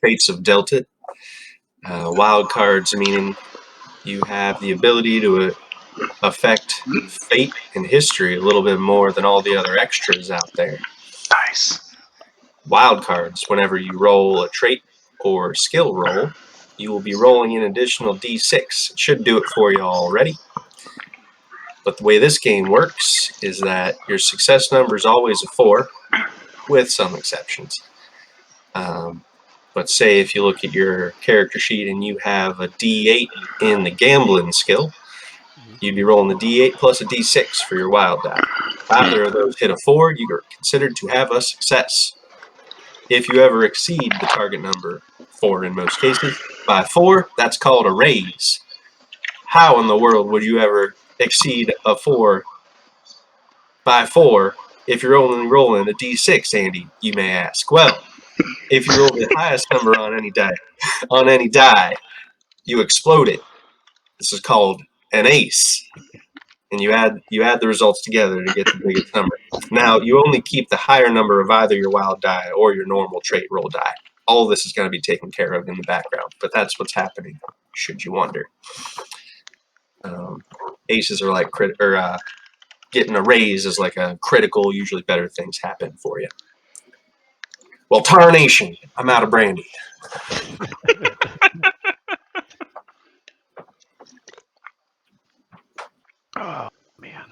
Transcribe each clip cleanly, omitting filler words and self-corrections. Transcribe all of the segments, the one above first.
fates have dealt it. Wild cards meaning you have the ability to affect fate and history a little bit more than all the other extras out there. Nice. Wild cards, whenever you roll a trait or skill roll, you will be rolling an additional d6. It should do it for you already. But the way this game works is that your success number is always a 4, with some exceptions. But say if you look at your character sheet and you have a d8 in the gambling skill, you'd be rolling the d8 plus a d6 for your wild die. If either of those hit a 4, you are considered to have a success. If you ever exceed the target number, 4 in most cases, by 4, that's called a raise. How in the world would you ever exceed a 4 by 4 if you're only rolling a d6, Andy, you may ask? Well, if you roll the highest number on any die, you explode it. This is called an ace. And you add the results together to get the biggest number. Now, you only keep the higher number of either your wild die or your normal trait roll die. All of this is going to be taken care of in the background, but that's what's happening, should you wonder. Aces are like getting a raise is like a critical, usually better things happen for you. Well, tarnation, I'm out of brandy. Oh, man.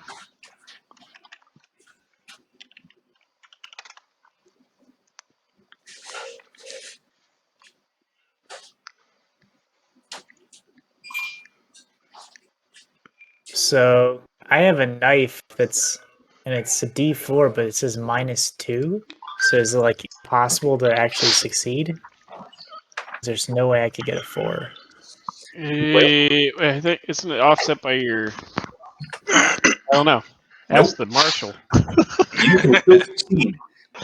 So I have a knife and it's a D4, but it says -2. So is it like possible to actually succeed? There's no way I could get a 4. I think isn't it offset by your? I don't know. Ask the marshal. You can still succeed.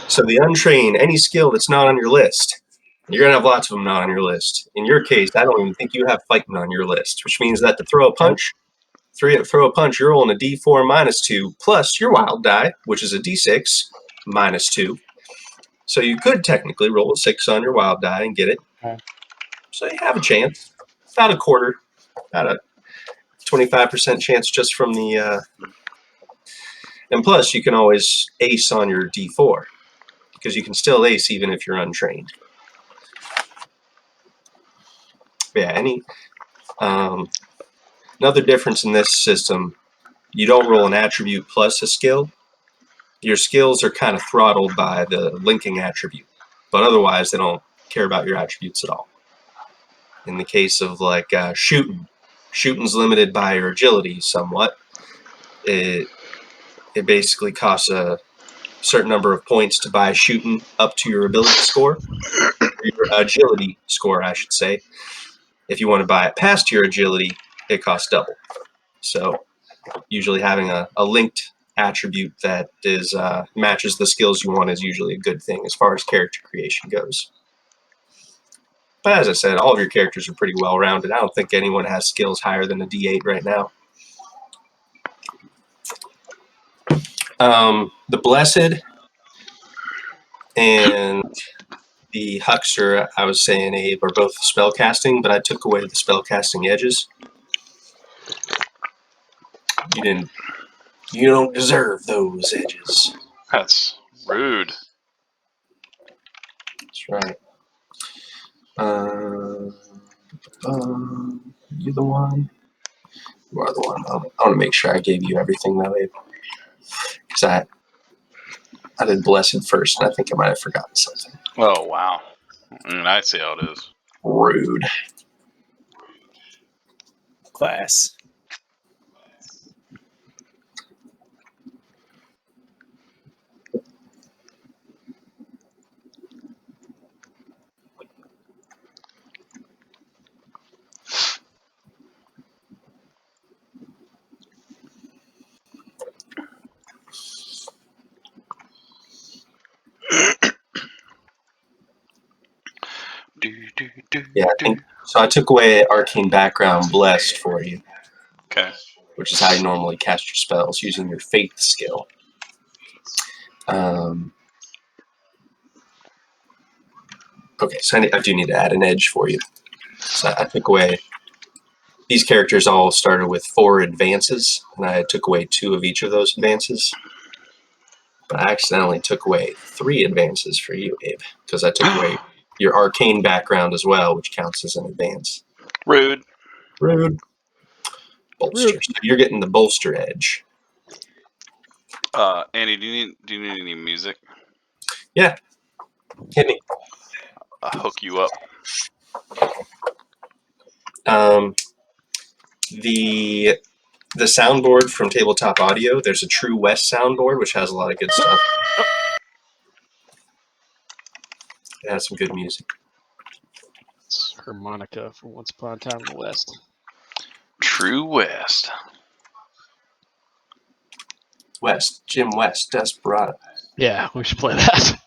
So the untrained, any skill that's not on your list, you're going to have lots of them not on your list. In your case, I don't even think you have fighting on your list, which means that to throw a punch, you're rolling a d4 -2 plus your wild die, which is a d6 -2. So you could technically roll a 6 on your wild die and get it. So you have a chance. About a quarter. About a 25% chance just from the... And plus, you can always ace on your d4. Because you can still ace even if you're untrained. But yeah, another difference in this system, you don't roll an attribute plus a skill. Your skills are kind of throttled by the linking attribute, but otherwise they don't care about your attributes at all. In the case of like shooting's limited by your agility somewhat. It basically costs a certain number of points to buy shooting up to your ability score, or your agility score, I should say. If you want to buy it past your agility, it costs double. So usually having a linked attribute that is matches the skills you want is usually a good thing as far as character creation goes. But as I said, all of your characters are pretty well rounded. I don't think anyone has skills higher than a D8 right now. The Blessed and the Huckster, I was saying, Abe, are both spellcasting, but I took away the spellcasting edges. You don't deserve those edges. That's rude. That's right. You're the one. You are the one. I want to make sure I gave you everything that way. Because I did Blessed first, and I think I might have forgotten something. Oh, wow. I see how it is. Rude. Class. Yeah, so I took away Arcane Background Blessed for you. Okay. Which is how you normally cast your spells, using your Faith skill. Okay, so I do need to add an edge for you. So I took away... These characters all started with 4 advances, and I took away 2 of each of those advances. But I accidentally took away 3 advances for you, Abe, because I took away your arcane background as well, which counts as an advance. Rude. Rude. Bolster. Rude. So you're getting the bolster edge. Andy, do you need any music? Yeah. Hit me. I'll hook you up. The soundboard from Tabletop Audio, there's a True West soundboard, which has a lot of good stuff. It has some good music. It's harmonica from Once Upon a Time in the West. True West. West. Jim West. Desperado. Yeah, we should play that.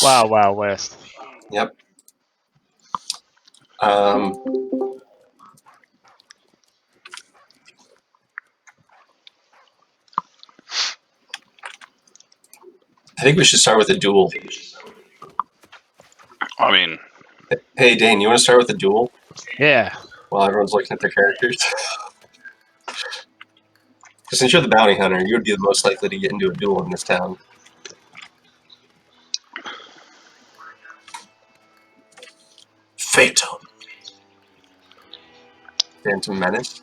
Wow, wow, West. Yep. I think we should start with a duel. I mean, Hey, Dane, you want to start with a duel Yeah. while everyone's looking at their characters? Because since you're the bounty hunter, you would be the most likely to get into a duel in this town. Phantom. Phantom Menace.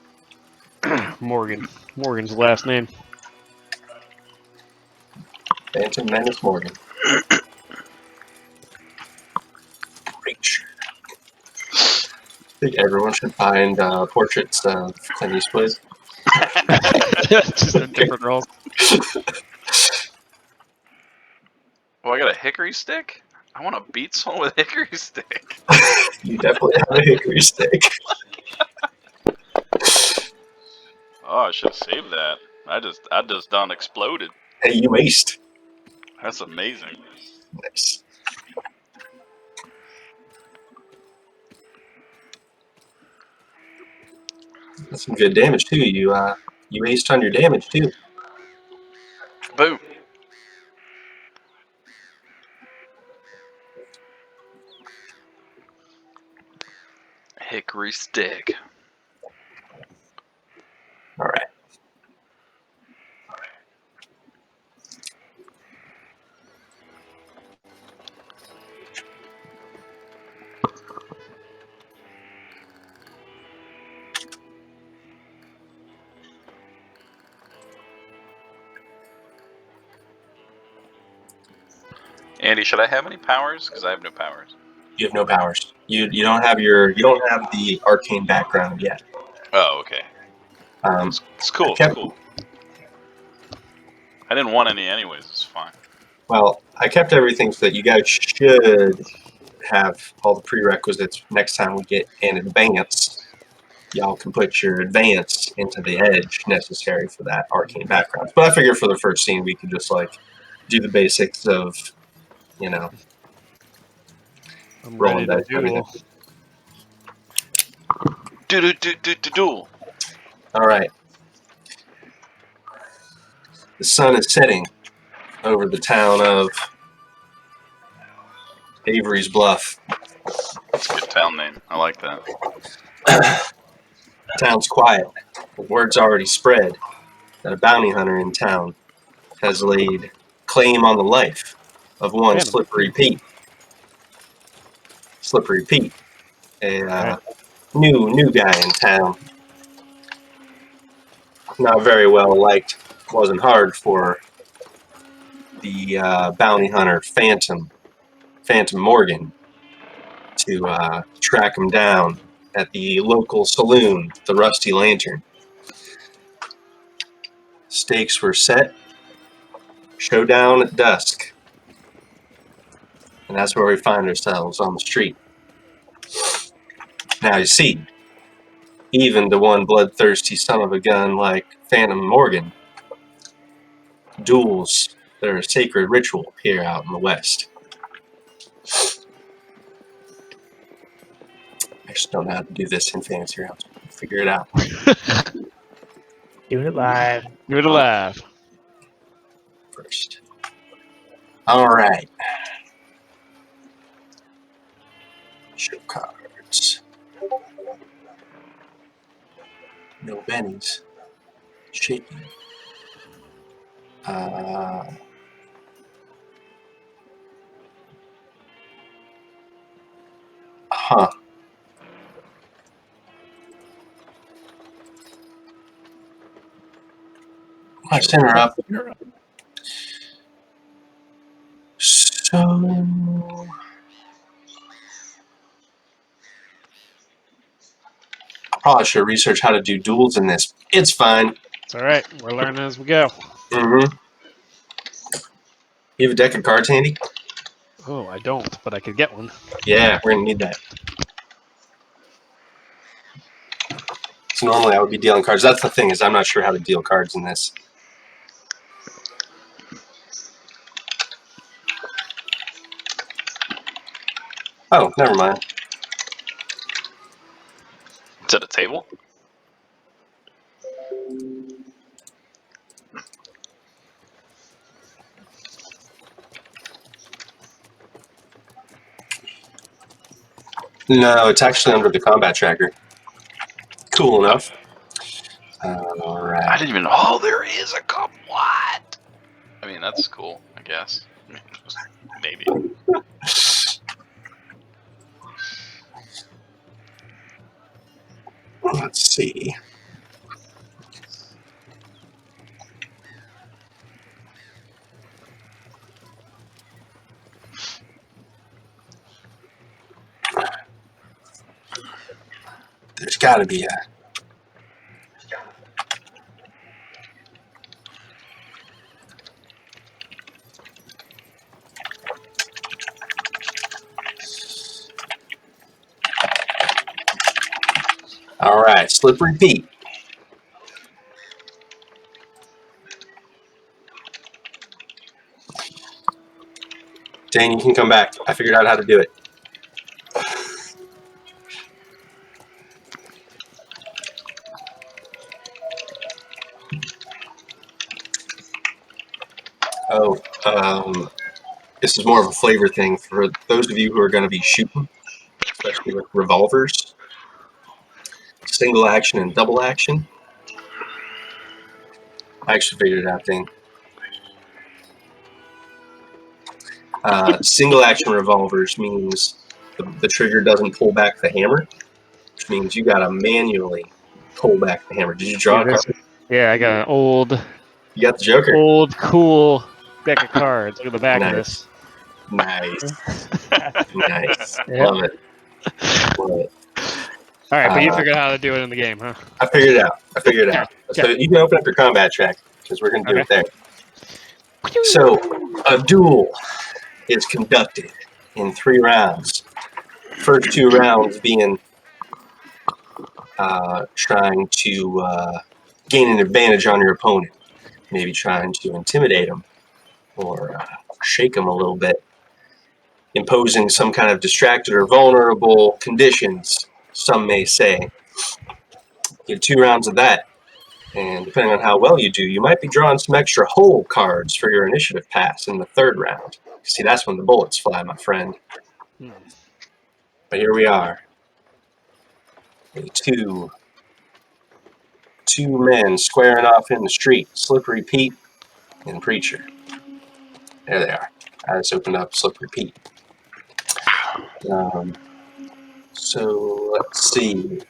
Morgan. Morgan's the last name. Phantom Menace Morgan. Preacher. I think everyone should find portraits of Clint Eastwood. Just in different roles. I got a hickory stick? I want to beat someone with a hickory stick. You definitely have a hickory stick. Oh, I should have saved that. I just done exploded. Hey, you aced. That's amazing. Nice. That's some good damage too. You aced on your damage too. Boom. Hickory stick. All right. Andy, should I have any powers? Because I have no powers. You have no powers. You don't have the arcane background yet. Oh, okay. It's cool. It's cool. I didn't want any anyways. It's fine. Well, I kept everything so that you guys should have all the prerequisites next time we get an advance. Y'all can put your advance into the edge necessary for that arcane background. But I figured for the first scene we could just like do the basics of, you know, I'm rolling ready to dice and everything. Duel. All right. The sun is setting over the town of Avery's Bluff. That's a good town name. I like that. Town's quiet. The word's already spread that a bounty hunter in town has laid claim on the life of one Phantom. Slippery Pete. Slippery Pete, a Right. new guy in town. Not very well liked. Wasn't hard for the bounty hunter Phantom Morgan to track him down at the local saloon, the Rusty Lantern. Stakes were set. Showdown at dusk. And that's where we find ourselves, on the street. Now you see, even to one bloodthirsty son of a gun like Phantom Morgan, duels, they're a sacred ritual here out in the West. I just don't know how to do this in Fantasy Rounds. Figure it out. Doing it live. Give it a laugh. First. All right. Show cards. No bennies. Shaking. Huh. My center up. So I probably should research how to do duels in this. It's fine. It's all right. We're learning as we go. Mm-hmm. You have a deck of cards handy? Oh, I don't, but I could get one. Yeah, we're gonna need that. So normally I would be dealing cards. That's the thing, is I'm not sure how to deal cards in this. Oh, never mind. It's at a table. No, it's actually under the combat tracker. Cool enough. All I right. didn't even. Oh, there is a cup. What? I mean, that's cool. I guess. Maybe. Let's see. There's got to be a. All right, Slippery Pete. Dane, you can come back. I figured out how to do it. Oh, this is more of a flavor thing for those of you who are going to be shooting, especially with revolvers. Single action and double action. I actually figured it out, Dane. Single action revolvers means the trigger doesn't pull back the hammer, which means you got to manually pull back the hammer. Did you draw a card? Yeah, I got an old, You got the Joker. cool deck of cards. Look at the back of this. Nice. Nice. Yep. Love it. Love it. All right, but you figured out how to do it in the game, huh? I figured it out. Okay. So you can open up your combat track because we're going to do it there. So a duel is conducted in 3 rounds. First 2 rounds being trying to gain an advantage on your opponent, maybe trying to intimidate them or shake them a little bit, imposing some kind of distracted or vulnerable conditions, some may say. You have 2 rounds of that, and depending on how well you do, you might be drawing some extra whole cards for your initiative pass in the 3rd round. See, that's when the bullets fly, my friend. But here we are. Two men squaring off in the street, Slippery Pete and Preacher. There they are. I just opened up Slippery Pete. So let's see.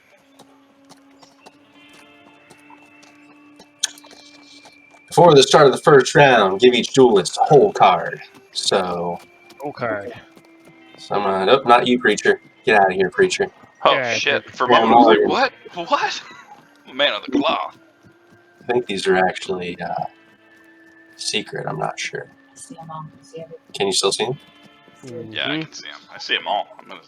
Before the start of the first round, give each duelist a whole card. So Whole card. I'm gonna. Oh, not you, Preacher. Get out of here, Preacher. Oh Yeah, shit! For a yeah, moment, I was like, Morgan. "What? What?" Man of the cloth. I think these are actually secret. I'm not sure. Can you still see them? Yeah, I can see them. I see them all. I'm gonna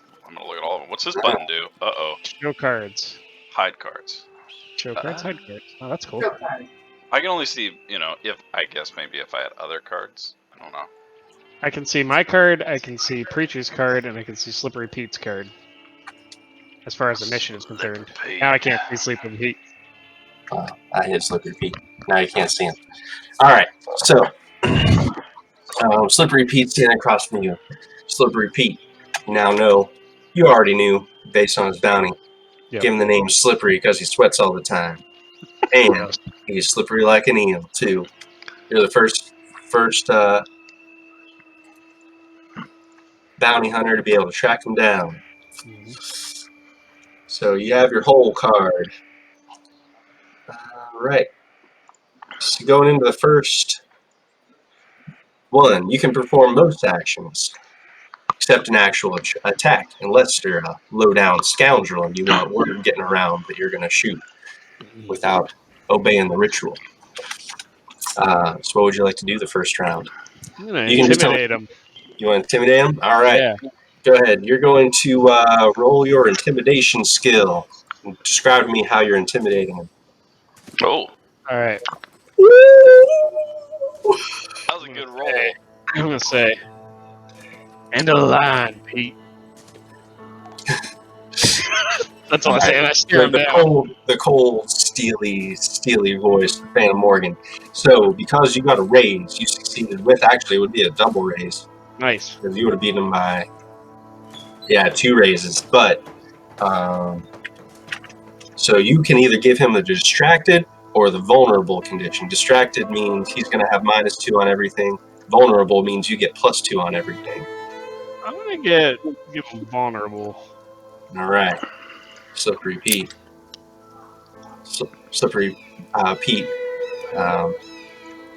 look at all of them. What's this button do? Uh-oh. Show cards. Hide cards. Show cards, hide cards. Oh, that's cool. I can only see, if I guess maybe if I had other cards. I don't know. I can see my card, I can see Preacher's card, and I can see Slippery Pete's card. As far as the mission is concerned. Pete. Now I can't see Slippery Pete. I hit Slippery Pete. Now you can't see him. All right. So Slippery Pete standing across from you. Slippery Pete, you now know You already knew, based on his bounty. Yep. Give him the name Slippery because he sweats all the time. And Gross. he's slippery like an eel, too. You're the first bounty hunter to be able to track him down. Mhm. So you have your whole card. All right. So going into the first one, you can perform most actions, except an actual attack, unless you're a low-down scoundrel and you want word getting around that you're going to shoot without obeying the ritual. So what would you like to do the first round? I'm gonna You can just tell me. intimidate him. You want to intimidate him? All right. Yeah. Go ahead. You're going to roll your intimidation skill. And describe to me how you're intimidating him. Oh, All right. that was a good roll. I'm gonna say, end of the line, Pete. That's all I say, and I stare him down. The cold, steely voice of Phantom Morgan. So, because you got a raise, you succeeded with, actually, it would be a double raise. Nice. Because you would have beaten him by, 2 raises. But, so you can either give him the distracted or the vulnerable condition. Distracted means he's going to have -2 on everything. Vulnerable means you get +2 on everything. I'm gonna give him vulnerable. All right. Slippery Pete. Slippery Pete.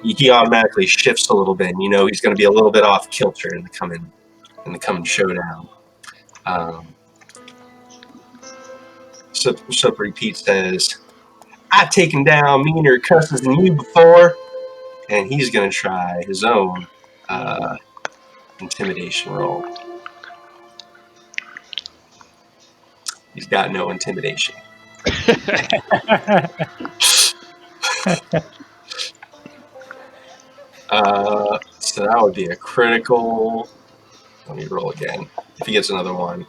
He automatically shifts a little bit. And you know he's going to be a little bit off kilter in the coming showdown. Slippery Pete says, "I've taken down meaner cusses than you before," and he's going to try his own intimidation roll. He's got no intimidation. So that would be a critical. Let me roll again. If he gets another one.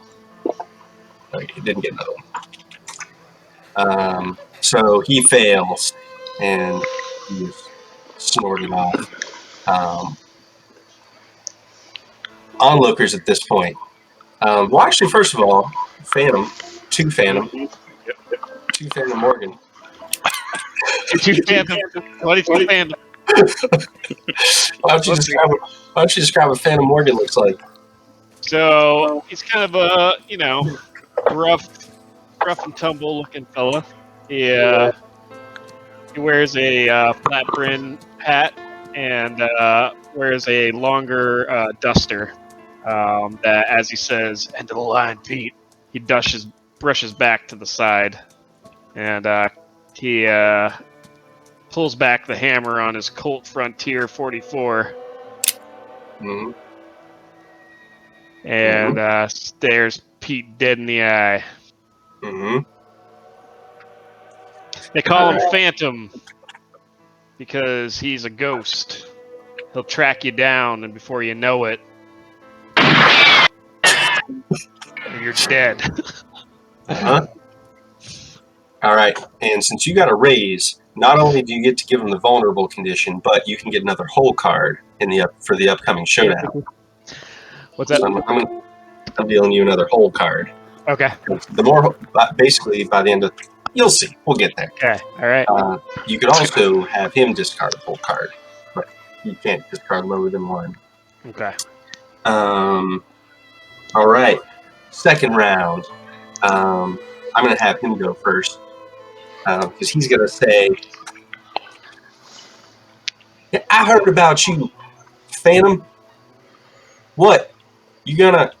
Okay, he didn't get another one. So he fails, and he's snorted off. Onlookers at this point. Well, actually, first of all, two Phantom Morgan. Two Phantom. What is two Phantom? Why don't you describe what Phantom Morgan looks like? So he's kind of a rough and tumble looking fella. He wears a flat brim hat and wears a longer duster. That, as he says, "End of the line, Pete," he brushes back to the side, and he pulls back the hammer on his Colt Frontier 44 Mm-hmm. and stares Pete dead in the eye. Mm-hmm. They call him Phantom because he's a ghost. He'll track you down, and before you know it, you're dead. Uh-huh. All right. And since you got a raise, not only do you get to give him the vulnerable condition, but you can get another whole card for the upcoming showdown. What's that? So I'm dealing you another whole card. Okay. The more, basically, by the end of, you'll see. We'll get there. Okay. All right. You could also have him discard a whole card, but you can't discard lower than 1. Okay. All right. Second round. I'm going to have him go first because he's going to say, "I heard about you, Phantom. What? You gonna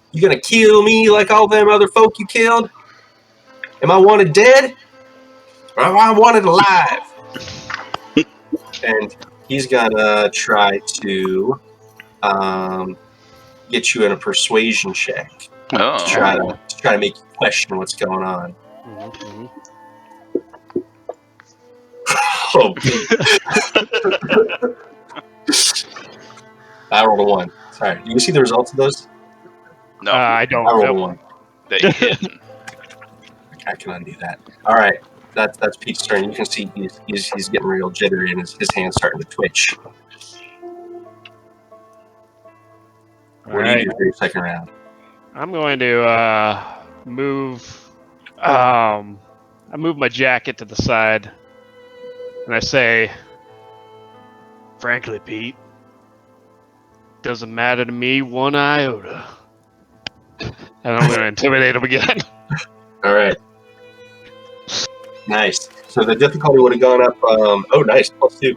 kill me like all them other folk you killed? Am I wanted dead? Or am I wanted alive?" And he's gonna try to get you in a persuasion check to try to make you question what's going on. Mm-hmm. Oh, I rolled a 1. Sorry. Do you see the results of those? No, I don't. I rolled a Nope. 1. they hidden. I can undo that. All right. That's Pete's turn. You can see he's getting real jittery and his hand's starting to twitch. What do you do for your second round? I'm going to move. I move my jacket to the side, and I say, "Frankly, Pete, doesn't matter to me one iota." And I'm going to intimidate him again. All right. Nice. So the difficulty would have gone up. Nice. +2.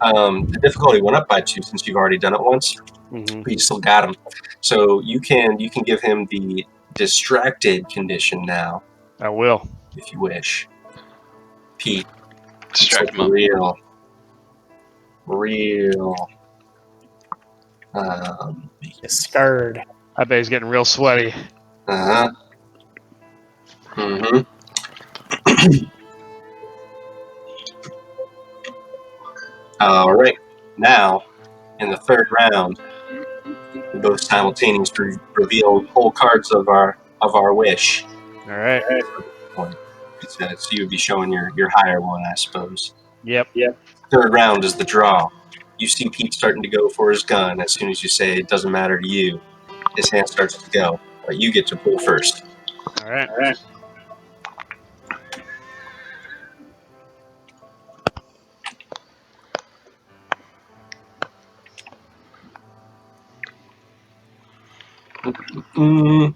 The difficulty went up by 2 since you've already done it once, Mm-hmm. but you still got him. So you can give him the distracted condition now, I will. if you wish. Pete, Distract it's him up. real. Scared. I bet he's getting real sweaty. Uh-huh. Mm-hmm. All right. Now, in the third round, we both simultaneously reveal whole cards of our wish. All right. So you would be showing your higher one, I suppose. Yep. Third round is the draw. You see Pete starting to go for his gun as soon as you say it doesn't matter to you. His hand starts to go, but you get to pull first. All right. Mm.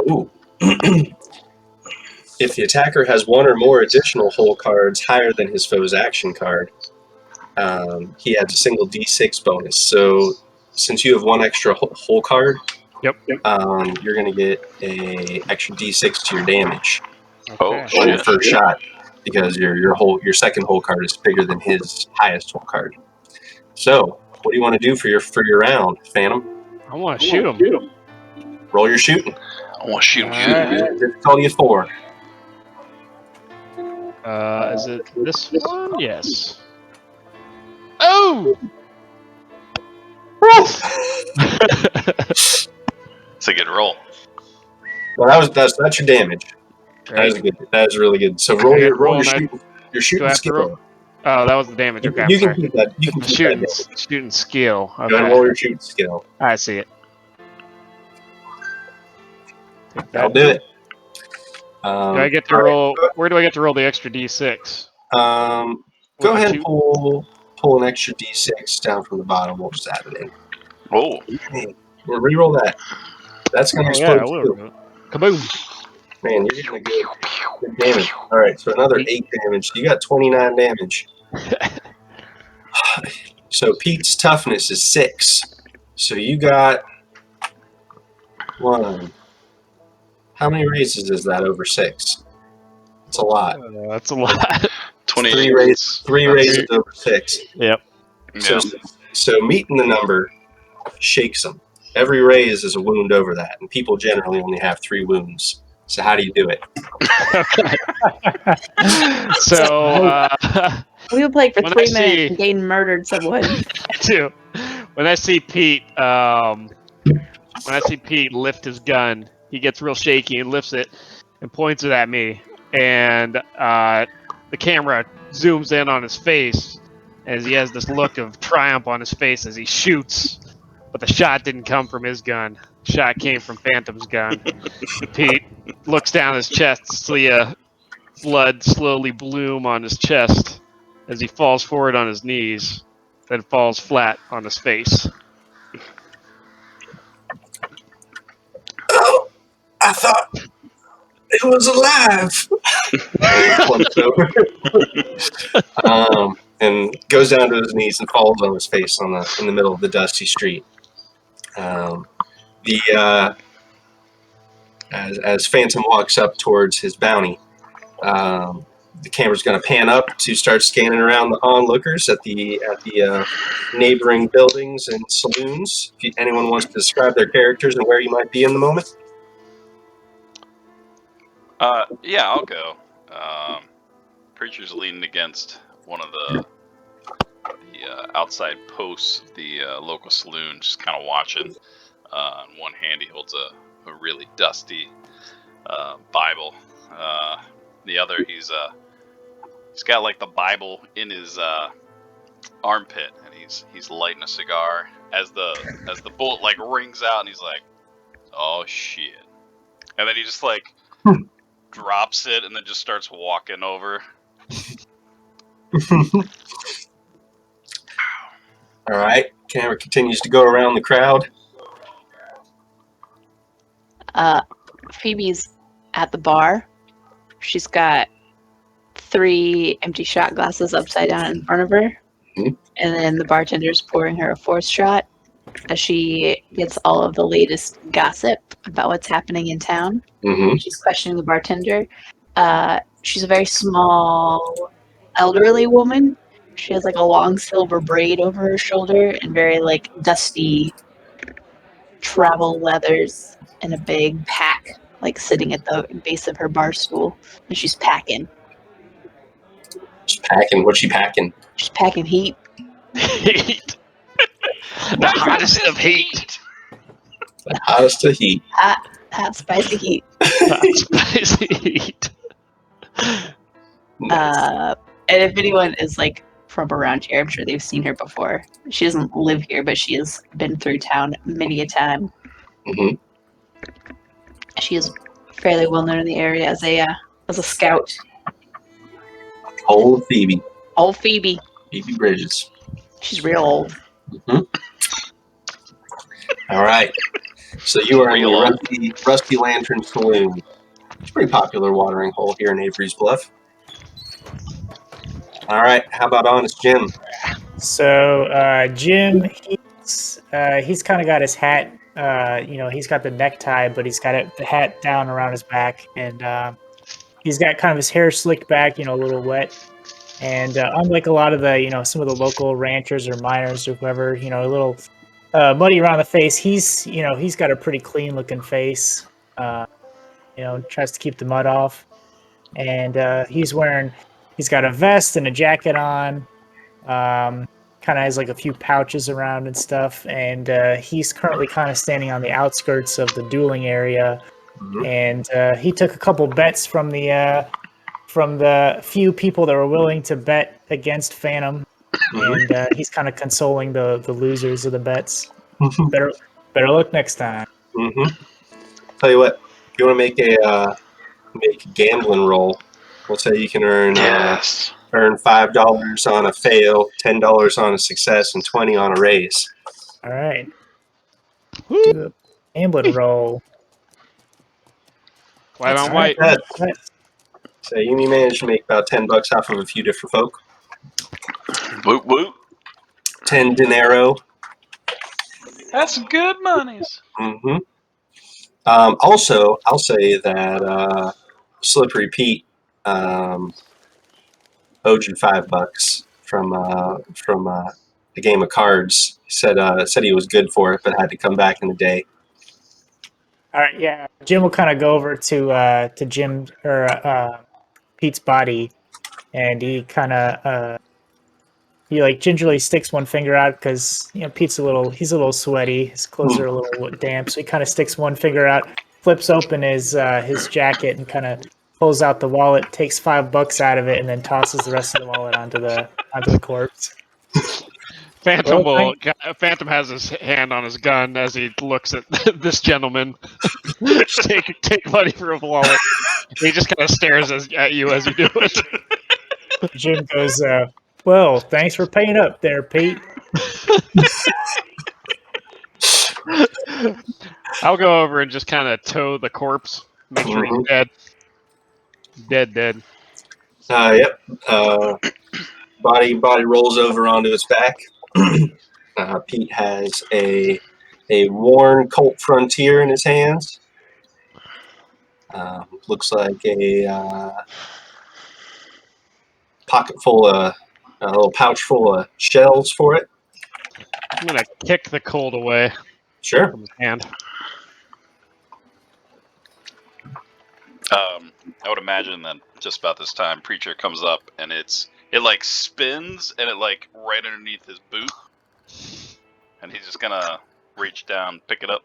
Ooh. If the attacker has one or more additional whole cards higher than his foe's action card, he adds a single D6 bonus. So since you have one extra whole card, Yep. you're going to get a extra D6 to your damage Oh, Okay. on your shit. first shot because your second whole card is bigger than his highest whole card. So what do you want to do for your round, Phantom? I want to shoot him. Roll your shooting. I want to shoot All you. right. Difficulty of 4. Is it this one? Yes. Oh! It's a good roll. Well, that's your damage. That is Great. good. That is really good. So roll your shooting I have to roll? skill. Oh, that was the damage. Okay, You I'm can sorry. keep that. You can keep that damage. Shooting skill. Go ahead and Okay. roll your shooting skill. I see it. Take That'll that. do it. Do I get to roll? Where do I get to roll the extra D6? Go ahead and pull an extra D6 down from the bottom. We'll just add it in. Oh, We'll re-roll that. That's going to Oh yeah, I explode too. will. Kaboom! Man, you're getting a good damage. All right, so another 8 damage. You got 29 damage. So Pete's toughness is 6. So you got 1. How many raises is that over 6? It's a lot. That's a lot. 28. 3 raises over 6. Yep. So meeting the number shakes them. Every raise is a wound over that, and people generally only have 3 wounds. So how do you do it? So We were playing for When 3 I minutes see- and Gaten murdered someone. too. When I see Pete, lift his gun, he gets real shaky and lifts it and points it at me, and the camera zooms in on his face as he has this look of triumph on his face as he shoots, but the shot didn't come from his gun. The shot came from Phantom's gun. Pete looks down his chest to see blood slowly bloom on his chest as he falls forward on his knees, then falls flat on his face. Oh, I thought it was alive. And goes down to his knees and falls on his face in the middle of the dusty street. As Phantom walks up towards his bounty, the camera's going to pan up to start scanning around the onlookers at the neighboring buildings and saloons. If anyone wants to describe their characters and where you might be in the moment. Yeah, I'll go. Preacher's leaning against one of the outside posts of the local saloon, just kind of watching. In one hand, he holds a really dusty Bible. The other, he's got like the Bible in his armpit, and he's lighting a cigar as the bullet like rings out, and he's like, "Oh shit!" And then he just like drops it, and then just starts walking over. All right. Camera continues to go around the crowd. Phoebe's at the bar. She's got 3 empty shot glasses upside down in front of her. Mhm. And then the bartender's pouring her a 4th shot as she gets all of the latest gossip about what's happening in town. Mm-hmm. She's questioning the bartender. She's a very small, elderly woman. She has like a long silver braid over her shoulder and very like dusty travel leathers and a big pack like sitting at the base of her bar stool. And she's packing. She's packing. What's she packing? She's packing heat. Heat. The hottest of heat. The hottest of heat. Hot spicy heat. Hot spicy heat. Nice. And if anyone is like from around here, I'm sure they've seen her before. She doesn't live here, but she has been through town many a time. Mm-hmm. She is fairly well known in the area as a scout. Old Phoebe. Old Phoebe. Phoebe Bridges. She's real old. Mm-hmm. All right. So you are in your Rusty Lantern Saloon. It's a pretty popular watering hole here in Avery's Bluff. All right. How about Honest Jim? So Jim, he's kind of got his hat. He's got the necktie, but he's got the hat down around his back, and he's got kind of his hair slicked back, a little wet. And unlike a lot of the, some of the local ranchers or miners or whoever, a little muddy around the face, he's got a pretty clean looking face. Tries to keep the mud off, and he's got a vest and a jacket on. Kind of has like a few pouches around and stuff, and he's currently kind of standing on the outskirts of the dueling area. Mm-hmm. And he took a couple bets from the few people that were willing to bet against Phantom, Mm-hmm. and he's kind of consoling the losers of the bets. Better luck next time. Mm-hmm. Tell you what, if you want to make a gambling roll, we'll say you can earn $5 on a fail, $10 on a success, and $20 on a raise. All right. Do a gambling roll. White on All right. white. So you managed to make about $10 off of a few different folk. Whoop whoop. 10 dinero. That's good monies. Mm-hmm. Also, I'll say that Slippery Pete owed you $5 from a game of cards. He said he was good for it, but had to come back in the day. All right. Yeah. Jim will kind of go over to Jim or Pete's body, and he kind of he like gingerly sticks one finger out because Pete's he's a little sweaty. His clothes are a little damp, so he kind of sticks one finger out, flips open his jacket, and kind of pulls out the wallet, takes $5 out of it, and then tosses the rest of the wallet onto the corpse. Phantom has his hand on his gun as he looks at this gentleman. take money for a wallet. He just kind of stares at you as you do it. Jim goes, well, thanks for paying up there, Pete. I'll go over and just kind of tow the corpse, make sure he's dead. Dead. Yep. Body rolls over onto its back. Pete has a worn Colt Frontier in his hands. Looks like a a little pouch full of shells for it. I'm gonna kick the Colt away Sure. from his hand. I would imagine that just about this time, Preacher comes up and it like spins and it like right underneath his boot, and he's just gonna reach down, pick it up.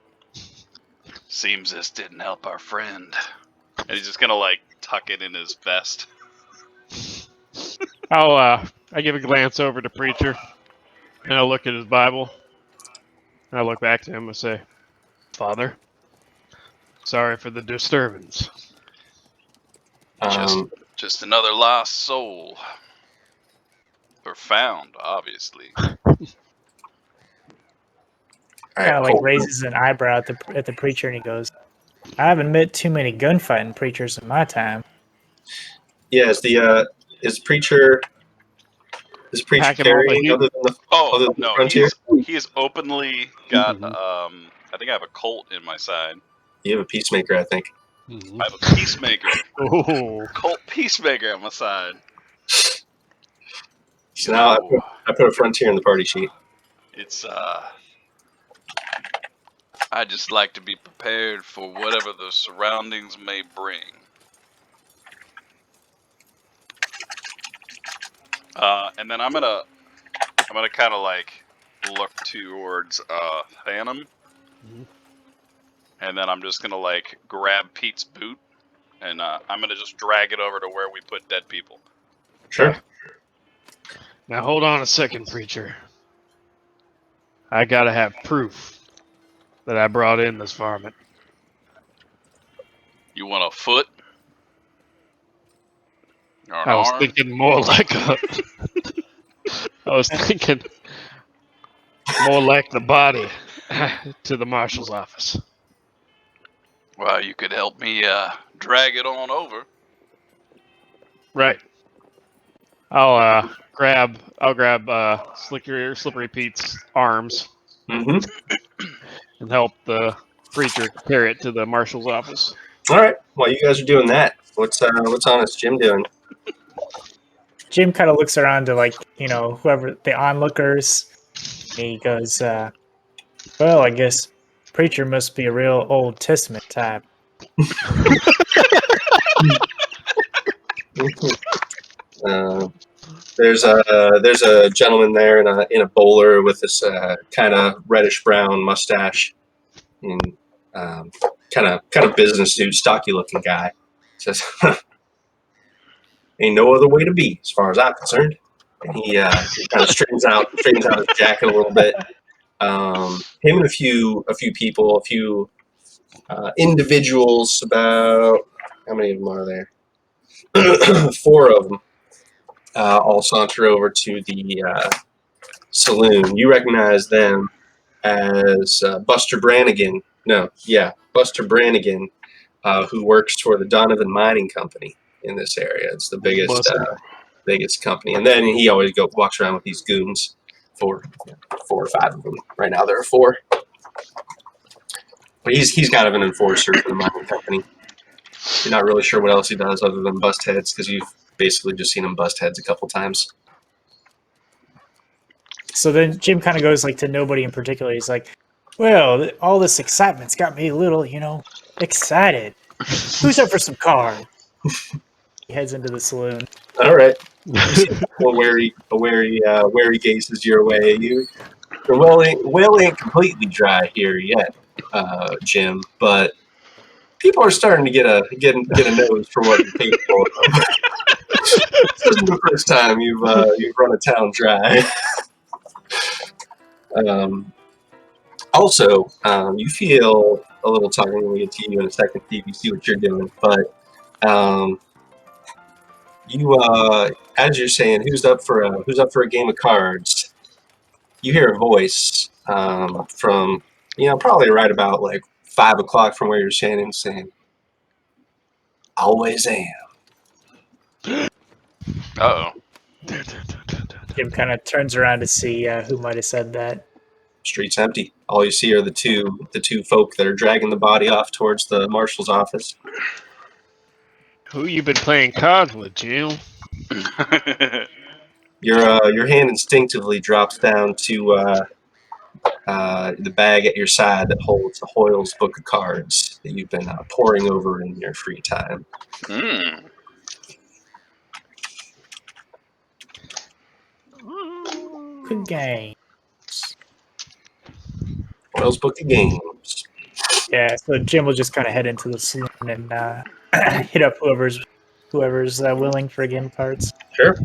Seems this didn't help our friend, and he's just gonna like tuck it in his vest. I give a glance over to preacher, and I look at his Bible, and I look back to him and say, "Father, sorry for the disturbance." Just another lost soul. Or found, obviously. Kind of like raises an eyebrow at the preacher, and he goes, "I haven't met too many gunfighting preachers in my time." Yeah, is preacher Packing all the carrying heat. other than the Oh no, frontier? he has openly got Mhm. I think I have a Colt in my side. You have a peacemaker, I think. Mhm. I have a Peacemaker. Oh, Colt Peacemaker on my side. So now I put a frontier in the party sheet. It's I just like to be prepared for whatever the surroundings may bring. And then I'm gonna kind of like look towards Phantom, Mhm. and then I'm just gonna like grab Pete's boot, and I'm gonna just drag it over to where we put dead people. Sure. okay. Now hold on a second, preacher. I gotta have proof that I brought in this varmint. You want a foot or an I was arm? thinking more like a. I was thinking more like the body to the marshal's office. Well, you could help me drag it on over. Right. I'll grab Slippery Pete's arms Mm-hmm. and help the preacher carry it to the marshal's office. All right. While you guys are doing that, what's Honest Jim doing? Jim kind of looks around to whoever the onlookers. And he goes, "Well, I guess preacher must be a real Old Testament type." Uh, there's a gentleman there in a bowler with this kind of reddish brown mustache and kind of business suit, stocky looking guy. Says, "Ain't no other way to be, as far as I'm concerned." And he kind of straightens out his jacket a little bit. Him and a few people, a few individuals. About how many of them are there? 4 of them. All saunter over to the saloon. You recognize them as Buster Brannigan. No, yeah, Buster Brannigan, who works for the Donovan Mining Company in this area. It's the biggest company. And then he always walks around with these goons, 4 or 5 of them. Right now there are 4. But he's kind of an enforcer for the mining company. You're not really sure what else he does other than bust heads, because you've basically just seen him bust heads a couple times. So then Jim kind of goes to nobody in particular. He's like, "Well, all this excitement's got me a little, excited. Who's up for some cards?" He heads into the saloon. All right. You see a wary gazes your way. Your well ain't completely dry here yet, Jim, but people are starting to get a nose for what you're capable of. This isn't the first time you've run a town dry. Also, you feel a little tired when we get to you in a second, Steve. You see what you're doing, but you, as you're saying, who's up for a game of cards? You hear a voice from probably right about 5 o'clock from where you're standing, saying, "Always am." Uh-oh. Jim kind of turns around to see who might have said that. Street's empty. All you see are the two folk that are dragging the body off towards the marshal's office. Who you been playing cards with, Jim? Your hand instinctively drops down to the bag at your side that holds the Hoyle's book of cards that you've been poring over in your free time. Mm. Good game. Hoyle's book of games. Yeah, so Jim will just kind of head into the saloon and hit up whoever's willing for game cards. Sure.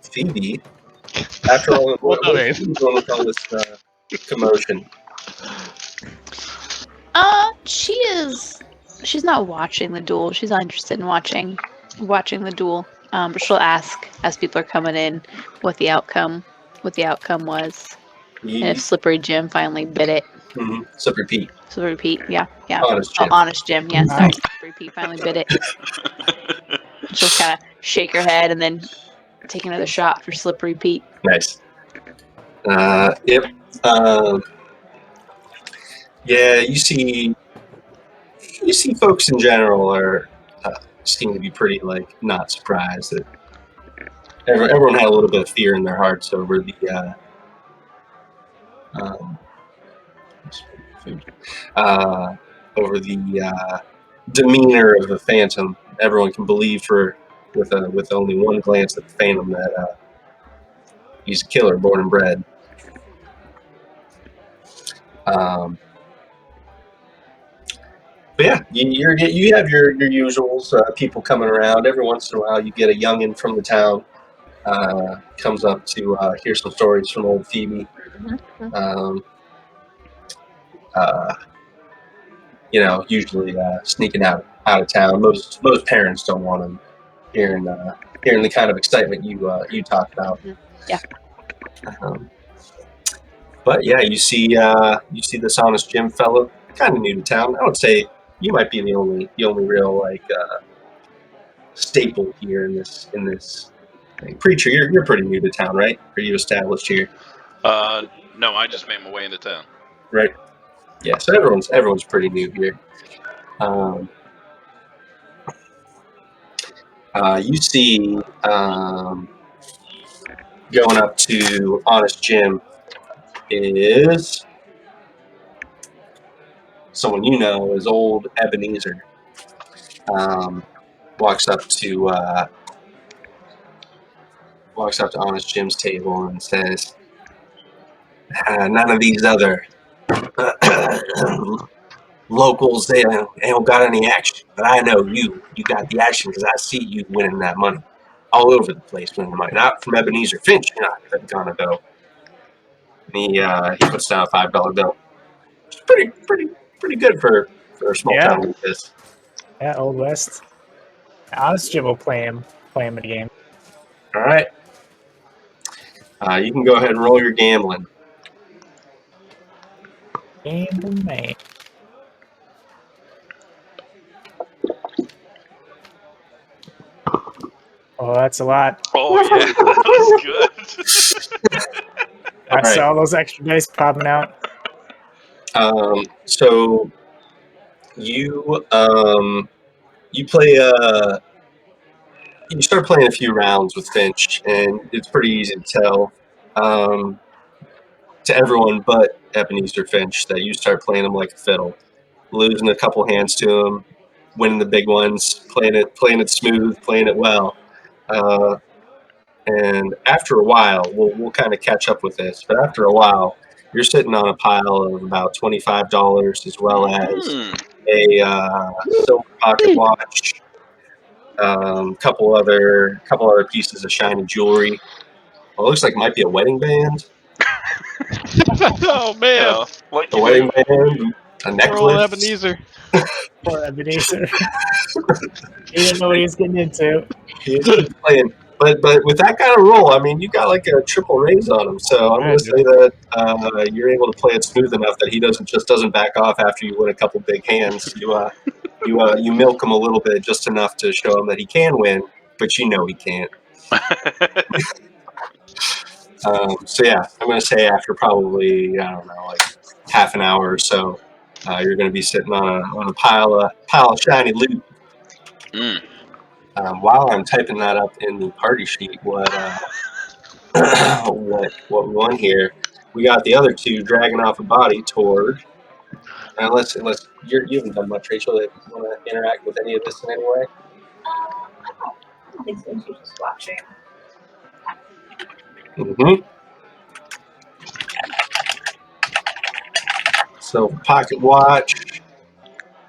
Phoebe, after all, Well, what babe. is Phoebe doing with all this commotion? She is. She's not watching the duel. She's not interested in watching the duel. But she'll ask as people are coming in what the outcome was, and if Slippery Jim finally bit it. Slippery Pete. Slippery Pete, yeah. Honest Jim. Oh, Honest Jim, yeah. Sorry, Slippery Pete finally bit it. She'll kind of shake her head and then take another shot for Slippery Pete. Nice. Yep. Yeah, you see folks in general are seem to be pretty like not surprised that everyone had a little bit of fear in their hearts over the demeanor of the Phantom. Everyone can believe with only one glance at the Phantom that he's a killer born and bred. But yeah, you have your usuals, people coming around. Every once in a while, you get a youngin from the town comes up to hear some stories from old Phoebe. Usually sneaking out of town. Most parents don't want them hearing the kind of excitement you talk about. Yeah. But yeah, you see this Honest Jim fellow, kind of new to town. I would say you might be the only real like staple here in this thing. Preacher, you're pretty new to town, right? Are you established here? No, I just made my way into town. Right. Yeah, so everyone's pretty new here. You see going up to Honest Jim is someone you know is old Ebenezer. Walks up to Honest Jim's table and says, "None of these other locals, they don't got any action, but I know you got the action because I see you winning that money all over the place, winning the money. Not from Ebenezer Finch, you're not gonna go." And he puts down a $5 bill. It's pretty good for a small town like this. Yeah, Old West. Honest Jim will play him in the game. All right. You can go ahead and roll your gambling. Gamble man. Oh, that's a lot. Oh yeah, that was good. I saw those extra dice popping out. So you play you start playing a few rounds with Finch, and it's pretty easy to tell to everyone but Ebenezer Finch that you start playing him like a fiddle, losing a couple hands to him, winning the big ones, playing it smooth, playing it well. And after a while, we'll kind of catch up with this. But after a while, you're sitting on a pile of about $25, as well as a silver pocket watch, couple other pieces of shiny jewelry. Well, it looks like it might be a wedding band. Oh man, like A wedding band, a necklace. poor old Ebenezer. Poor Ebenezer. He didn't know what he was getting into. He's playing. But with that kind of roll, I mean, you got like a triple raise on him. So I'm going to say that you're able to play it smooth enough that he doesn't back off after you win a couple big hands. You milk him a little bit, just enough to show him that he can win, but you know he can't. So yeah, I'm going to say after probably I don't know, like half an hour or so, you're going to be sitting on a pile of shiny loot. While I'm typing that up in the party sheet, what we won here, we got the other two dragging off a body toward. Unless you haven't done much, Rachel, that you want to interact with any of this in any way. I don't think so. She's just watching. Mm-hmm. So pocket watch.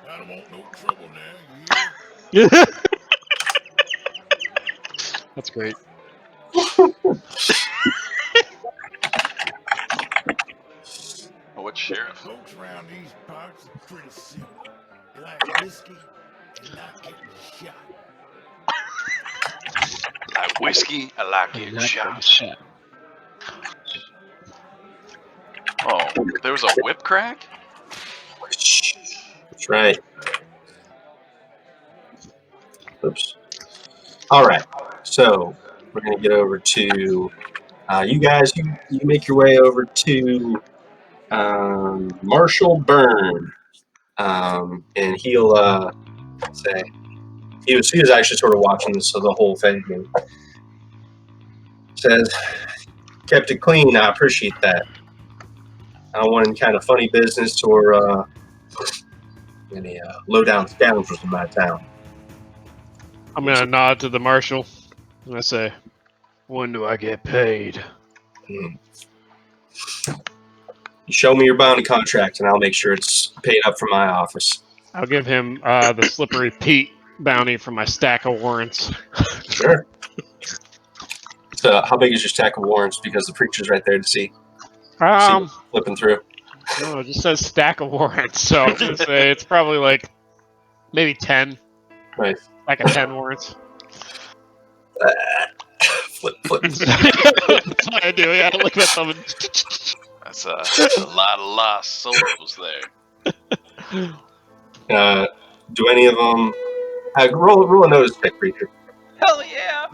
I don't want no trouble now, you hear? great. What sheriff? Folks around these parts are pretty simple. They like whiskey and not getting shot. Like whiskey, I like getting shot. Oh, there was a whip crack? That's right. Oops. All right. So we're gonna get over to you guys. You make your way over to Marshall Byrne, and he'll say he was actually sort of watching this so the whole thing. And says, "Kept it clean. I appreciate that. I don't want any kind of funny business or any low down scoundrels in my town." I'm gonna nod to the marshal and I say, "When do I get paid?" You show me your bounty contract, and I'll make sure it's paid up from my office. I'll give him the Slippery Pete bounty for my stack of warrants. Sure. So, how big is your stack of warrants? Because the preacher's right there to see flipping through. No, it just says stack of warrants, so I'm gonna say it's probably like maybe 10. Right. Like a 10 warrants. Flip. That's what I do. Yeah, I look at them. That's a lot of lost souls there. Do any of them roll a notice check, preacher? Hell yeah!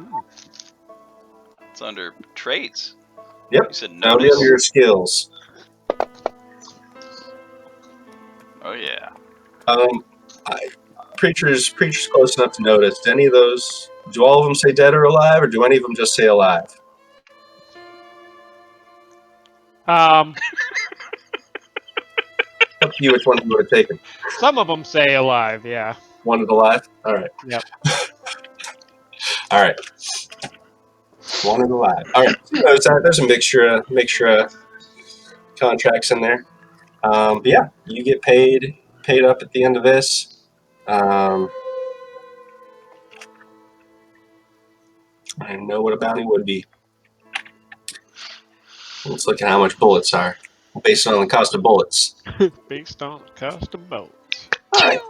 It's under traits. Yep. You said Now notice. under your skills. Oh yeah. Preacher's close enough to notice. Do any of those? Do all of them say dead or alive, or do any of them just say alive? Up to you which one you would have taken. Some of them say alive, yeah. One is alive? All right. Yep. All right. One is alive. All right. You notice that there's a mixture of contracts in there. But yeah, you get paid up at the end of this. I know what a bounty would be. Let's look at how much bullets are based on the cost of bullets. Based on the cost of bullets. All right.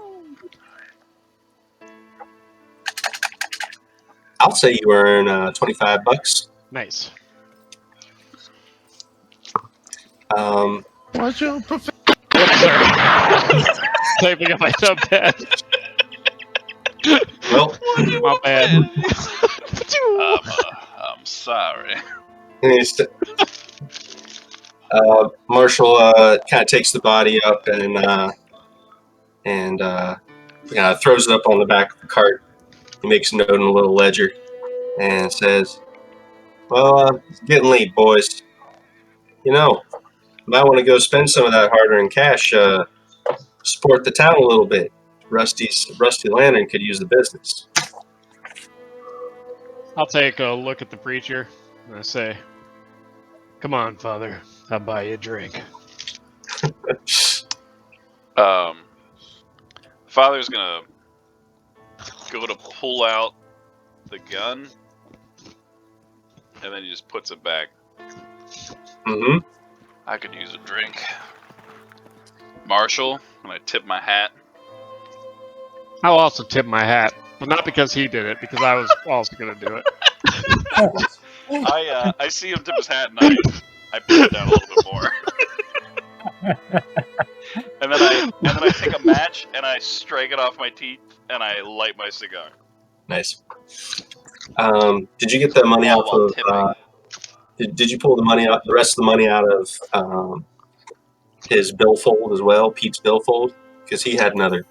I'll say you earn $25. Nice. What's your profession? Whoops, sorry. Typing up my notepad. Well, My bad. I'm sorry. Marshall kind of takes the body up and throws it up on the back of the cart. He makes a note in a little ledger and says, "Well, it's getting late, boys. You know, might want to go spend some of that hard-earned cash, support the town a little bit. Rusty Lantern could use the business." I'll take a look at the preacher and I say, "Come on, Father. I'll buy you a drink." Father's gonna go to pull out the gun, and then he just puts it back. Mm-hmm. I could use a drink. Marshall, when I tip my hat. I'll also tip my hat, but not because he did it, because I was also going to do it. I see him tip his hat, and I put it down a little bit more. and then I take a match and I strike it off my teeth and I light my cigar. Nice. Did you get the money out While of? Did you pull the money out? The rest of the money out of his billfold as well, Pete's billfold, because he had another.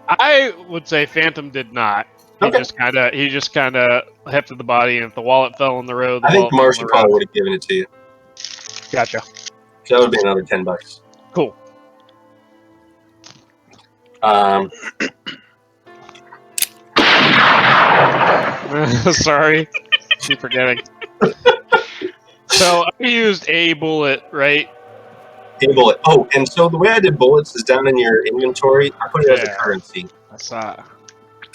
I would say Phantom did not. He just kind of hefted the body, and if the wallet fell on the road, I think Marshall probably would have given it to you. Gotcha. So that would be another $10. Cool. Sorry, keep forgetting. So I used a bullet, right? A bullet. Oh, and so the way I did bullets is down in your inventory. I put it as a currency. I saw.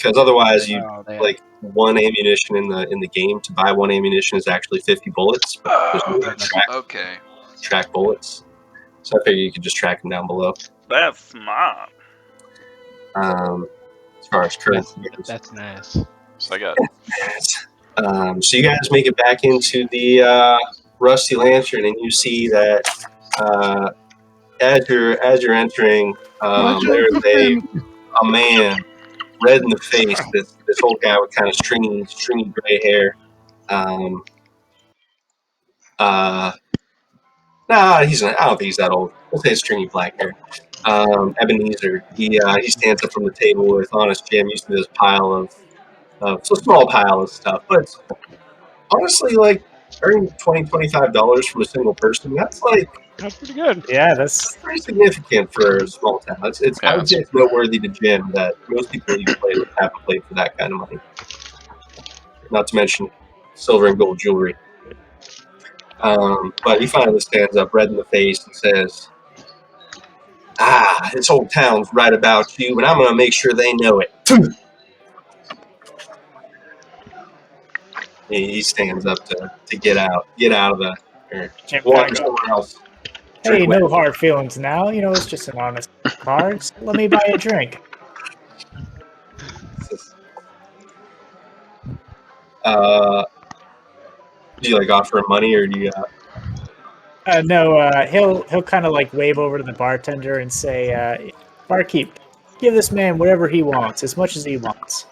because otherwise you Oh, like one ammunition in the game to buy one ammunition is actually 50 bullets. But there's Oh, no that's okay. track bullets, so I figure you could just track them down below. That's smart. As far as currency goes. That's nice. So I got So you guys make it back into the Rusty Lantern, and you see that as you're entering, there is a man, red in the face. This old guy with kind of stringy gray hair. Nah, he's not. I don't think he's that old. We'll say stringy black hair. Ebenezer. He stands up from the table with Honest Jim. You see this pile of it's a small pile of stuff, but it's honestly like earning $25 from a single person. That's pretty good. Yeah, that's pretty significant for a small town. It's I Yeah, would say it's noteworthy to Jim that most people you play with haven't played for that kind of money. Not to mention silver and gold jewelry. But he finally stands up, red in the face, and says, this whole town's right about you, and I'm going to make sure they know it. He stands up to get out of the Jim walk kinda goes, somewhere else. hey, Drink no whiskey. hard feelings now. You know, it's just an honest cards. Let me buy a drink. Do you like offer him money, or do you? No, he'll kind of like wave over to the bartender and say, "Barkeep, give this man whatever he wants, as much as he wants."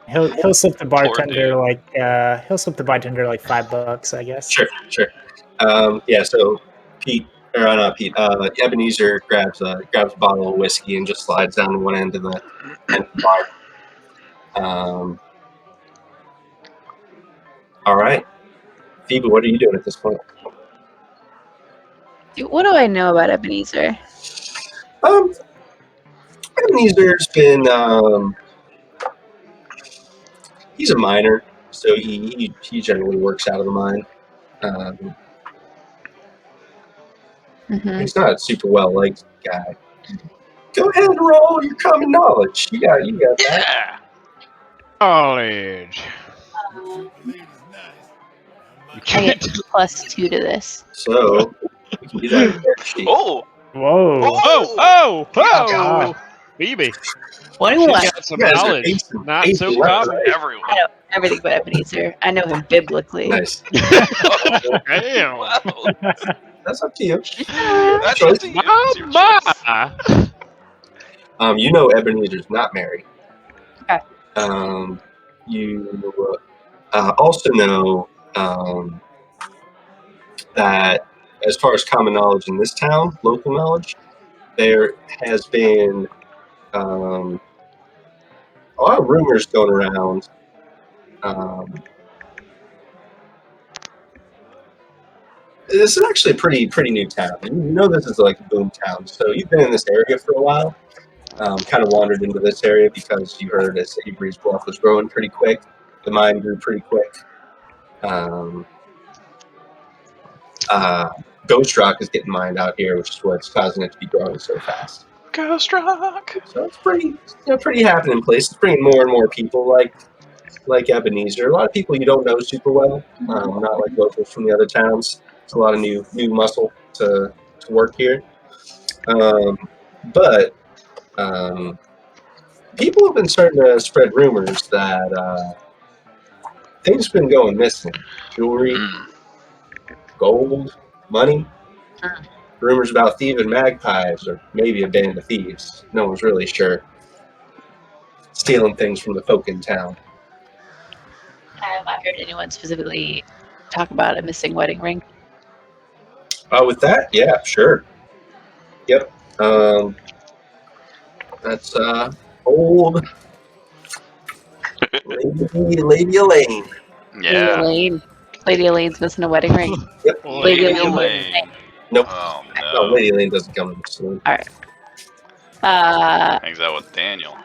He'll slip the bartender he'll slip the bartender like $5, I guess. Sure. Yeah. So Pete, or not Pete. Ebenezer grabs a bottle of whiskey and just slides down to one end of the bar. All right, Phoebe, what are you doing at this point? What do I know about Ebenezer? Ebenezer's been he's a miner, so he generally works out of the mine. Hmm. He's not a super well liked guy. Go ahead and roll your common knowledge. You got that. yeah. Knowledge. Lady's nice. You I get can't. +2 to this. So we can do that in the sheet. Oh. Whoa! Oh! Wow. Phoebe. 21. She got some You guys are knowledge. acing- Not acing so left, common. right? Everyone. I know everything about Ebenezer. I know him biblically. Nice. Damn. Wow. That's up to you. That's choice. up to you. It's your choice. You know Ebenezer's not married. Okay. You also know that as far as common knowledge in this town, local knowledge, there has been a lot of rumors going around. This is actually a pretty new town. You know this is like a boom town, so you've been in this area for a while. Kind of wandered into this area because you heard as Avery's Bluff was growing pretty quick. The mine grew pretty quick. Ghost Rock is getting mined out here, which is what's causing it to be growing so fast. Ghost Rock. So it's pretty happening place. It's bringing more and more people like Ebenezer. A lot of people you don't know super well, not like locals from the other towns. It's a lot of new muscle to work here. But people have been starting to spread rumors that things have been going missing. Jewelry, gold, money. Rumors about thieving magpies, or maybe a band of thieves. No one's really sure. Stealing things from the folk in town. Have I heard anyone specifically talk about a missing wedding ring? With that, yeah, sure. Yep. That's old Lady Elaine. Yeah. Lady Elaine's missing a wedding ring. Yep. Lady Lady Elaine. Elaine. Nope. Oh No, no. Lady Elaine doesn't come in soon. All right. Hangs out with Daniel.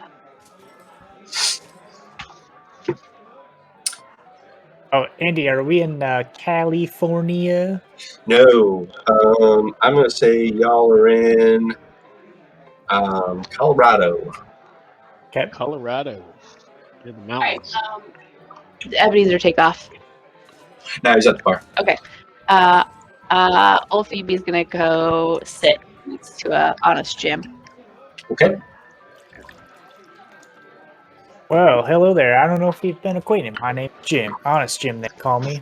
Oh, Andy, are we in California? No. I'm gonna say y'all are in Colorado. Okay. Colorado. In the All right. mountains. Ebenezer, take off. Now he's at the bar. Old Phoebe's gonna go sit next to a honest Jim. Okay. Well, hello there. I don't know if we've been acquainted. My name's Jim. Honest Jim, they call me.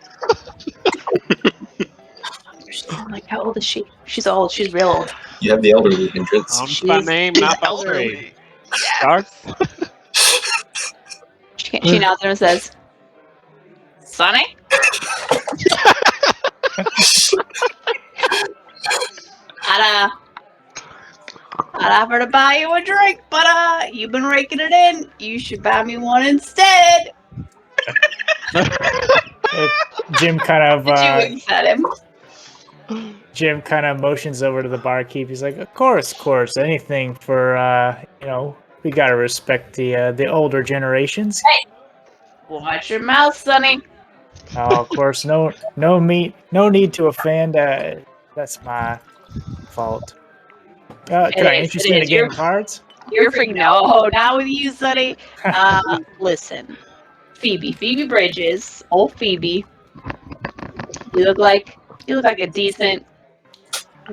Like, how old is she? She's old. She's real old. You have the elderly hindrance. Honest by name, not by trade. Star? She nods at him and says, "Sonny." I'd offer to buy you a drink, but you've been raking it in. You should buy me one instead. Jim kind of She winks at him. Jim kind of motions over to the barkeep. He's like, of course, anything for we gotta respect the older generations. Hey, watch your mouth, Sonny. Oh, of course, no need to offend. That's my fault. Could I interest you in a game of cards? You're freaking out. Oh, not with you, Sonny. Listen, Phoebe Bridges, old Phoebe. You look like a decent,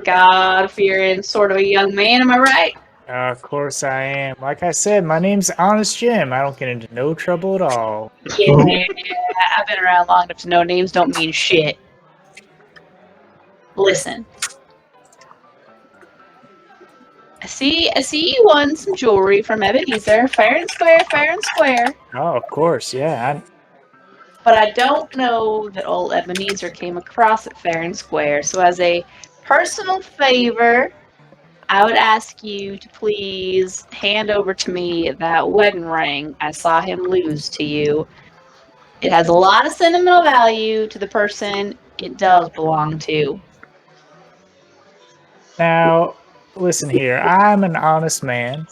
God-fearing sort of a young man. Am I right? Of course I am. Like I said, my name's Honest Jim. I don't get into no trouble at all. Yeah, I've been around long enough to know names don't mean shit. Listen. I see you won some jewelry from Ebenezer. Fair and square. Oh, of course, yeah. But I don't know that old Ebenezer came across it fair and square. So as a personal favor, I would ask you to please hand over to me that wedding ring I saw him lose to you. It has a lot of sentimental value to the person it does belong to. Now, listen here. I'm an honest man.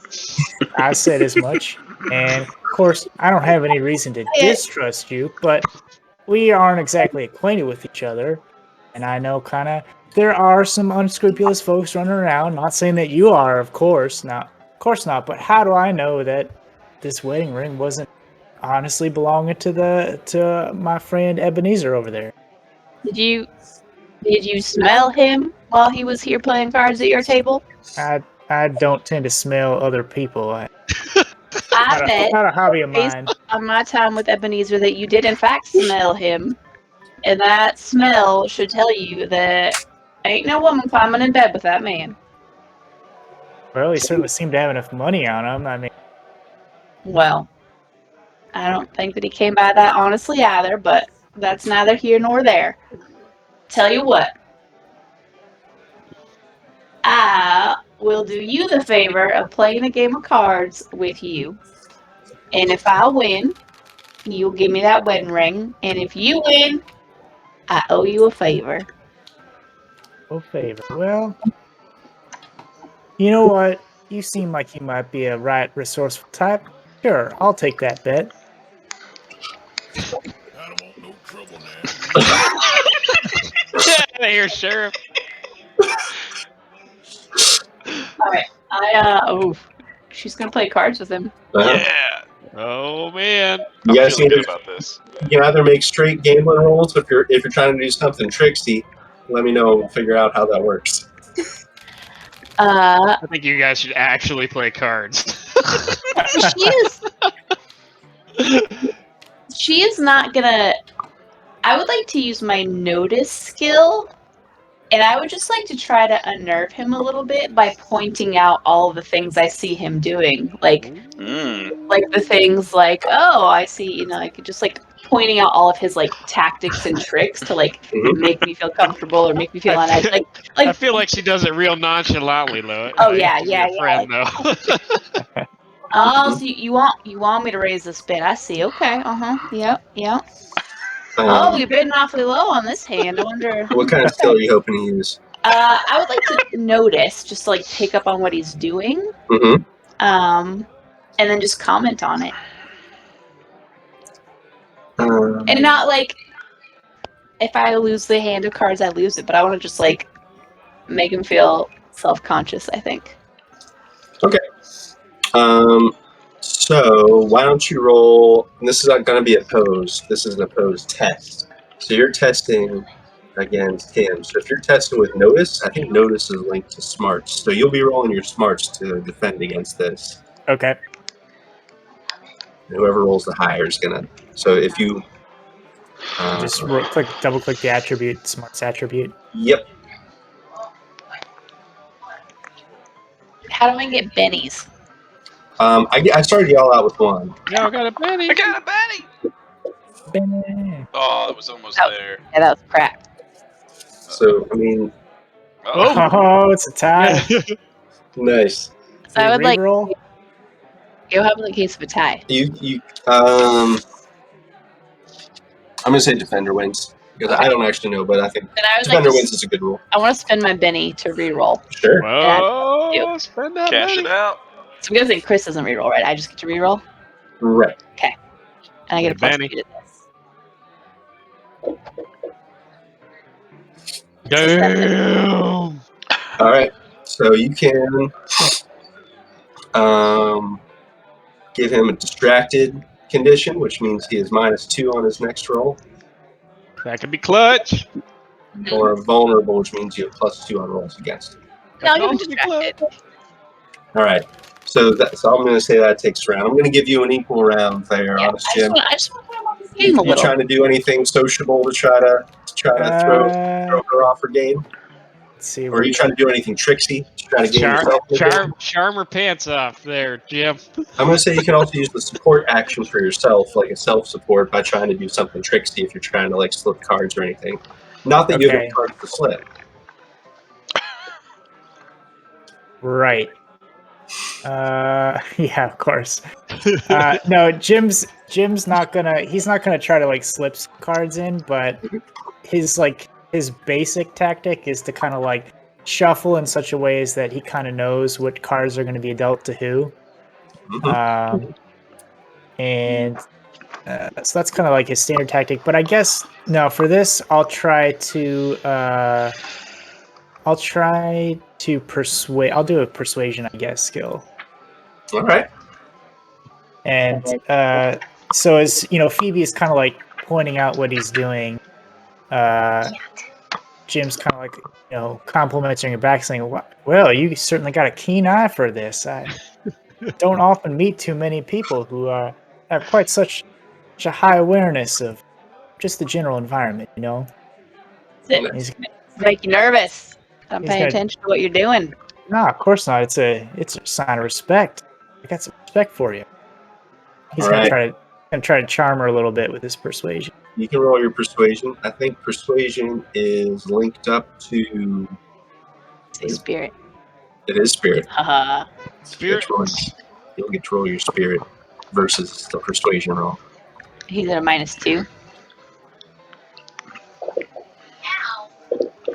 I said as much. And, of course, I don't have any reason to distrust you, but we aren't exactly acquainted with each other. And I know there are some unscrupulous folks running around. Not saying that you are, of course. Of course not. But how do I know that this wedding ring wasn't honestly belonging to my friend Ebenezer over there? Did you smell him while he was here playing cards at your table? I don't tend to smell other people. I bet Not a hobby of based mine. on my time with Ebenezer that you did in fact smell him. And that smell should tell you that ain't no woman climbing in bed with that man. Well, he certainly seemed to have enough money on him. I mean, Well, I don't think that he came by that honestly either, but that's neither here nor there. Tell you what. I will do you the favor of playing a game of cards with you. And if I win, you'll give me that wedding ring. And if you win, I owe you a favor. no favor. Well, you know what? You seem like you might be a right resourceful type. Sure, I'll take that bet. I don't want no trouble now. Get out of here, Sheriff. Alright, she's gonna play cards with him. Yeah. Oh, man. I'm You guys feeling need good to about this. you can either make straight gambling rolls if you're trying to do something tricksy. Let me know. We'll figure out how that works. I think you guys should actually play cards. She is not gonna. I would like to use my notice skill, and I would just like to try to unnerve him a little bit by pointing out all the things I see him doing, like the things like, oh, I see, like just like pointing out all of his like tactics and tricks to like make me feel comfortable or make me feel on edge. Like I feel like she does it real nonchalantly, though. Oh, yeah. Friend, though. Oh, so you want me to raise this bid? I see. Okay. Yep. Oh, you're bidding awfully low on this hand. I wonder. What kind of skill are you hoping to use? I would like to notice, just to, like pick up on what he's doing. Mm-hmm. And then just comment on it, and not like if I lose the hand of cards, I lose it. But I want to just like make him feel self-conscious. I think. Okay. So why don't you roll? And this is not going to be opposed. This is an opposed test. So you're testing against him. So if you're testing with notice, I think notice is linked to smarts. So you'll be rolling your smarts to defend against this. Okay. And whoever rolls the higher is gonna. So if you, Just double click the attribute, smarts attribute. yep. How do I get bennies? I started y'all out with one. Y'all got a penny. I got a Benny! Bang. Oh, it was almost Oh. there. Yeah, that was crap. So I mean, Oh, Oh, it's a tie. nice. So I would like Reroll. go have in case of a tie. You I'm gonna say defender wins because Okay. I don't actually know, but I think Then I would defender like wins is a good rule. I want to spend my Benny to reroll. Sure. Whoa, spend that cash money. it out. So I'm gonna say Chris doesn't reroll, right? I just get to reroll, Right. and I get a plus Benny. 2 to this. Damn. All right. So you can give him a distracted condition, which means he is -2 on his next roll, That could be clutch. or vulnerable, which means you have +2 on rolls against him. No, I'll That give him could be clutch. distracted. All right. So I'm going to say that takes a round. I'm going to give you an equal round there, Yeah, honest I Jim. just want to put him on this game a You little. trying to do anything sociable to try to throw her off her game, Let's see. or are you trying to do anything tricksy to try to game yourself? in the game? Charm her pants off there, Jim. I'm going to say you can also use the support action for yourself, like a self-support, by trying to do something tricksy if you're trying to like slip cards or anything. Not that you have Okay. any cards to slip. Right. Yeah, of course. No, Jim's not gonna. He's not gonna try to like slip cards in, but his basic tactic is to kind of like shuffle in such a way as that he kind of knows what cards are going to be dealt to who. Mhm. And so that's kind of like his standard tactic. But I guess no, for this, I'll try to persuade. I'll do a persuasion, I guess, skill. All right. And so as you know, Phoebe is kind of like pointing out what he's doing. Jim's kind of like, you know, complimenting her back, saying, "Well, you certainly got a keen eye for this. I don't often meet too many people who have quite such a high awareness of just the general environment. You know, It's make you nervous. I'm He's paying gonna- attention to what you're doing. no, of course not. It's a sign of respect. I got some respect for you." He's All gonna right. try to charm her a little bit with his persuasion. You can roll your persuasion. I think persuasion is linked up to. Say spirit. It is spirit. Haha. Spirit. You'll get to roll your spirit versus the persuasion roll. He's at a -2.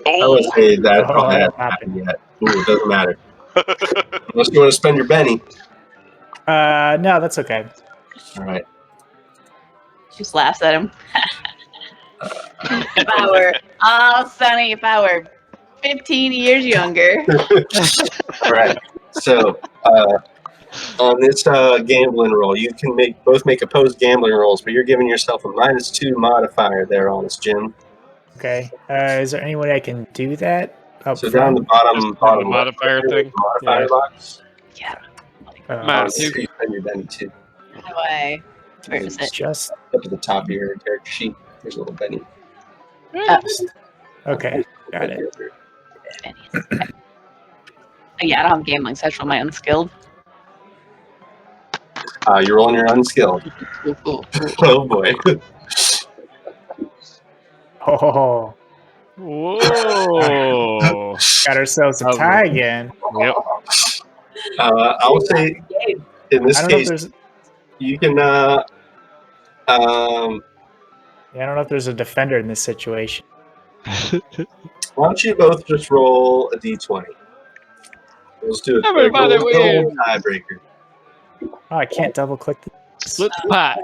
I would say that Oh, probably hasn't stop happened yet. Ooh, it doesn't matter. Unless you want to spend your Benny. No, that's okay. All right. Just laughs at him. If I were, oh, Sonny, if I were 15 years younger. All right. So on this gambling roll, you can both make opposed gambling rolls, but you're giving yourself a -2 modifier there, honest Jim. Okay. Is there any way I can do that up So down front? the bottom Just on the left modifier corner, thing. modifier Yeah. box. Yeah. Minus So 2. you spend your Benny too. How do I? Where is It's it? Just up at the top of your character sheet. There's a little Benny. okay. Got it. Yeah, I don't have gambling, so I just roll my unskilled. You're rolling your unskilled. Ooh, ooh, ooh. Oh boy. Oh, Whoa. got ourselves a tie again. Yep. I would say in this I don't know if case there's. you can. Yeah, I don't know if there's a defender in this situation. Why don't you both just roll a d20? Let's do it. Everybody wins. Tiebreaker. Oh, I can't double click. Split the pot.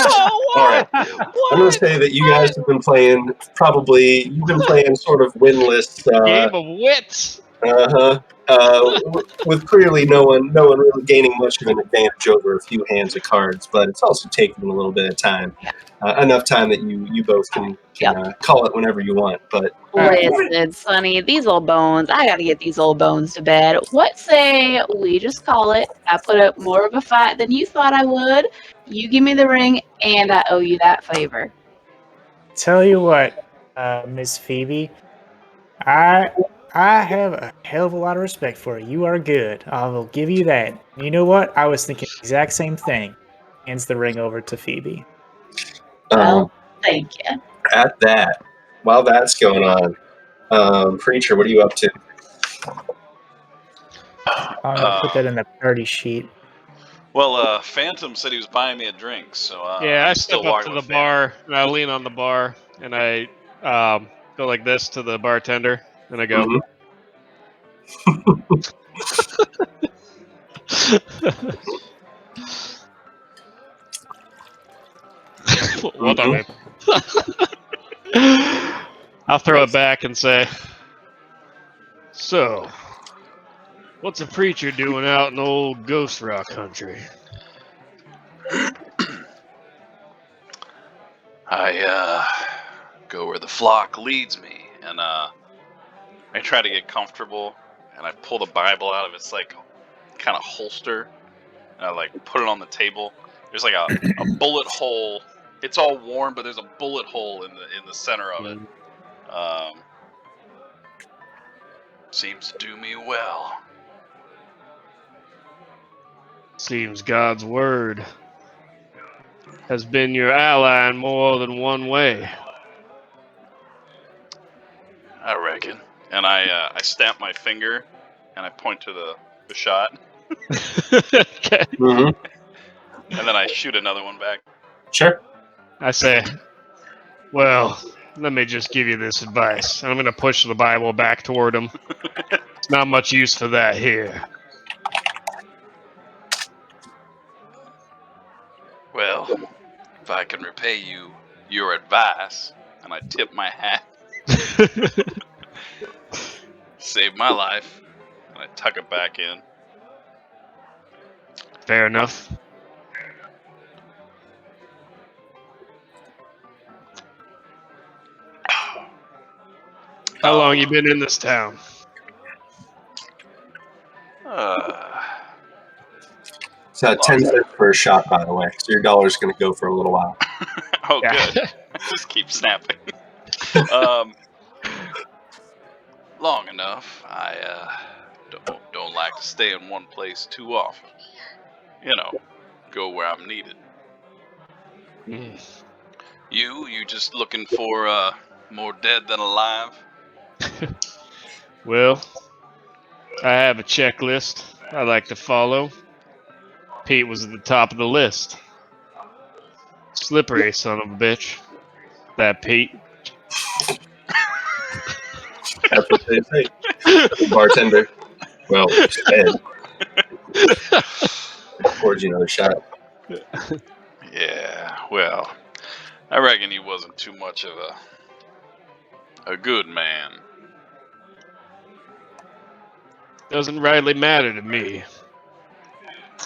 Oh, All right. I'm going to say that you guys have been playing you've been playing sort of winless. Game of wits. With clearly no one really gaining much of an advantage over a few hands of cards, but it's also taking a little bit of time, enough time that you both can call it whenever you want. But Listen, Sonny, these old bones, I gotta get these old bones to bed. What say we just call it? I put up more of a fight than you thought I would. You give me the ring, and I owe you that favor. Tell you what, Miss Phoebe, I have a hell of a lot of respect for you. You are good. I will give you that. You know what? I was thinking the exact same thing. Hands the ring over to Phoebe. Well, thank you. at that, while that's going on, Preacher, what are you up to? I'm gonna put that in the party sheet. Well, Phantom said he was buying me a drink, so Yeah, I I'm step still up walking to the with Phantom. bar and I lean on the bar and I go like this to the bartender and I go, Mhm. "What on it?" I'll throw it back and say, "So, what's a preacher doing out in old Ghost Rock country?" I go where the flock leads me, and I try to get comfortable, and I pull the Bible out of its like kind of holster, and I like put it on the table. There's like a bullet hole. It's all warm, but there's a bullet hole in the center of it. Seems to do me well. Seems God's word has been your ally in more than one way. I reckon. And I stamp my finger, and I point to the shot, Okay. Mhm. and then I shoot another one back. Sure. I say, well, let me just give you this advice. And I'm going to push the Bible back toward him. It's not much use for that here. Well, if I can repay you your advice, and I tip my hat, save my life, and I tuck it back in. Fair enough. How long you been in this town? It's 10 cents per shot, by the way. So your dollar's going to go for a little while. Oh, Yeah. good. Just keep snapping. Long enough. I don't like to stay in one place too often. You know, go where I'm needed. Mm. You just looking for more dead than alive? Well, I have a checklist I like to follow. Pete was at the top of the list. Slippery son of a bitch. That Pete. That's what they say. The bartender, well, said, pours you another shot. Yeah. Well, I reckon he wasn't too much of a good man. Doesn't rightly matter to me.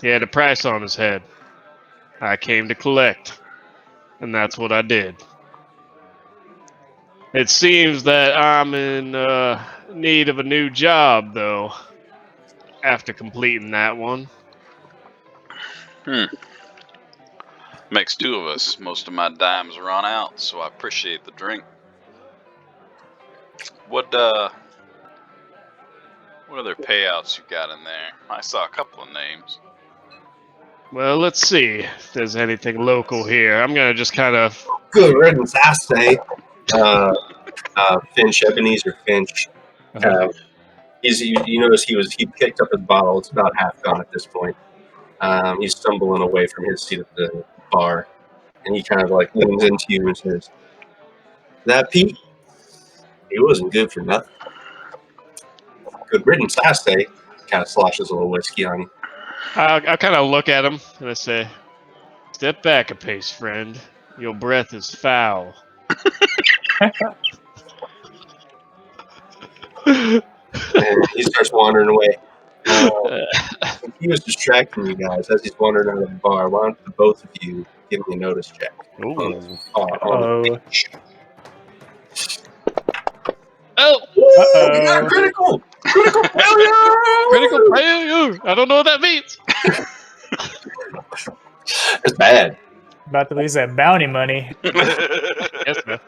He had a price on his head. I came to collect, and that's what I did. It seems that I'm in need of a new job, though, after completing that one. Makes two of us. Most of my dimes run out, so I appreciate the drink. What other payouts you got in there? I saw a couple of names. Well, let's see if there's anything local here. I'm gonna just kind of. Good riddance, I say. Finch, Ebenezer Finch. You notice he picked up his bottle. It's about half gone at this point. He's stumbling away from his seat at the bar, and he kind of like leans into you and says, "That Pete, he wasn't good for nothing. Good riddance, I say." Kind of sloshes a little whiskey on you. I'll kind of look at him and I say, "Step back a pace, friend. Your breath is foul. And he starts wandering away. He was distracting you guys as he's wandering out of the bar. Why don't the both of you give me a notice check? Ooh. On the Oh. bench. Oh! Woo! You got a critical! Critical failure! Critical failure! I don't know what that means. It's bad. About to lose that bounty money. Yes, man.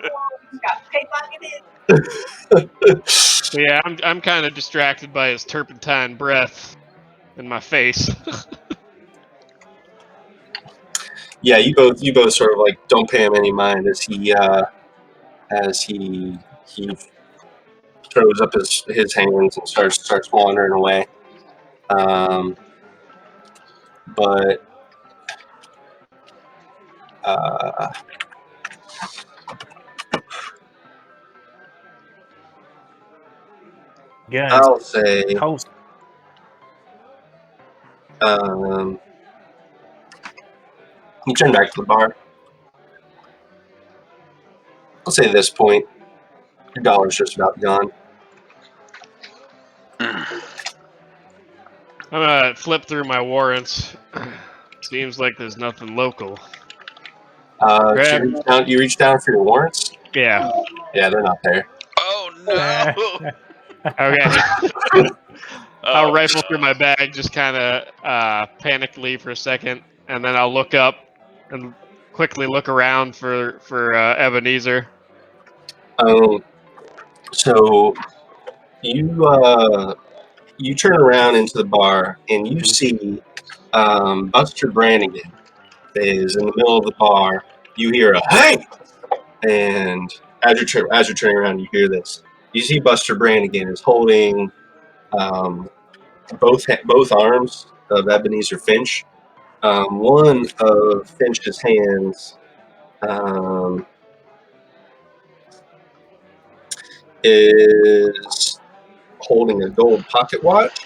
Yeah, I'm kind of distracted by his turpentine breath in my face. Yeah, you both sort of like don't pay him any mind as he throws up his hands and starts wandering away. But Guns. I'll say Toast. you turn back to the bar. I'll say at this point, your dollar's just about gone. I'm gonna flip through my warrants. Seems like there's nothing local. So Grab. you reach down for your warrants? Yeah. Yeah, they're not there. Oh no! Okay. Oh, I'll rifle through my bag, just kind of panically for a second, and then I'll look up and quickly look around for Ebenezer. So you turn around into the bar and you see Buster Brannigan is in the middle of the bar. You hear a "Hey!" and as you're turning around, you hear this. You see Buster Brannigan is holding both arms of Ebenezer Finch. One of Finch's hands is holding a gold pocket watch,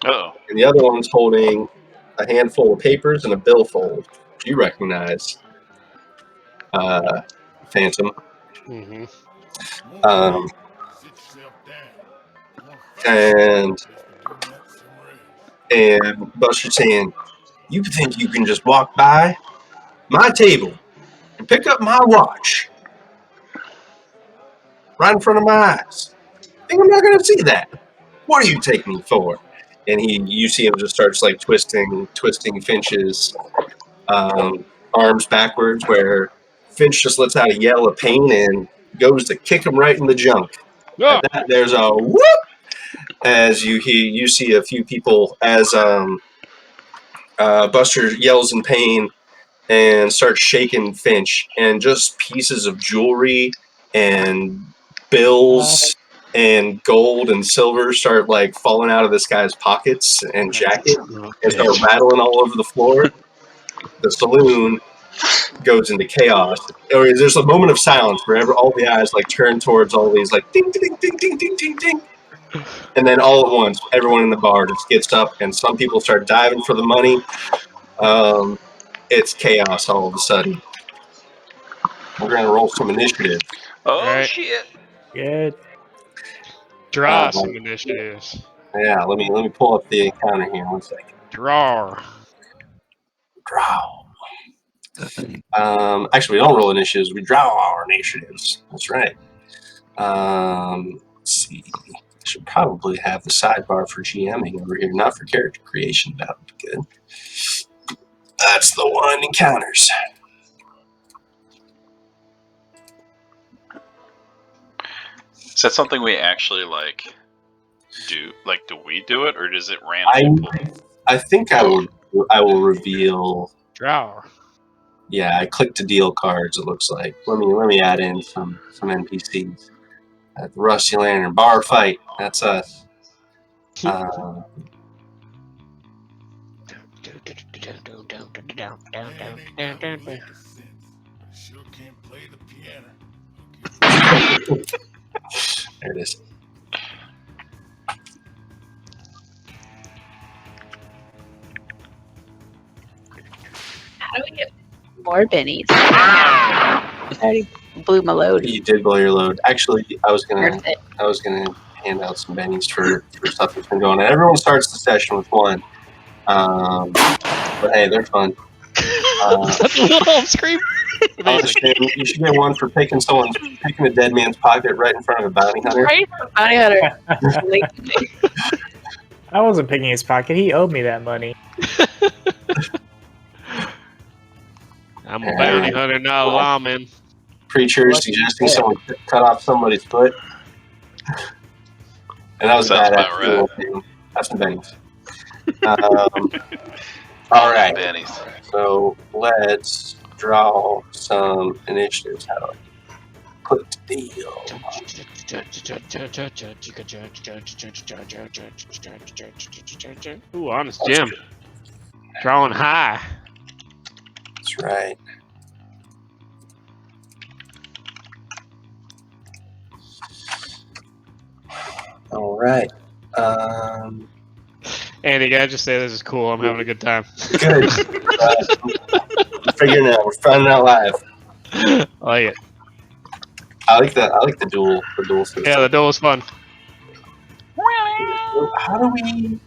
oh, and the other one's holding a handful of papers and a billfold. You recognize Phantom. Mm-hmm. Um, Sit yourself down. and Best to do that somewhere else. and Buster's saying, "You think you can just walk by my table and pick up my watch right in front of my eyes? Think I'm not going to see that? What do you take me for?" And you see him just starts like twisting Finch's arms backwards, where Finch just lets out a yell of pain and goes to kick him right in the junk. Oh! At that, there's a whoop as you see a few people as Buster yells in pain and starts shaking Finch, and just pieces of jewelry and bills and gold and silver start like falling out of this guy's pockets and jacket and start rattling all over the floor. The saloon goes into chaos. Or there's a moment of silence where all the eyes like turn towards all these like ding ding ding ding ding ding ding. And then all at once, everyone in the bar just gets up, and some people start diving for the money. It's chaos all of a sudden. We're gonna roll some initiative. oh Right. shit! Good. Draw some initiatives. Yeah, let me pull up the encounter here. 1 second. Draw. Draw. Actually, we don't roll initiatives. We draw our initiatives. That's right. Let's see. I should probably have the sidebar for GMing over here, not for character creation. That would be good. That's the one. Encounters. Is that something we actually like do? Like, do we do it, or does it randomly pull? I think I will reveal. Draw. Yeah, I clicked to deal cards. It looks like. Let me add in some NPCs. The Rusty Lantern bar fight. That's us. I sure can't play the piano. There it is. How do we get more bennies? I already blew my load. You did blow your load. Actually, I was gonna Earned it. hand out some bennies for stuff that's been going on. Everyone starts the session with one. But hey, they're fun. Is that the little home scream? Amazing. You should get one for picking a dead man's pocket right in front of a bounty hunter. Right? Bounty hunter. I wasn't picking his pocket. He owed me that money. I'm a bounty hunter, not a lawman. Preacher suggesting someone cut off somebody's foot. And that was Sounds bad. about right. That's some bennies. All right. Bennies. So let's draw some initiatives. How do I put the deal? Ooh, honest Jim. Drawing high. That's right. All right. Andy, can I just say this is cool? I'm having a good time. Good. We're figuring it out. We're finding out live. I like it. I like the dual system. Yeah, the duel was fun. How do we?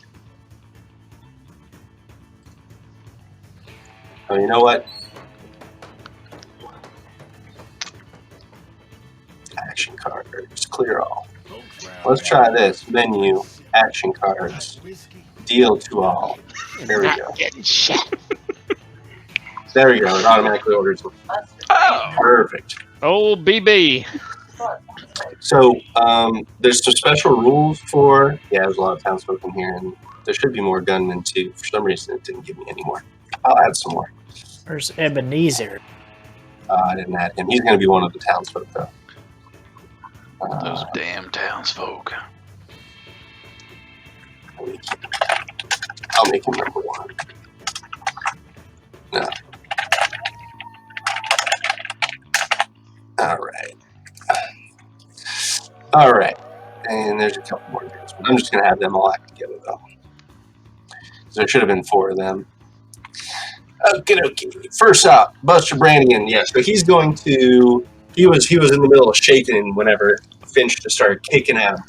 Oh, you know what? Action cards. Clear all. Let's try this. Menu. Action cards. Deal to all. There we go. Getting shit. There we go. It automatically orders them. Oh. Perfect. Old BB. So there's some special rules for. Yeah, there's a lot of townsfolk in here, and there should be more gunmen too. For some reason, it didn't give me any more. I'll add some more. Where's Ebenezer? I didn't add him. He's going to be one of the townsfolk, though. Those damn townsfolk. I'll make him number one. No. All right. And there's a couple more dudes, but I'm just going to have them all act together, though. So there should have been 4 of them. Okay. First up, Buster Brannigan. Yeah, so he's going to. He was in the middle of shaking whenever Finch just started kicking at him.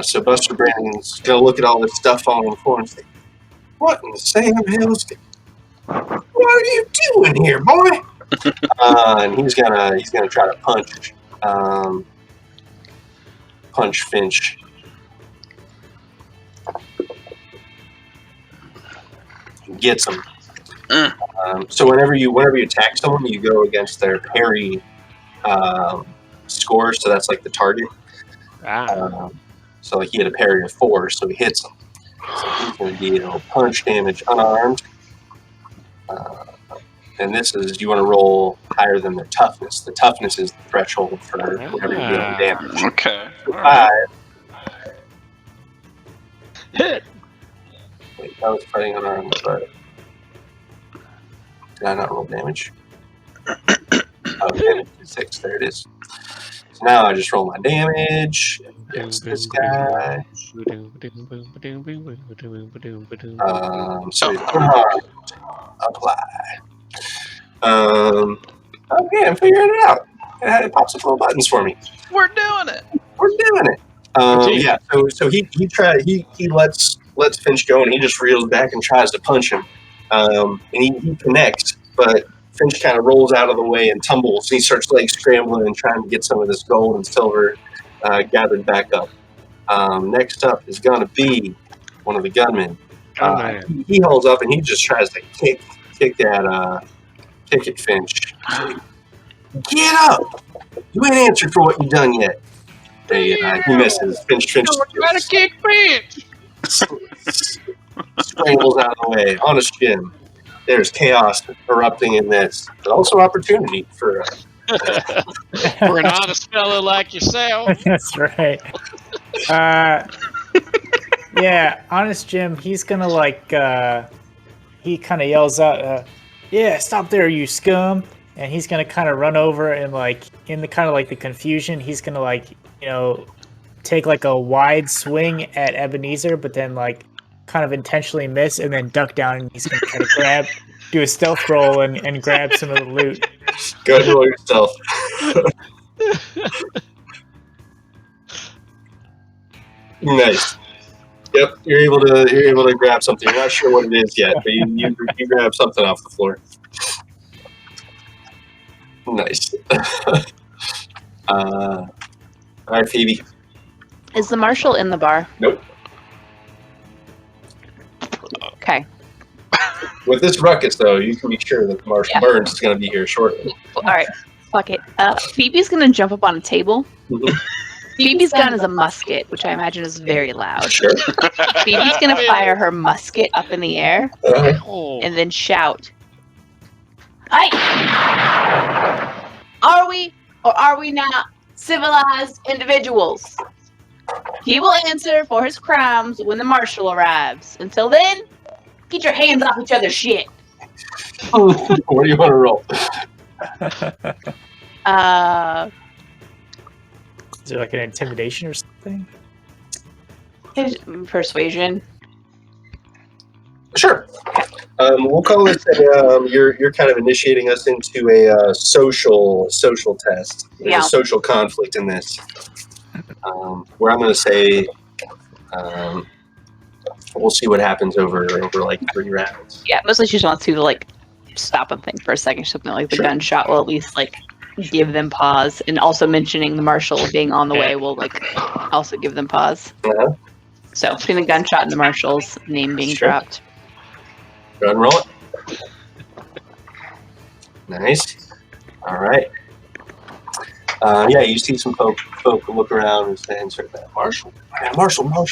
So Buster Brannigan's going to look at all this stuff on the floor and say, "What in the Sam Hills? What are you doing here, boy?" And he's gonna try to punch Finch. Gets him. So whenever you attack someone, you go against their parry score. So that's like the target. So like he had a parry of 4, so he hits him. So he's going to deal punch damage unarmed. And this is, you want to roll higher than their toughness. The toughness is the threshold for whatever you're dealing damage. Okay. So 5. Hit. Wait, that was fighting unarmed, but did I not roll damage? Okay, 6. There it is. So now I just roll my damage. Yes, this guy. So he's unarmed. Apply. Okay, I'm figuring it out. It pops up little buttons for me. We're doing it. Yeah. So he lets Finch go, and he just reels back and tries to punch him. And he connects, but Finch kind of rolls out of the way and tumbles. And he starts like scrambling and trying to get some of this gold and silver gathered back up. Next up is gonna be one of the gunmen. He holds up and he just tries to kick at Finch. Get up! You ain't answered for what you done yet. He misses. Finch Try to kick Finch. scrambles out of the way. Honest Jim. There's chaos erupting in this, but also opportunity for For an honest fellow like yourself. That's right. Yeah, Honest Jim, he's gonna he kind of yells out, "Yeah, stop there, you scum!" And he's gonna kind of run over and in the kind of the confusion, he's gonna take a wide swing at Ebenezer, but then kind of intentionally miss and then duck down, and he's gonna try to do a stealth roll and grab some of the loot. Go ahead and roll yourself. Nice. Yep, you're able to grab something. You're not sure what it is yet, but you grab something off the floor. Nice. All right, Phoebe. Is the marshal in the bar? Nope. Okay. With this ruckus, though, you can be sure that Marshall Burns is going to be here shortly. All right. Fuck it. Phoebe's gonna jump up on a table. Mhm. Phoebe's gun is a musket, which I imagine is very loud. Sure. Phoebe's gonna fire her musket up in the air Oh. and then shout, "Hey! Are we or are we not civilized individuals? He will answer for his crimes when the marshal arrives. Until then, get your hands off each other's shit." What do you want to roll? Is there like an intimidation or something? Persuasion. Sure. We'll call this you're kind of initiating us into a social test. There's a social conflict in this, where I'm going to say we'll see what happens over like 3 rounds. Yeah, mostly she just wants to like stop and think for a second. Something like the gunshot will at least like give them pause, and also mentioning the marshal being on the way will like also give them pause. Uh-huh. So between the gunshot and the marshal's name being dropped. Go ahead and roll it. Nice. All right. Yeah, you see some folk look around and say, Marshall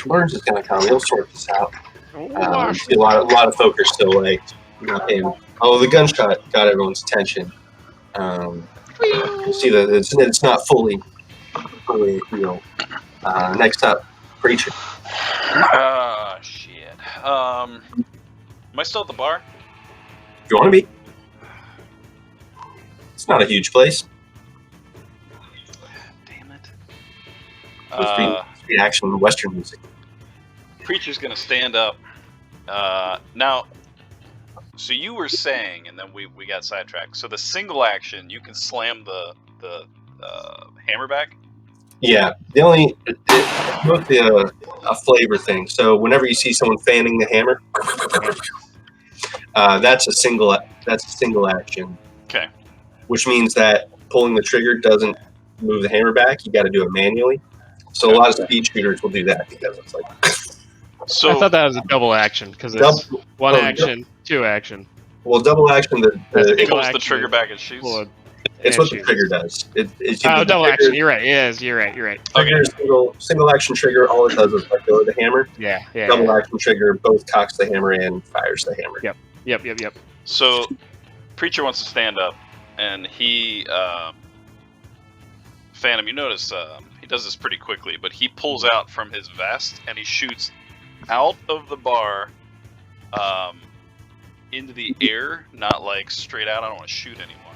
Burns is going to come. He'll sort this out. You see a lot of folk are still like, not him. Oh, the gunshot got everyone's attention. You see that it's not fully, next up, Preacher. Shit. Am I still at the bar? If you want to be. It's not a huge place. Damn it. It's free action Western music. Preacher's gonna stand up. Now, so you were saying, and then we got sidetracked. So the single action, you can slam the hammer back. Yeah, it's mostly a flavor thing. So whenever you see someone fanning the hammer, that's a single action. Okay. Which means that pulling the trigger doesn't move the hammer back. You got to do it manually. So a lot of speed shooters will do that because it's like. So I thought that was a double action because it's one action, 2 action. Well, double action. it pulls the trigger back and shoots. It's what the trigger does. It's double action. You're right. Yes, you're right. Trigger, single action trigger. All it does is let go of the hammer. Yeah. Double action trigger. Both cocks the hammer and fires the hammer. Yep. So, Preacher wants to stand up, and he, Phantom. You notice he does this pretty quickly, but he pulls out from his vest and he shoots out of the bar, into the air, not like straight out. I don't want to shoot anyone.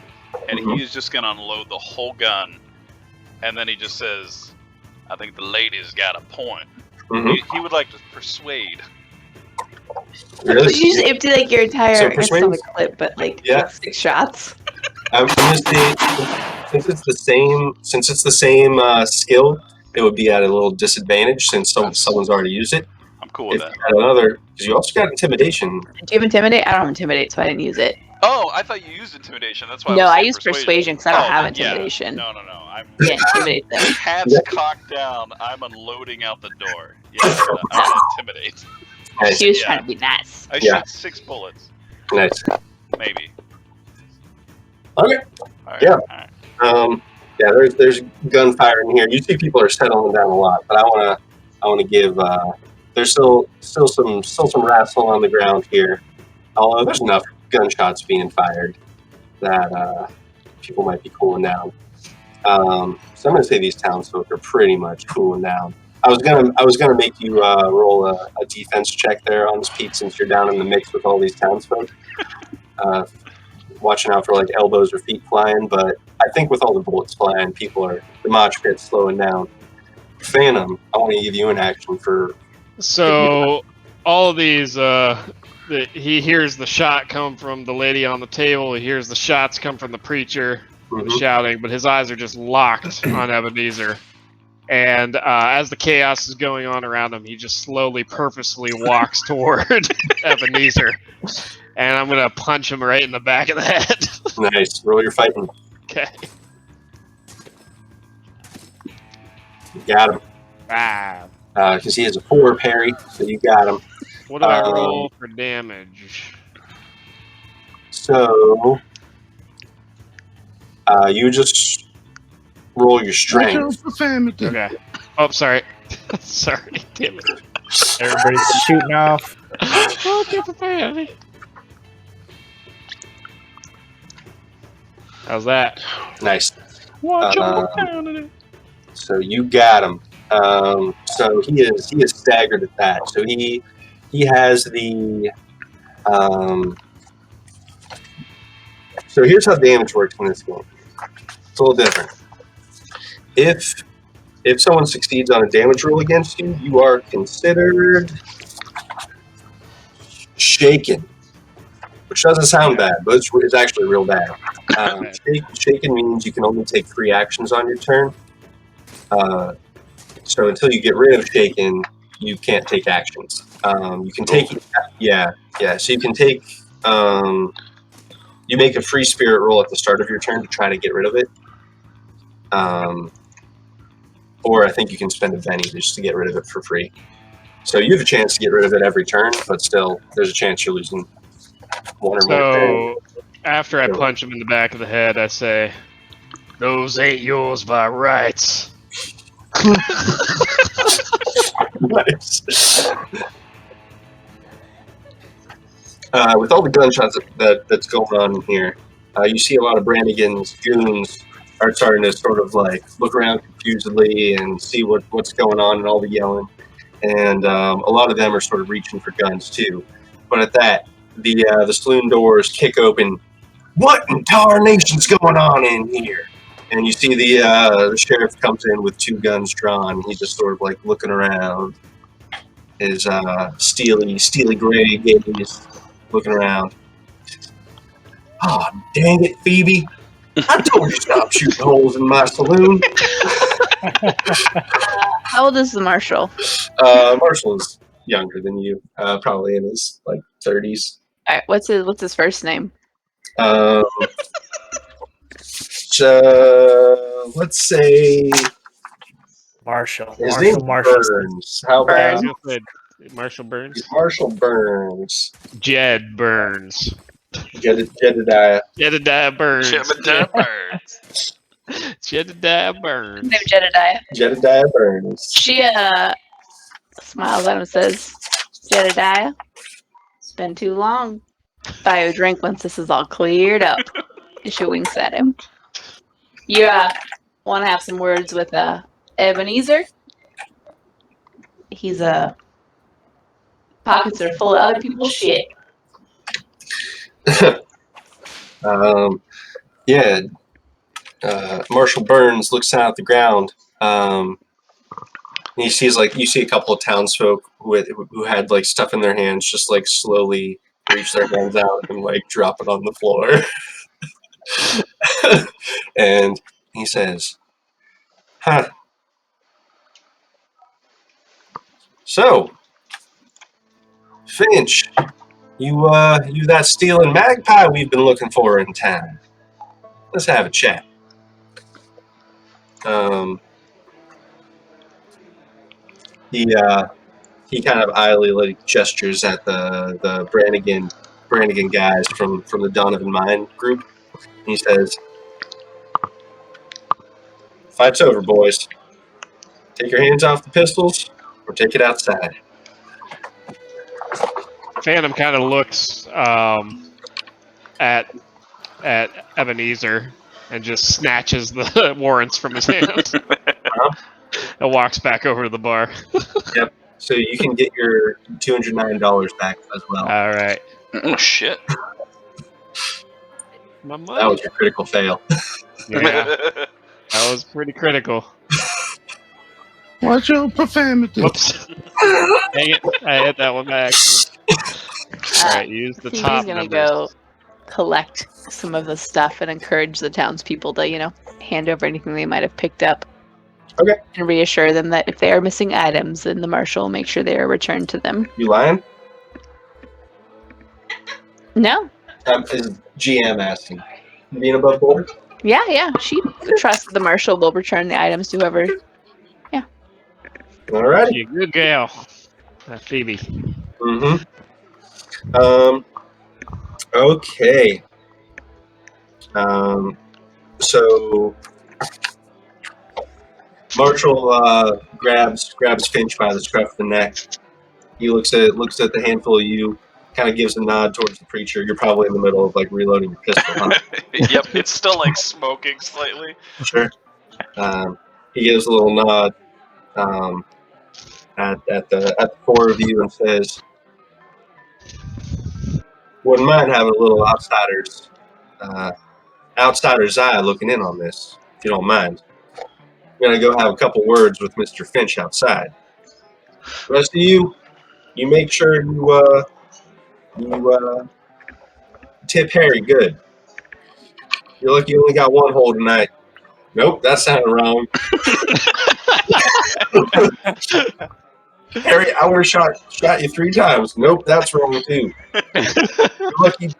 And he's just going to unload the whole gun. And then he just says, I think the lady's got a point. He would like to persuade. Really? You just empty like your entire persuade? clip, but like 6 shots. I'm gonna say since it's the same skill, it would be at a little disadvantage since someone's already used it. I'm cool with that. Because you also got intimidation. Do you have intimidate? I don't have intimidate, so I didn't use it. Oh, I thought you used intimidation. That's why. No, I used persuasion because I don't have intimidation. No. I'm intimidate them. Hats cocked down. I'm unloading out the door. Yeah, I'm intimidate. Nice. She was trying to be nice. I shoot 6 bullets. Nice. Maybe. Okay. All right. Yeah. All right. There's gunfire in here. You see people are settling down a lot, but I wanna give there's still some wrestle on the ground here. Although there's enough gunshots being fired that people might be cooling down. So I'm gonna say these townsfolk are pretty much cooling down. I was gonna make you roll a defense check there on this Pete since you're down in the mix with all these townsfolk. Watching out for like elbows or feet flying, but I think with all the bullets flying, the mosh pit's slowing down. Phantom, I want to give you an action for. So all of these he hears the shot come from the lady on the table. He hears the shots come from the preacher and the shouting, but his eyes are just locked on Ebenezer. And as the chaos is going on around him, he just slowly, purposefully walks toward Ebenezer. And I'm gonna punch him right in the back of the head. Nice. Roll your fighting. Okay. You got him. 5. Because he has a 4 parry, so you got him. What do I roll for damage? So you just roll your strength. Profanity. Okay. Oh, sorry. Sorry. Damn it. Everybody's shooting off. Okay, profanity. How's that? Nice. Watch your profanity. So you got him. So he is staggered at that. So he has the. So here's how damage works in this game. It's a little different. If someone succeeds on a damage roll against you, you are considered shaken, which doesn't sound bad, but it's actually real bad. Shaken means you can only take 3 actions on your turn. So until you get rid of shaken, you can't take actions. You can take, So you can take, you make a free spirit roll at the start of your turn to try to get rid of it. Or I think you can spend a penny just to get rid of it for free. So you have a chance to get rid of it every turn, but still, there's a chance you're losing one or more. So after I punch him in the back of the head, I say, "Those ain't yours by rights." Nice. With all the gunshots that's going on in here, you see a lot of Brannigan's goons are starting to sort of like look around confusedly and see what's going on and all the yelling. And a lot of them are sort of reaching for guns too. But at that, the saloon doors kick open. What in tarnation's going on in here? And you see the sheriff comes in with 2 guns drawn. He's just sort of like looking around. His steely gray gaze looking around. Oh, dang it, Phoebe. I told you to stop shooting holes in my saloon. How old is the marshal? Marshall is younger than you, probably in his like 30s. All right, what's his first name? Let's say Marshall. his name Burns. How I about was gonna say Marshall Burns. Marshall Burns? Jed Burns. Jedediah. Jedediah Burns. Jebediah Burns. Jedediah Burns. Name Jedediah. Jedediah Burns. She smiles at him and says, "Jedediah, it's been too long. Buy you a drink once this is all cleared up." And she winks at him. You want to have some words with Ebenezer? He's pockets are full of other people's shit. Marshall Burns looks down at the ground. And you see a couple of townsfolk who had like stuff in their hands, just like slowly reach their hands out and like drop it on the floor. And he says, "Huh. So, Finch, you that stealing magpie we've been looking for in town. Let's have a chat." He kind of idly like gestures at the Brannigan guys from the Donovan Mine group. And he says, "Fight's over, boys. Take your hands off the pistols or take it outside." Phantom kind of looks at Ebenezer and just snatches the warrants from his hand and walks back over to the bar. Yep. So you can get your $209 back as well. All right. Oh shit! My money. That was your critical fail. Yeah, that was pretty critical. Watch your profanity. Whoops. Dang it. I hit that one back. All right, use the Phoebe's top gonna numbers. go collect some of the stuff and encourage the townspeople to, hand over anything they might have picked up. Okay. And reassure them that if they are missing items, then the marshal will make sure they are returned to them. You lying? No. Is GM asking? Being above board? Yeah. She trusts the marshal will return the items to whoever. Alrighty. She a good gal. Phoebe. Mm-hmm. Okay. So Marshall grabs Finch by the scruff of the neck. He looks at the handful of you, kind of gives a nod towards the preacher. You're probably in the middle of like reloading your pistol, huh? Yep, it's still like smoking slightly. Sure. He gives a little nod at the four of you and says, "Wouldn't mind having a little outsider's eye looking in on this, if you don't mind. I'm gonna go have a couple words with Mr. Finch outside. The rest of you make sure you tip Harry good. You're lucky you only got one hole tonight. Nope, that sounded wrong. Harry, I would have shot you 3 times. Nope, that's wrong too. You're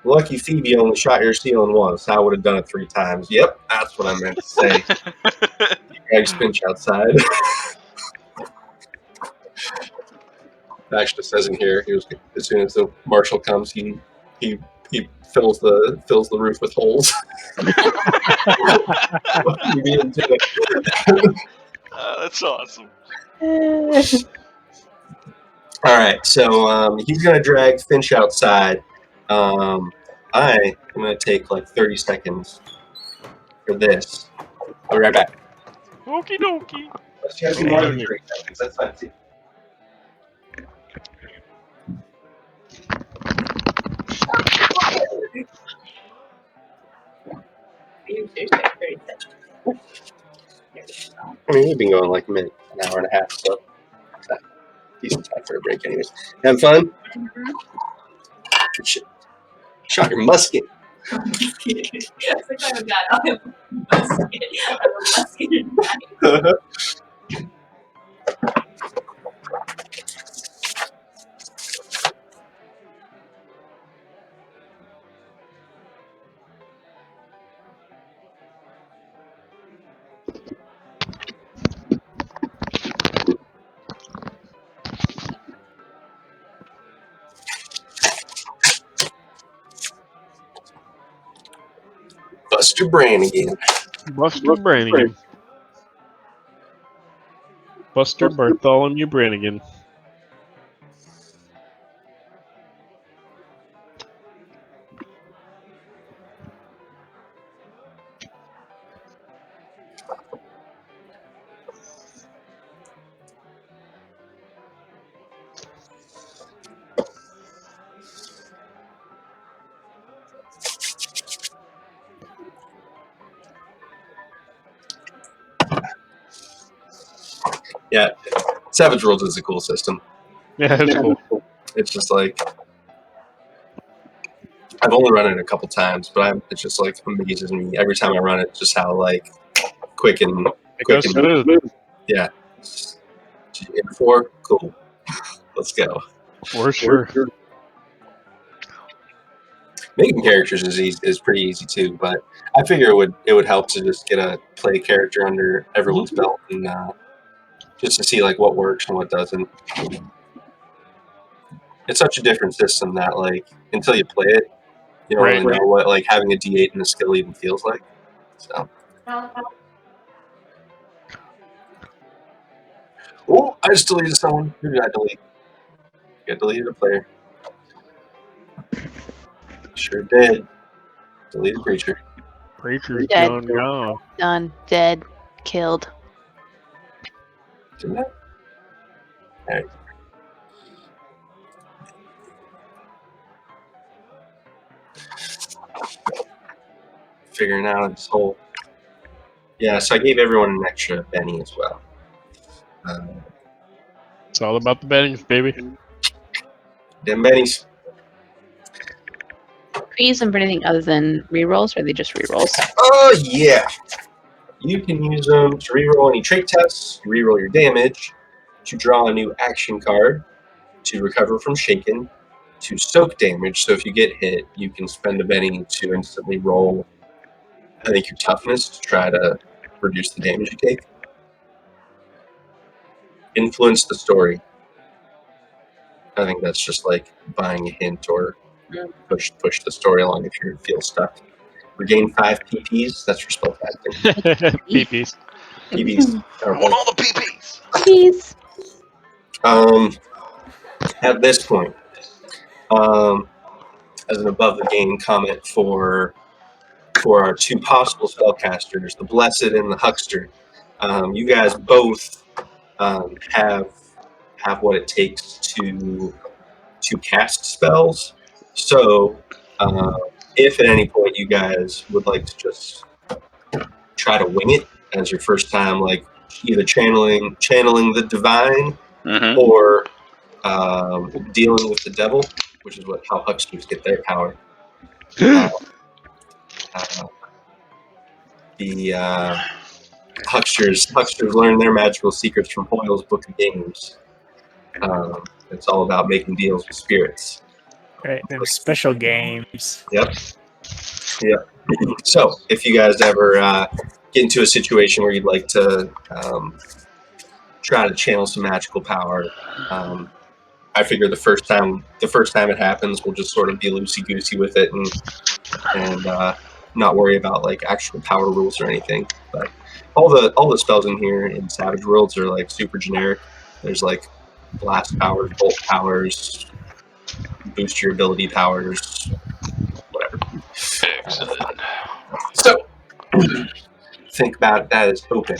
lucky Phoebe only shot your ceiling once. I would have done it 3 times. Yep, that's what I meant to say. He drags Finch outside. It actually says in here, as soon as the marshal comes, he fills the roof with holes. That's awesome. All right, so he's gonna drag Finch outside. I am gonna take like 30 seconds for this. I'll be right back. Okie dokie. Let's just do more than 30 seconds. That's fine too. I mean, we've been going like a minute, an hour and a half, so decent time for a break, anyways. Have fun. Shot your musket. Buster Brannigan. Buster Brannigan. Buster Bartholomew Brannigan. Yeah, Savage Worlds is a cool system. Yeah, that's cool. It's just like I've only run it a couple times, but it's just like amazes me every time I run it. Just how like quick and It goes smooth. yeah. In 4, cool. Let's go. For sure. Making characters is pretty easy too, but I figure it would help to just get a play character under everyone's belt and just to see like what works and what doesn't. It's such a different system that like until you play it, you don't really know what like having a D8 and a skill even feels like. So. Oh, I just deleted someone. Who did I delete? I deleted a player. Sure did. Deleted Preacher. Preacher's Dead. gone. Done. Dead. Killed. Didn't I? Alright. Figuring out this whole. Yeah, so I gave everyone an extra Benny as well. It's all about the beddings, baby. Them Bennies. we use them for anything other than rerolls, or are they just rerolls? Oh, yeah. You can use them to reroll any trait tests, reroll your damage, to draw a new action card, to recover from shaken, to soak damage. So if you get hit, you can spend a Benny to instantly roll, I think, your toughness to try to reduce the damage you take. Influence the story. I think that's just like buying a hint or push the story along if you feel stuck. Regain 5 PPs. That's for spellcasting. Peepees. PPs. I want all the PPs. Please. At this point, as an above the game comment for our two possible spellcasters, the Blessed and the Huckster, you guys both have what it takes to cast spells. So, if at any point you guys would like to just try to wing it as your first time, like either channeling the divine Mm-hmm. or dealing with the devil, which is how hucksters get their power. The hucksters learn their magical secrets from Hoyle's Book of Games. It's all about making deals with spirits. Right, them special games. Yep. So, if you guys ever get into a situation where you'd like to try to channel some magical power, I figure the first time it happens, we'll just sort of be loosey goosey with it and not worry about like actual power rules or anything. But all the spells in here in Savage Worlds are like super generic. There's like blast powers, bolt powers, boost your ability powers, whatever. Excellent. So think about that as open,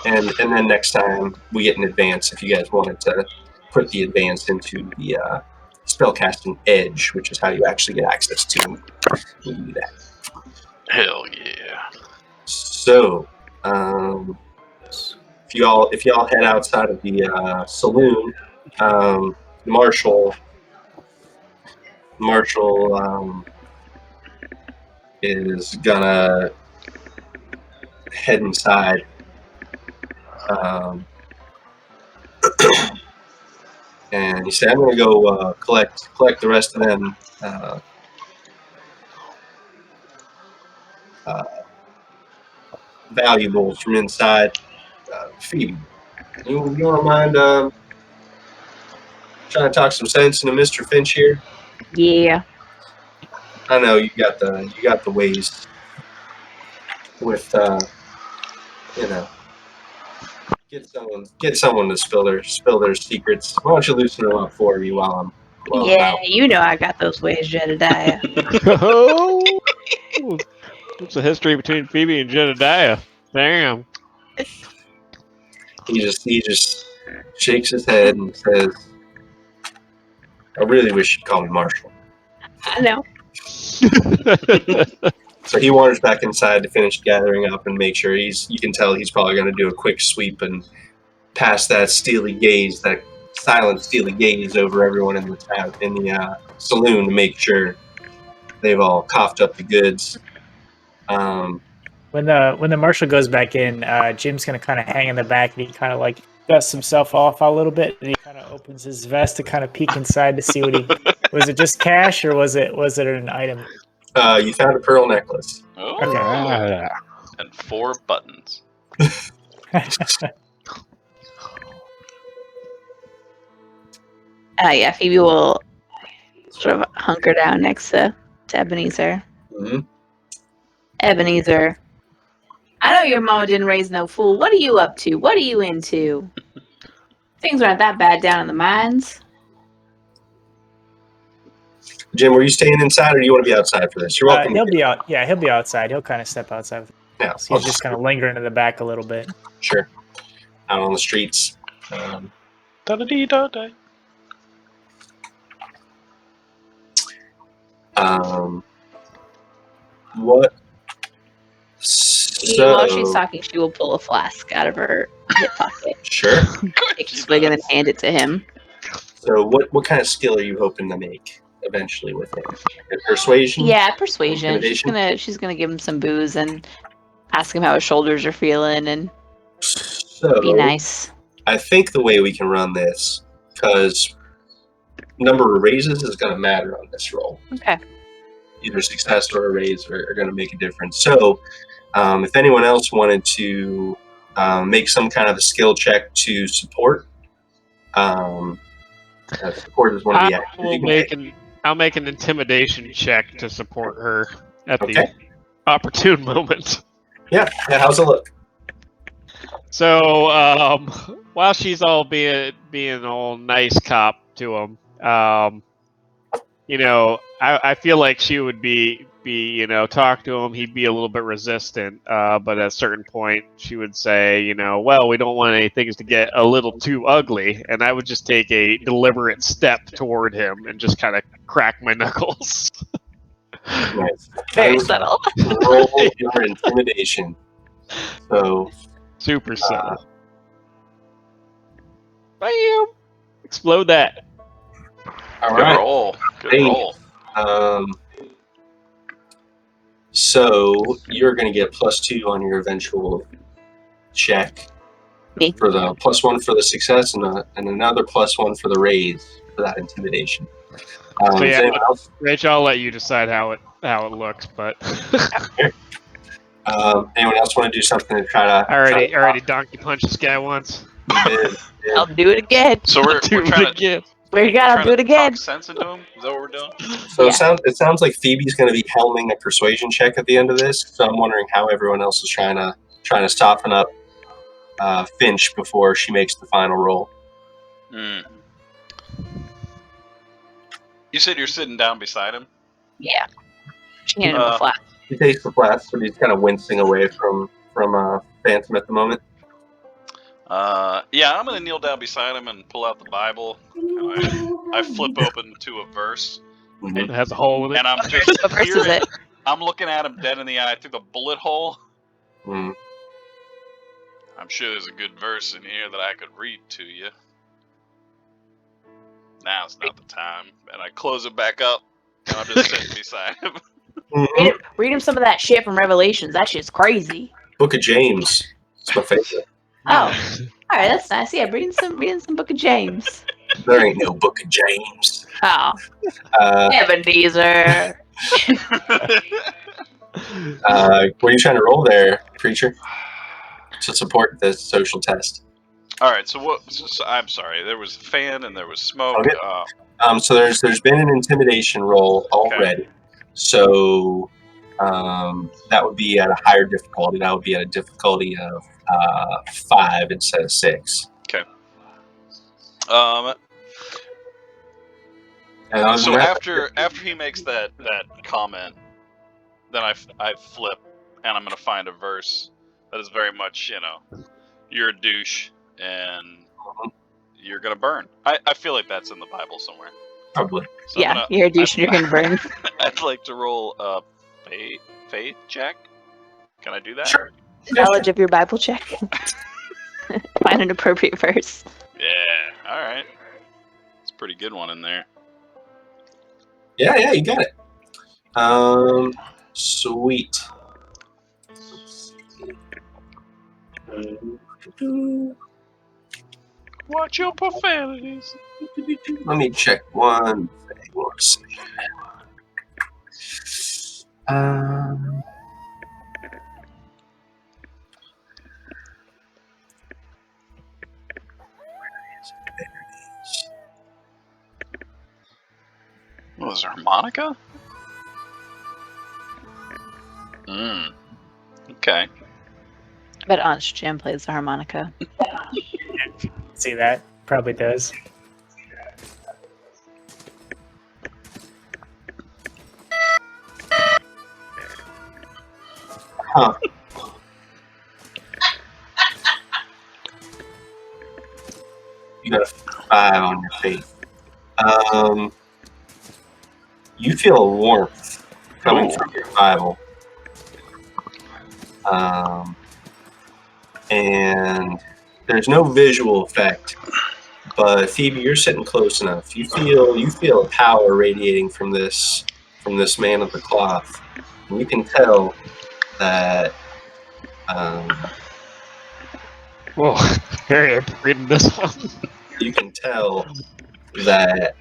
and then next time we get an advance, if you guys wanted to put the advance into the spellcasting edge, which is how you actually get access to we can do that. Hell yeah. So, if y'all head outside of the saloon, Marshall is gonna head inside. And he said, "I'm gonna go collect the rest of them valuables from inside. Phoebe, you don't mind trying to talk some sense into Mr. Finch here? Yeah. I know you got the ways with get someone to spill their secrets. Why don't you loosen them up for me while I'm Yeah, out?" you know I got those ways, Jedediah. Oh, what's the history between Phoebe and Jedediah? Damn. He just shakes his head and says, "I really wish you'd call me Marshall." I know. So he wanders back inside to finish gathering up and make sure you can tell he's probably going to do a quick sweep and pass that steely gaze, that silent steely gaze over everyone in the saloon to make sure they've all coughed up the goods. When the marshal goes back in, Jim's gonna kind of hang in the back, and he kind of like dusts himself off a little bit, and he kind of opens his vest to kind of peek inside to see what he was. It just cash, or was it an item? You found a pearl necklace. Oh, Okay. and 4 buttons. Yeah, Phoebe will sort of hunker down next to Ebenezer. Mm-hmm. Ebenezer, I know your mama didn't raise no fool. What are you up to? What are you into? Things aren't that bad down in the mines. Jim, were you staying inside, or do you want to be outside for this? You're welcome. He'll be out. Yeah, he'll be outside. He'll kind of step outside. Yeah, He's just kind of lingering in the back a little bit. Sure. Out on the streets. Da-da-dee-da-da. What? While she's talking, she will pull a flask out of her hip pocket, Sure. take a swig, and then hand it to him. So what kind of skill are you hoping to make? eventually with him. Persuasion. Yeah, persuasion. Intimidation? She's gonna give him some booze and ask him how his shoulders are feeling and So be nice. I think the way we can run this, because number of raises is going to matter on this roll. Okay. Either success or a raise are going to make a difference. So if anyone else wanted to make some kind of a skill check to support, support is one of the actions. I'll make an intimidation check to support her at the Okay. opportune moment. Yeah, how's it look? So while she's all being all nice cop to him, I feel like she would be talk to him. He'd be a little bit resistant, but at a certain point, she would say, well, we don't want any things to get a little too ugly, and I would just take a deliberate step toward him and just kind of crack my knuckles. Nice. Very subtle. Roll your intimidation. So super subtle. Bam! Explode that. All Good right. roll. Good Hey. roll. So you're going to get +2 on your eventual check. Me. For the +1 for the success and another +1 for the raise for that intimidation. So is yeah, anyone else? Rach, I'll let you decide how it looks, but Anyone else want to do something to try to? I already donkey punched this guy once. You did. I'll do it again. So we're Do trying it again. Where you I'll do it again. talk sense into him. Is that what we're doing? So Yeah. it sounds like Phoebe's going to be helming a persuasion check at the end of this. So I'm wondering how everyone else is trying to soften up Finch before she makes the final roll. Hmm. You said you're sitting down beside him. Yeah. She handed him a flat. He takes the flask, but he's kind of wincing away from Phantom at the moment. Yeah, I'm gonna kneel down beside him and pull out the Bible. I flip open to a verse, It has a hole in it. and I'm just What verse is it? I'm looking at him dead in the eye through the bullet hole. Mm. I'm sure there's a good verse in here that I could read to you. Now's not the time. And I close it back up, and I'm just sitting beside him. Read him some of that shit from Revelations. That shit's crazy. Book of James. It's my favorite. Oh, all right, that's nice. Yeah, reading some Book of James. There ain't no Book of James. Oh, Uh, Ebenezer. what are you trying to roll there, Preacher? To support the social test. All right, so what? So I'm sorry. There was a fan and there was smoke. Okay. So there's been an intimidation roll already. Okay. So that would be at a higher difficulty. That would be at a difficulty of 5 instead of 6. Okay. And so after he makes that comment, then I flip and I'm gonna find a verse that is very much, you're a douche and you're gonna burn. I feel like that's in the Bible somewhere. Probably. So yeah, you're a douche and you're gonna burn. I'd like to roll a faith check. Can I do that? Sure. Knowledge of your Bible check. Find an appropriate verse. Yeah. All right. It's a pretty good one in there. Yeah, you got it. Sweet. Watch your profanities. Let me check one thing. One second. What was harmonica? Okay. I bet Aunt Jim plays the harmonica. See that? Probably does. Huh. You got a 5 on your face. You feel a warmth coming from your Bible. And there's no visual effect, But Phoebe, you're sitting close enough. You feel a power radiating from this man of the cloth, and you can tell that. Whoa, very reading this one. You can tell that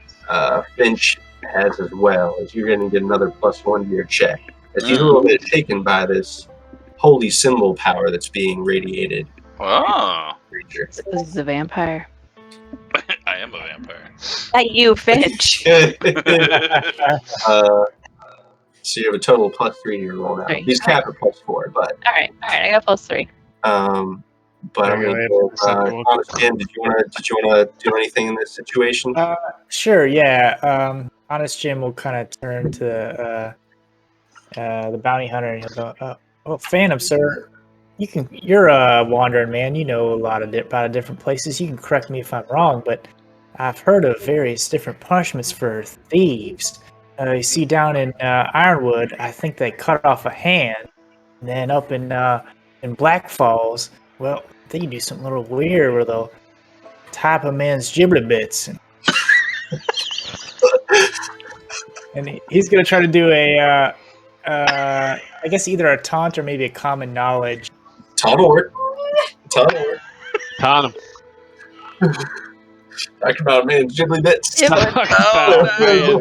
Finch has as well. As you're going to get another +1 to your check. As he's a little bit taken by this holy symbol power that's being radiated. Oh, Creature. It's because he's a vampire. I am a vampire. At you, Finch. So you have a total +3 to your roll now. 3. He's capped at +4, but All right, I got +3. but I'm going to go. Honest Jim, did you want to do anything in this situation? Sure, yeah. Honest Jim will kind of turn to the bounty hunter and he'll go, "Oh, Phantom, sir, you're a wandering man. You know a lot about different places. You can correct me if I'm wrong, but I've heard of various different punishments for thieves. You see, down in Ironwood, I think they cut off a hand, and then up in Black Falls, well, they do something a little weird where they'll tie up a man's giblet bits." And he's gonna try to do I guess either a taunt or maybe a common knowledge. Taunt will work. Con him. Talk about man giblet bits. Giblet. Oh,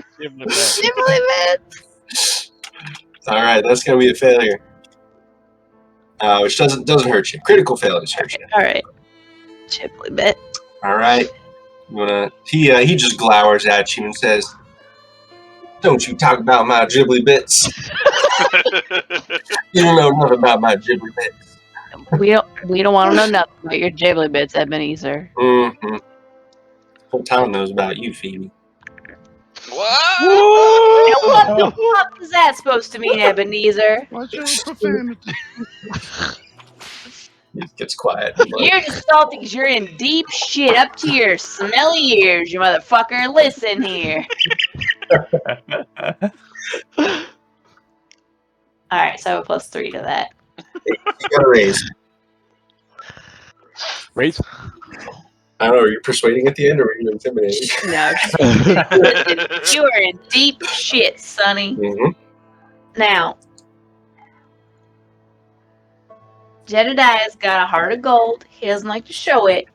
All right, that's gonna be a failure. Which doesn't hurt you. Critical failures hurt you. All right. Chipley bit. All right. He just glowers at you and says, "Don't you talk about my giblet bits? You don't know nothing about my giblet bits." We don't want to know nothing about your giblet bits, Ebenezer. Mm-hmm. Whole town knows about you, Phoebe. what? Now, what the fuck is that supposed to mean, Ebenezer? Watch your profanity. He gets quiet. You're just salty because you're in deep shit up to your smelly ears, you motherfucker. Listen here. Alright, so I have a +3 to that. You got a raise. Raise. I don't know. Are you persuading at the end, or are you intimidating? No, listen, you are in deep shit, Sonny. Mm-hmm. Now, Jedediah's got a heart of gold. He doesn't like to show it.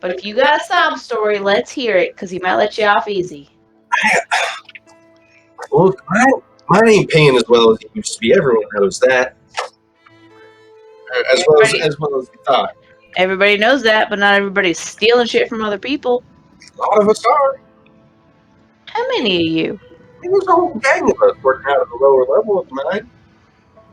But if you got a sob story, let's hear it, because he might let you off easy. Well, mine ain't paying as well as it used to be. Everyone knows that. As well as we thought. Everybody knows that, but not everybody's stealing shit from other people. A lot of us are. How many of you? There's a whole gang of us working out at the lower level of mine.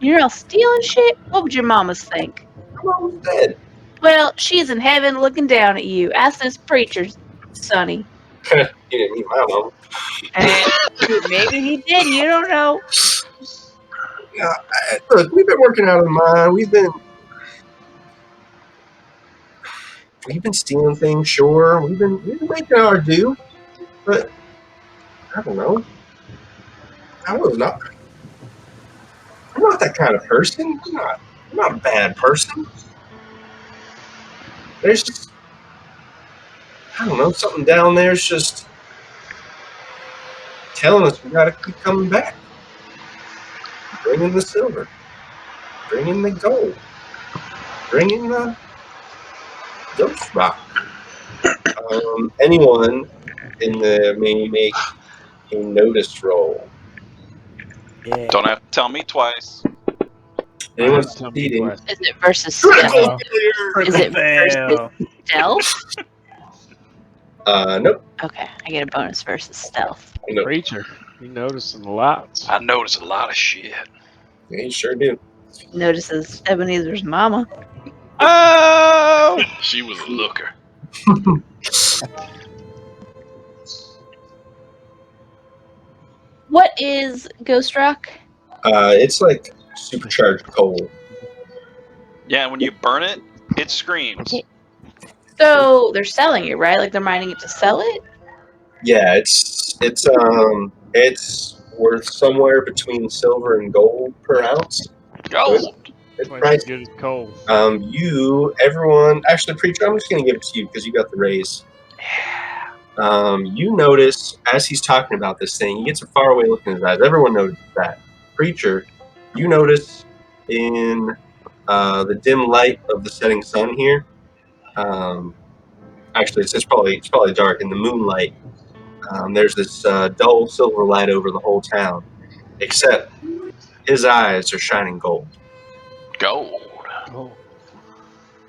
You're all stealing shit? What would your mamas think? I'm almost dead. Well, she's in heaven looking down at you. Ask this preacher, Sonny. You didn't meet my mom. And maybe he did. You don't know. Yeah, look, we've been working out of the mine. We've been stealing things, sure. We've been making our due, but I don't know. I'm not that kind of person. I'm not a bad person. There's just, I don't know, something down there's just telling us we gotta keep coming back. Bringing the silver. Bringing the gold. Bringing the ghost rock. Anyone in the may make a notice roll. Yeah. Don't have to tell me twice. Anyone Tell me succeeding? twice. Is it versus Critical stealth? failure. Is it versus Fail. stealth? Nope. Okay, I get a bonus versus stealth. Nope. Preacher. You noticing lots. I notice a lot of shit. Yeah, you sure do. Notices Ebenezer's mama. Oh! She was a looker. What is Ghost Rock? It's like supercharged coal. Yeah, when you burn it, it screams. So they're selling it, right? Like they're mining it to sell it? Yeah, it's worth somewhere between silver and gold per ounce. Gold. It's Twice as pricey. good as coal. Everyone, actually, preacher, I'm just gonna give it to you because you got the raise. You notice as he's talking about this thing, he gets a faraway look in his eyes. Everyone notices that. Preacher, you notice in the dim light of the setting sun here. Actually, it's probably dark in the moonlight. There's this dull silver light over the whole town, except his eyes are shining gold. Gold. Oh.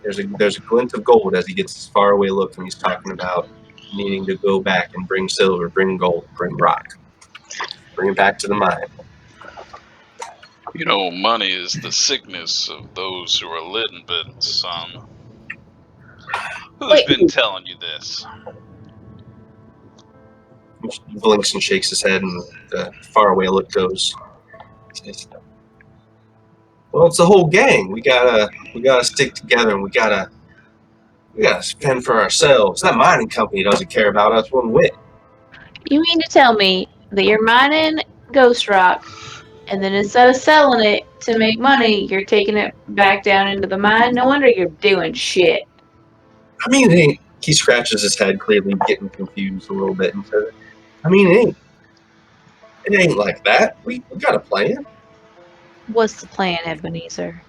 There's a glint of gold as he gets his faraway look, and he's talking about needing to go back and bring silver, bring gold, bring rock, bring it back to the mine. You know, money is the sickness of those who are living, but son. Who's Wait. been telling you this? He blinks and shakes his head, and the faraway look goes. He says, well, it's the whole gang. We gotta stick together, and we gotta fend for ourselves. That mining company doesn't care about us one whit. You mean to tell me that you're mining ghost rock, and then instead of selling it to make money, you're taking it back down into the mine? No wonder you're doing shit. I mean, it ain't. He scratches his head, clearly getting confused a little bit, and says, I mean, it ain't like that. We got a plan. What's the plan, Ebenezer?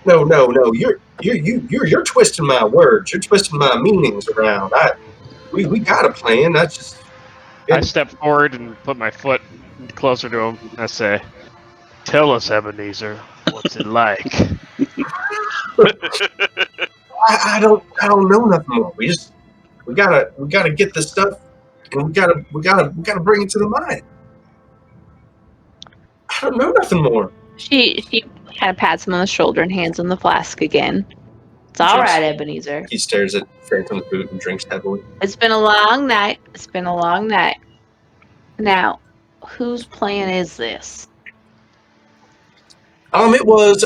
No. You're twisting my words. You're twisting my meanings around. We got a plan. That's just. I step forward and put my foot closer to him. I say, "Tell us, Ebenezer, what's it like?" I don't know nothing more. We gotta get this stuff, and we gotta bring it to the mine. I don't know nothing more. She kind of pats him on the shoulder and hands him the flask again. It's all right, Ebenezer. He stares at Franklin's boot and drinks heavily. It's been a long night. It's been a long night. Now, whose plan is this? It was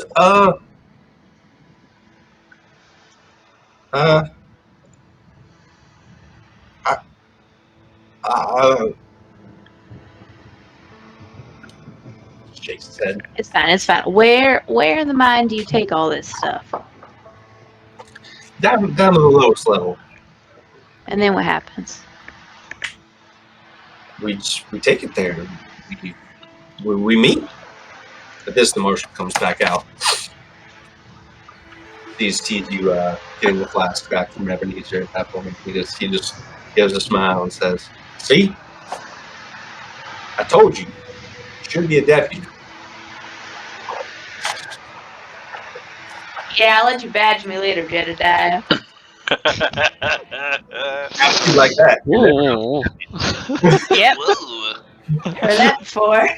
shakes his head. It's fine. It's fine. Where in the mine do you take all this stuff? Down to the lowest level. And then what happens? We take it there. We meet. At this, the marshal comes back out. He sees you getting the flask back from Ebenezer at that point. He just gives a smile and says, "See, I told you. You should be a deputy." Yeah, I'll let you badge me later, Jedediah. You like that? Whoa. Yep, Whoa. heard that before.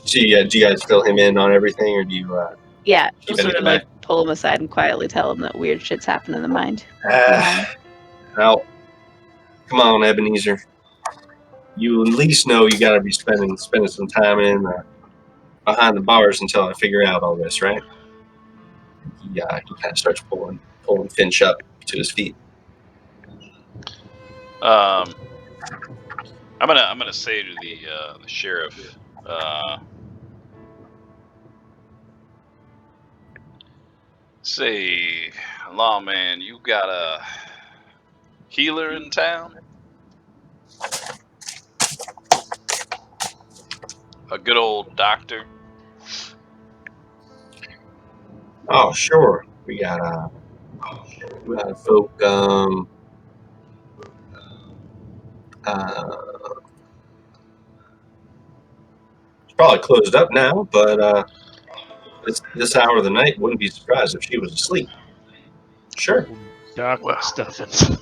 Do you guys fill him in on everything, or do you? Yeah, Keep just sort anything of like pull him aside and quietly tell him that weird shit's happened in the mind. Well, come on, Ebenezer. You at least know you got to be spending some time in behind the bars until I figure out all this, right? He kind of starts pulling Finch up to his feet. I'm gonna say to the sheriff, say, lawman, you got a healer in town? A good old doctor? Oh, sure. We got folk. It's probably closed up now, but this hour of the night, wouldn't be surprised if she was asleep. Sure. Doc Wow. McStuffins.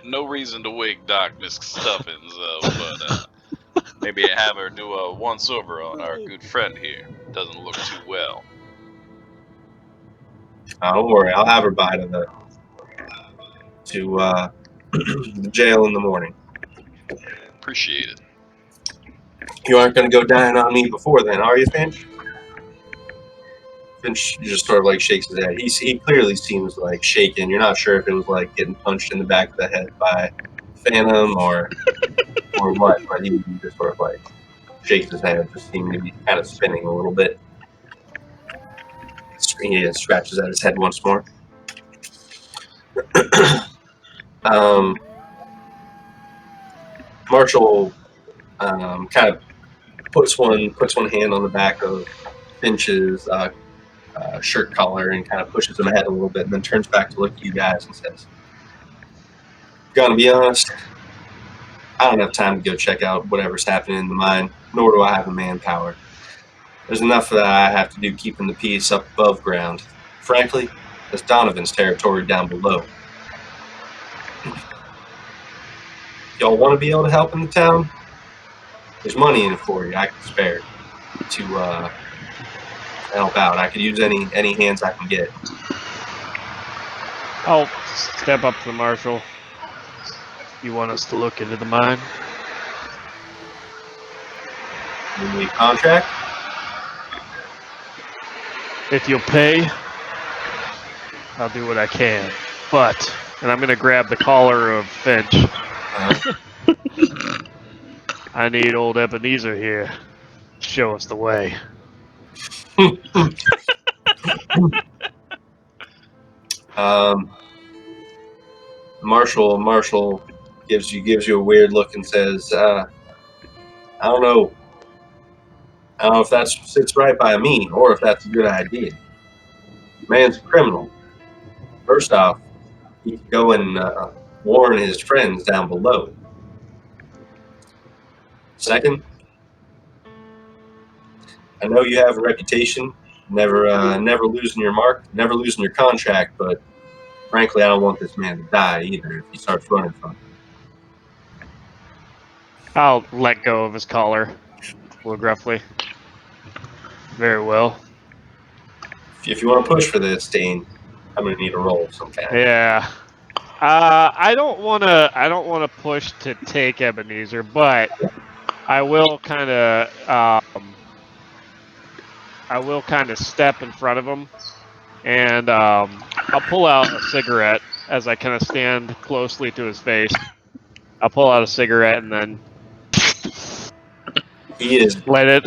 No reason to wake Doc Stuffins, but maybe have her do a once over on our good friend here. Doesn't look too well. Don't worry, I'll have her by to the jail in the morning. Appreciate it. You aren't going to go dying on me before then, are you, Finch? Finch just sort of like shakes his head. He clearly seems like shaken. You're not sure if it was like getting punched in the back of the head by Phantom or what, but he just sort of like shakes his head, just seeming to be kind of spinning a little bit. He scratches at his head once more. Marshall kind of puts one hand on the back of Finch's shirt collar and kind of pushes him ahead a little bit, and then turns back to look at you guys and says, "Gonna be honest, I don't have time to go check out whatever's happening in the mine, nor do I have the manpower. There's enough that I have to do keeping the peace up above ground. Frankly, that's Donovan's territory down below. Y'all want to be able to help in the town? There's money in it for you I can spare to help out. I could use any hands I can get." I'll step up to the marshal. You want us to look into the mine? You need a contract? If you'll pay, I'll do what I can. But, and I'm gonna grab the collar of Finch. I need old Ebenezer here to show us the way. Marshall gives you a weird look and says, "I don't know. I don't know if that sits right by me or if that's a good idea. The man's a criminal. First off, he could go and warn his friends down below. Second, I know you have a reputation, never losing your mark, never losing your contract, but frankly, I don't want this man to die either if he starts running from it." I'll let go of his collar, a little gruffly. Very well. If you want to push for this, Dane, I'm going to need a roll of some kind. Yeah. I don't wanna push to take Ebenezer, but I will kind of step in front of him, and I'll pull out a cigarette as I kind of stand closely to his face. I'll pull out a cigarette and then He is. light it.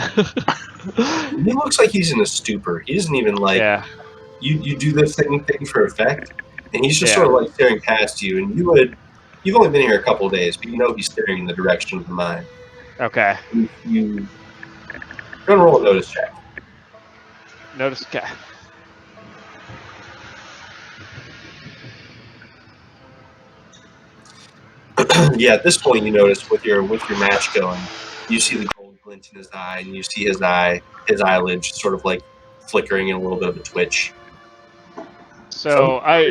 He looks like he's in a stupor. He isn't even like Yeah. you do this thing for effect, and he's just Yeah. sort of like staring past you. And you've only been here a couple of days, but you know he's staring in the direction of the mine. Okay. You gonna roll a notice check. Notice. Okay. Yeah, at this point you notice with your match going, you see the gold glint in his eye, and you see his eyelids sort of like flickering in a little bit of a twitch. So I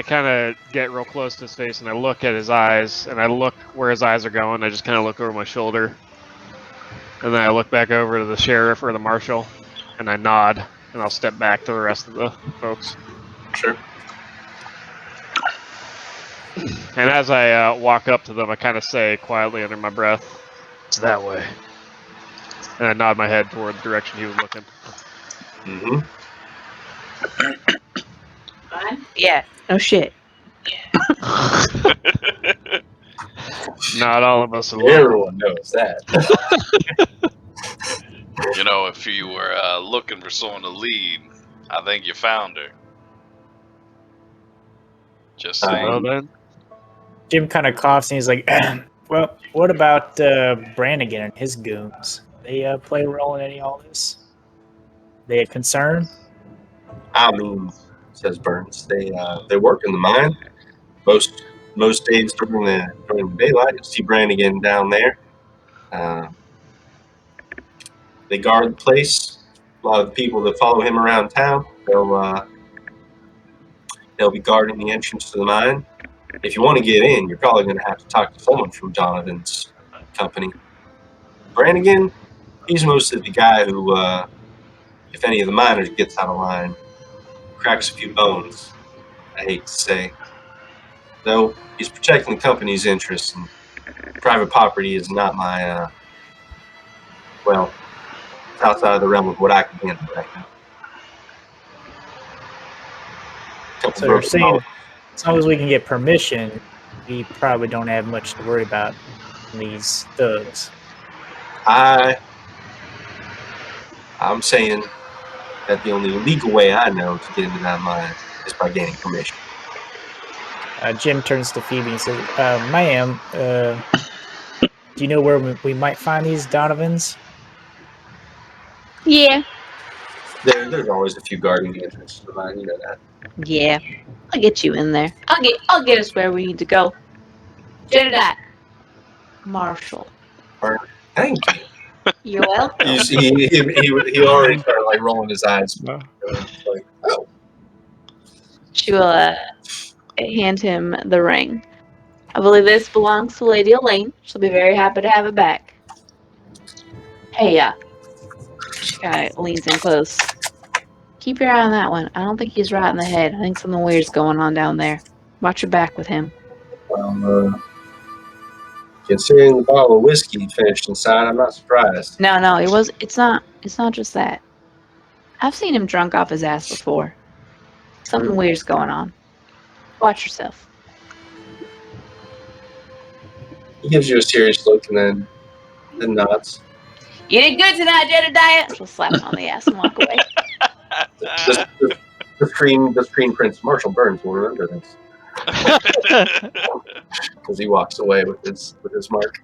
kind of get real close to his face and I look at his eyes and I look where his eyes are going. I just kind of look over my shoulder, and then I look back over to the sheriff or the marshal, and I nod, and I'll step back to the rest of the folks. Sure. And as I walk up to them, I kind of say quietly under my breath, "It's that way." And I nod my head toward the direction he was looking. Mm-hmm. Fine. Yeah. No shit. Not all of us are looking. Everyone knows that. You know, if you were looking for someone to lead, I think you found her. Just saying. Well then, Jim kind of coughs and he's like, "Well, what about Brannigan and his goons? They play a role in any of all this? They a concern?" I mean, says Burns, they work in the mine. Most days during the daylight, you see Brannigan down there. They guard the place. A lot of the people that follow him around town, they'll be guarding the entrance to the mine. If you want to get in, you're probably going to have to talk to someone from Donovan's company. Brannigan, he's mostly the guy who, if any of the miners gets out of line, cracks a few bones. I hate to say. Though he's protecting the company's interests, and private property is not my, well, it's outside of the realm of what I can handle right now. So you're saying, as long as we can get permission, we probably don't have much to worry about from these thugs. I'm saying that the only legal way I know to get into that mine is by gaining permission. Jim turns to Phoebe and says, "Ma'am, do you know where we might find these Donovans?" Yeah, There's always a few guarding the entrance to the mine. You know that. yeah. I'll get you in there. I'll get us where we need to go. Jedediah. Marshall. Thank you. You're welcome. He already started like rolling his eyes. Like, oh, She will hand him the ring. I believe this belongs to Lady Elaine. She'll be very happy to have it back. Hey, she kind of leans in close. Keep your eye on that one. I don't think he's right in the head. I think something weird's going on down there. Watch your back with him. considering the bottle of whiskey finished inside, I'm not surprised. No, it was. It's not. It's not just that. I've seen him drunk off his ass before. Something weird's going on. Watch yourself. He gives you a serious look and then nods. You did good tonight, Jedediah. She'll slap him on the ass and walk away. The screen prince Marshall Burns will remember this as he walks away with his mark.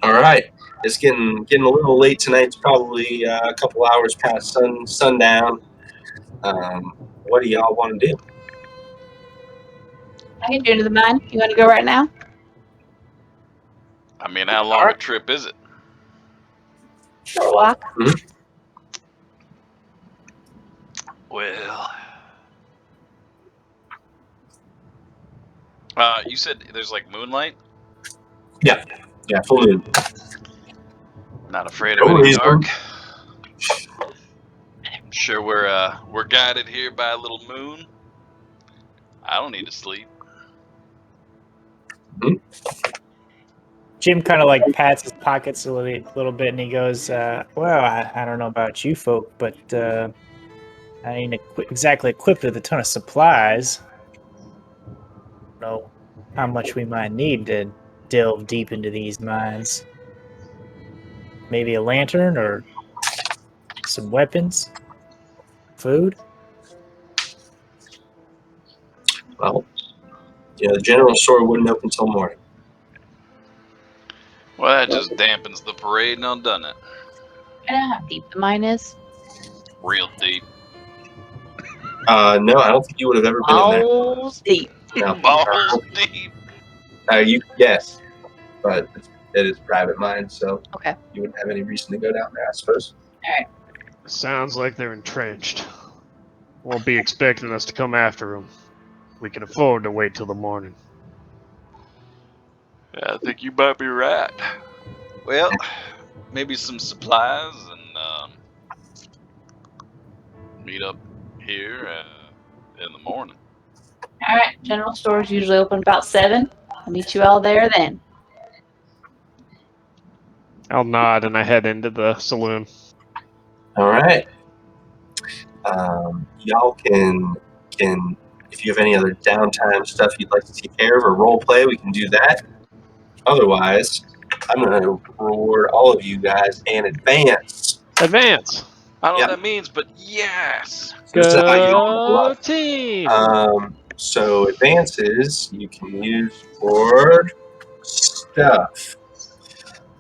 All right, it's getting a little late tonight. It's probably a couple hours past sundown. What do y'all want to do? I get you into the mine. You want to go right now? I mean, how long a trip is it? Short walk. Well, you said there's like moonlight. Yeah, full moon. Not afraid of any dark. I'm sure we're guided here by a little moon. I don't need to sleep. Jim kind of like pats his pockets a little bit, and he goes, "Well, I don't know about you folk, but I ain't exactly equipped with a ton of supplies. I don't know how much we might need to delve deep into these mines. Maybe a lantern or some weapons, food." Well, the general store wouldn't open until morning. Well, that just dampens the parade and undone it. I know how deep the mine is. Real deep. No, I don't think you would have ever been in there. Balls deep. No. Balls deep. You yes, but it is private mine, so Okay. you wouldn't have any reason to go down there, I suppose. Sounds like they're entrenched. Won't be expecting us to come after them. We can afford to wait till the morning. Yeah, I think you might be right. Well, maybe some supplies and meet up here in the morning. All right. General stores usually open about 7. I'll meet you all there then. I'll nod and I head into the saloon. All right. Y'all can if you have any other downtime stuff you'd like to take care of or role play, we can do that. Otherwise, I'm going to reward all of you guys in advance. Advance! I don't know Yep. what that means, but yes. This is how you level Go up. team! So advances you can use for stuff.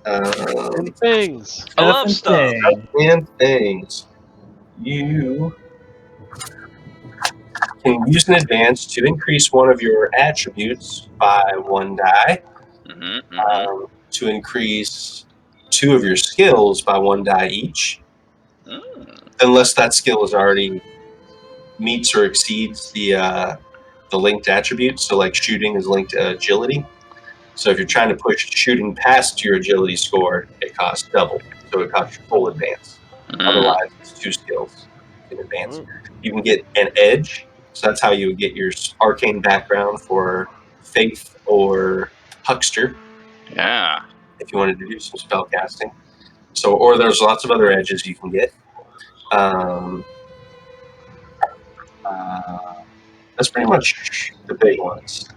And things. I love stuff. And things. You can use an advance to increase one of your attributes by 1 die, to increase 2 of your skills by 1 die each, unless that is already meets or exceeds the linked attribute. So like shooting is linked to agility. So if you're trying to push shooting past your agility score, it costs double. So it costs your full advance. Otherwise, it's 2 skills in advance. You can get an edge. So that's how you would get your arcane background for Faith or Huckster. Yeah. If you wanted to do some spell casting. So, or there's lots of other edges you can get. That's pretty much the big ones.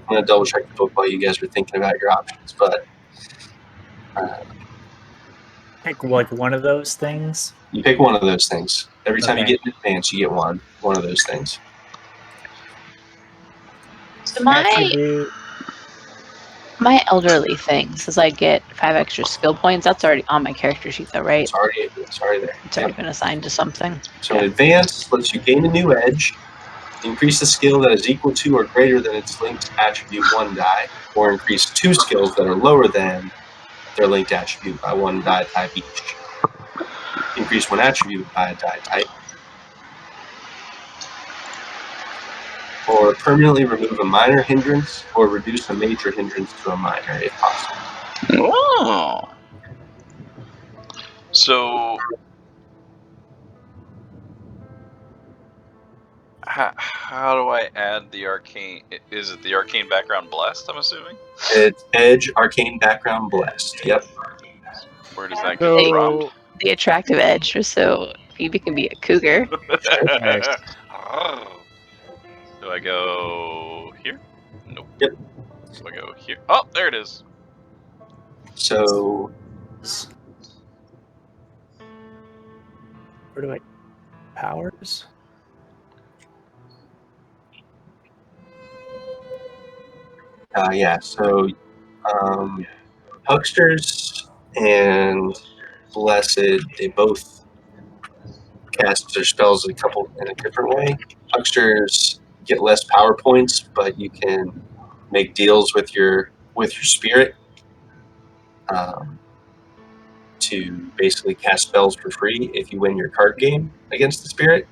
I'm going to double check the book while you guys were thinking about your options, but pick like one of those things. You pick one of those things. Every time you Okay. get an advance, you get one of those things. So my Attribute. elderly thing says I get 5 extra skill points. That's already on my character sheet, though, right? It's already there. It's already been assigned to something. So an advance lets you gain a new edge, increase a skill that is equal to or greater than its linked attribute 1 die, or increase 2 skills that are lower than their linked attribute by 1 die type each. Increase 1 attribute by a die type. Or permanently remove a minor hindrance or reduce a major hindrance to a minor if possible. Oh. So, how do I add the arcane? Is it the arcane background blessed? I'm assuming. It's edge, arcane background, blessed. Yep. Where does that get Hey. dropped? So The attractive edge, just so Phoebe can be a cougar. Nice. Do I go here? Nope. Yep. Do I go here? Oh, there it is. So Where do I powers? yeah. So hucksters and blessed, they both cast their spells in a different way. Hucksters get less power points, but you can make deals with your spirit to basically cast spells for free if you win your card game against the spirit.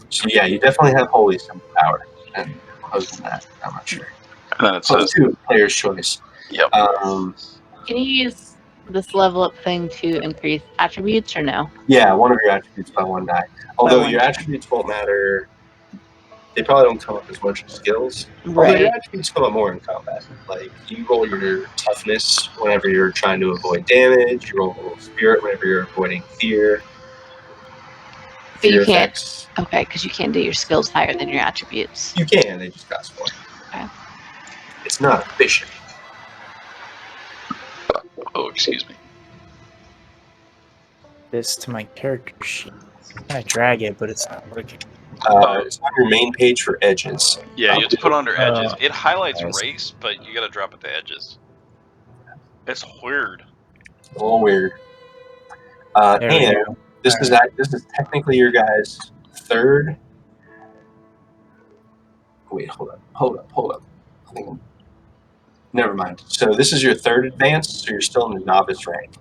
So yeah, you definitely have holy symbol power, and other than that, I'm not sure. And then it Up says, to player's choice. "Yep." Can you use this level up thing to increase attributes or no? Yeah, one of your attributes by 1 die. Although one your die. attributes won't matter. They probably don't come up as much as skills. Although Right. your attributes come up more in combat. Like, you roll your toughness whenever you're trying to avoid damage. You roll spirit whenever you're avoiding fear. But you Fear can't. effects. Okay, because you can't do your skills higher than your attributes. You can, they just cost more. Okay. It's not efficient. Oh, excuse me. This to my character sheet. I'm trying to drag it, but it's not working. It's on your main page for edges. Yeah, you have to put it under edges. It highlights nice. race, but you got to drop it to edges. It's weird. A little weird. There we And go. this is technically your guys' third. Wait, hold up. I think never mind. So this is your third advance, so you're still in the novice rank.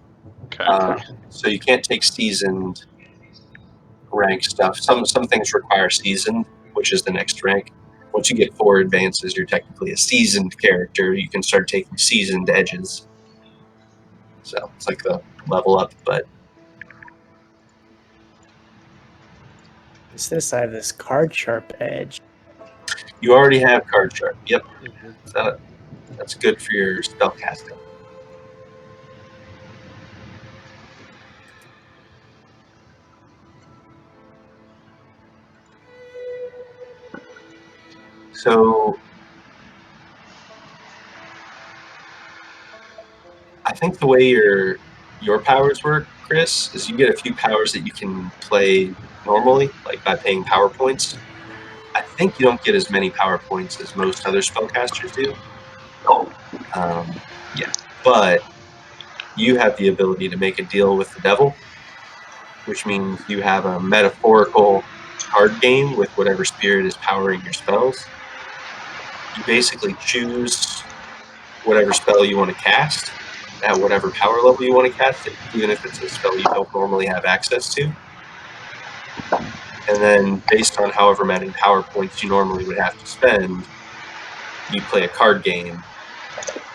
Okay. So you can't take seasoned rank stuff. Some things require seasoned, which is the next rank. Once you get 4 advances, you're technically a seasoned character. You can start taking seasoned edges. So it's like the level up, but What's this? I have this card sharp edge. you already have card sharp. Yep, mhm. that's good for your spell casting. So I think the way your powers work, Chris, is you get a few powers that you can play normally, like by paying power points. I think you don't get as many power points as most other spellcasters do. Yeah, but you have the ability to make a deal with the devil, which means you have a metaphorical card game with whatever spirit is powering your spells. You basically choose whatever spell you want to cast at whatever power level you want to cast it, even if it's a spell you don't normally have access to. And then based on however many power points you normally would have to spend, you play a card game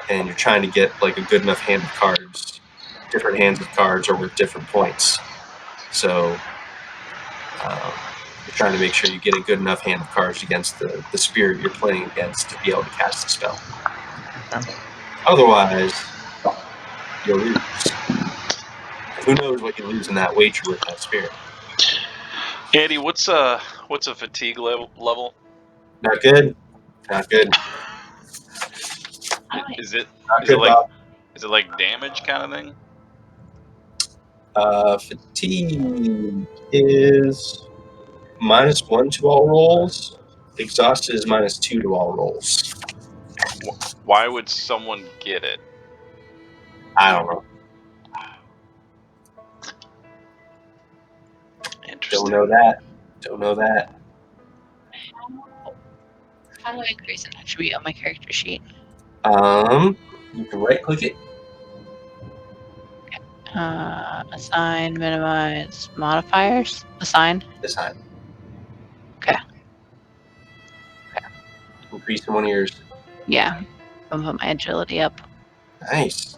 and you're trying to get like a good enough hand of cards. Different hands of cards are worth different points. So you're trying to make sure you get a good enough hand of cards against the spirit you're playing against to be able to cast the spell. Otherwise, you'll lose. who knows what you lose in that wager with that spirit. Andy, what's a fatigue level? Not good. Not good. Is it Not is it good, like Bob. is it like damage kind of thing? Fatigue is -1 to all rolls. Exhausted is -2 to all rolls. Why would someone get it? I don't know. Interesting. Don't know that. Don't know that. How do I increase an attribute on my character sheet? You can right click it. Assign, minimize, modifiers. Assign. This time. Okay. Increase in one of yours. Yeah. I'm gonna put my agility up. Nice.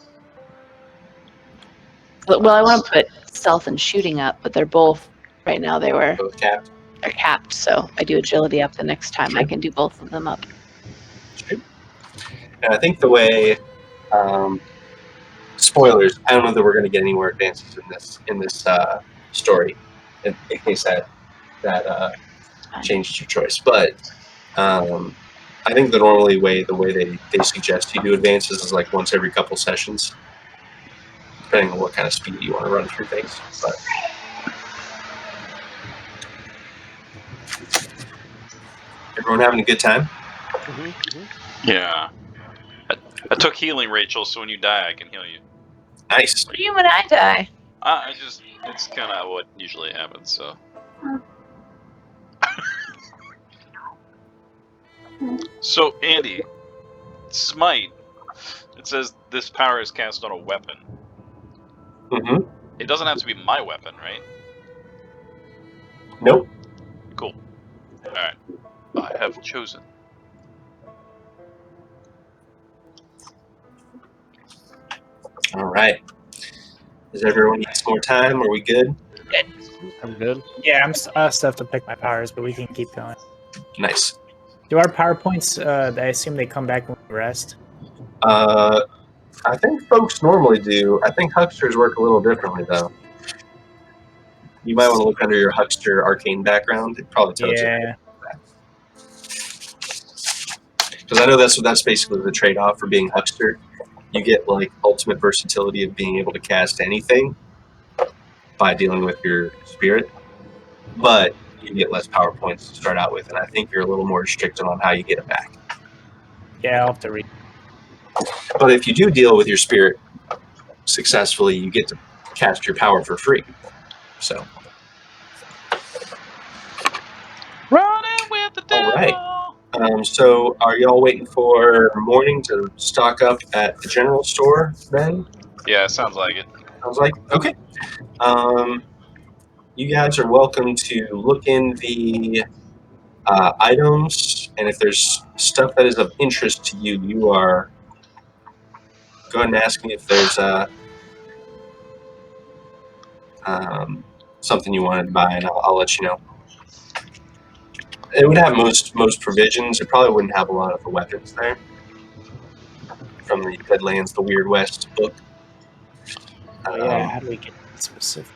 Well, I want to put stealth and shooting up, but they're both right now. They're Both capped. capped, so I do agility up the next time. I can do both of them up. True. And I think the way, spoilers. I don't know that we're going to get any more advances in this story, in case that changed your choice. But I think the way they suggest you do advances is like once every couple sessions, depending on what kind of speed you want to run through things. But everyone having a good time? Yeah. I took healing, Rachel, so when you die, I can heal you. Nice. What do you when I die? It's kind of what usually happens. So. So Andy, smite. It says this power is cast on a weapon. Mm-hmm. It doesn't have to be my weapon, right? Nope. Cool. All right. I have chosen. All right. Does everyone need some more time? Are we good? I'm good. Yeah, I still have to pick my powers, but we can keep going. Nice. Do our power points? I assume they come back when we rest. I think folks normally do. I think hucksters work a little differently, though. You might want to look under your huckster arcane background. It probably tells you. Yeah. Because I know that's basically the trade-off for being huckster. You get like ultimate versatility of being able to cast anything by dealing with your spirit, but you get less power points to start out with, and I think you're a little more restricted on how you get it back. Yeah, I'll have to read. But if you do deal with your spirit successfully, you get to cast your power for free. So, Running with the devil. all right. So, are y'all waiting for morning to stock up at the general store then? Yeah, sounds like it. I was like, okay. You guys are welcome to look in the items, and if there's stuff that is of interest to you, you are go ahead and ask me if there's something you wanted to buy, and I'll let you know. It would have most provisions. It probably wouldn't have a lot of the weapons there from the Deadlands, the Weird West book. Oh yeah, how do we get specific?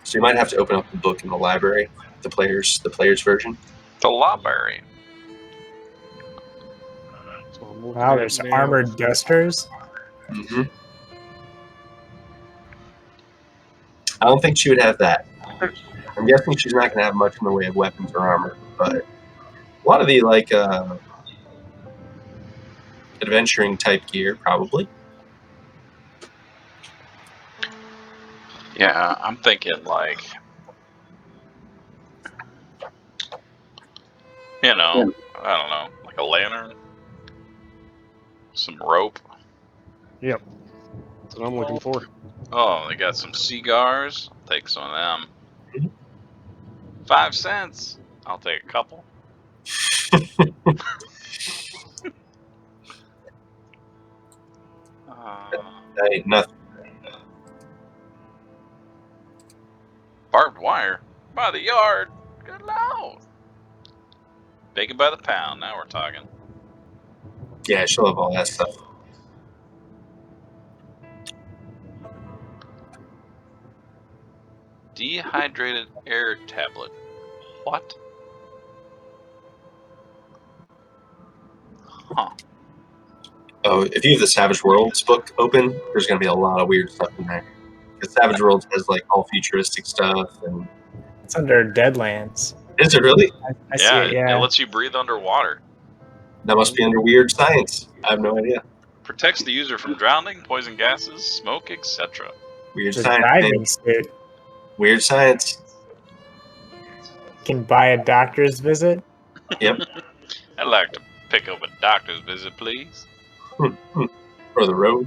So you might have to open up the book in the library, the player's version. The library. So I'm looking Wow, at there's it now. armored dusters. Mm-hmm. I don't think she would have that. I'm guessing she's not going to have much in the way of weapons or armor, but a lot of the adventuring type gear, probably. Yeah, I'm thinking like, I don't know, like a lantern, some rope. Yep. That's what I'm looking for. Oh, they got some cigars. I'll take some of them. 5 cents. I'll take a couple. That ain't nothing. Barbed wire by the yard. Good lord. Bacon by the pound. Now we're talking. Yeah, she'll have all that stuff. Dehydrated air tablet. What? Huh. Oh, if you have the Savage Worlds book open, there's going to be a lot of weird stuff in there. Because Savage Worlds has like all futuristic stuff, and It's under Deadlands. is it really? I see it. It Yeah. lets you breathe underwater. That must be under weird science. I have no idea. Protects the user from drowning, poison gases, smoke, etc. Weird It's a science. diving Man. suit. Weird science. Can buy a doctor's visit. Yep. I'd like to pick up a doctor's visit, please. For the road.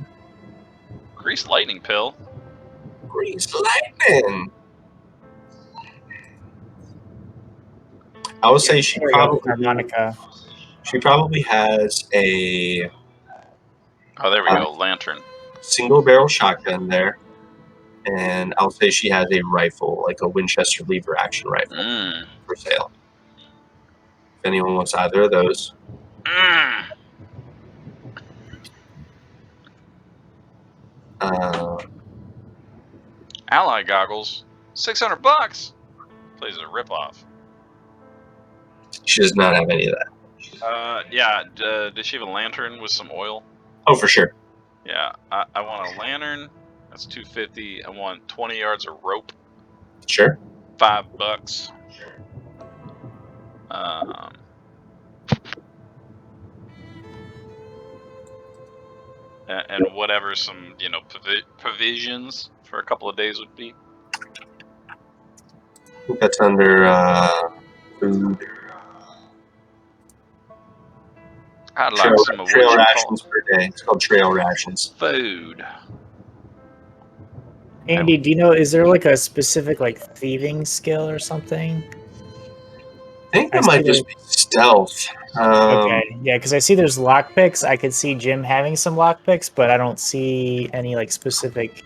Grease lightning pill. Grease lightning. I would say There we go. Harmonica. she probably has a Oh, there we go. Lantern. single barrel shotgun there, and I'll say she has a rifle, like a Winchester lever action rifle, Mmm. for sale. If anyone wants either of those. Mmm. Ally goggles. $600. Plays a ripoff. She does not have any of that. Yeah. Does she have a lantern with some oil? Oh, for sure. Yeah. I want a lantern. That's $250. I want 20 yards of rope. Sure. $5. And whatever some provisions for a couple of days would be. I think that's under food. I'd like some of Trail what you rations call per day. It's called trail rations. food. Andy, do you know? Is there like a specific like thieving skill or something? I think I that might see just be stealth. Okay, yeah, because I see there's lockpicks. I could see Jim having some lockpicks, but I don't see any like specific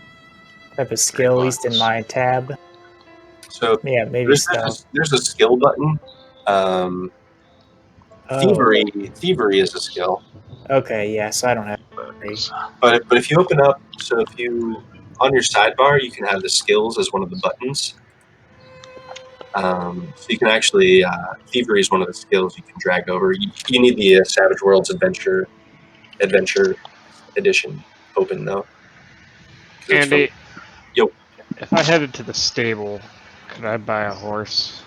type of skill, at least in buttons. my tab. So Yeah, maybe there's stealth. there's a skill button. Oh, Thievery is a skill. okay, yeah. So I don't have. But if you open up, so if you on your sidebar, you can have the skills as one of the buttons. So you can actually thievery is one of the skills you can drag over. You need the Savage Worlds Adventure Edition open though. 'Cause it's Andy, Yo. if I headed to the stable, could I buy a horse?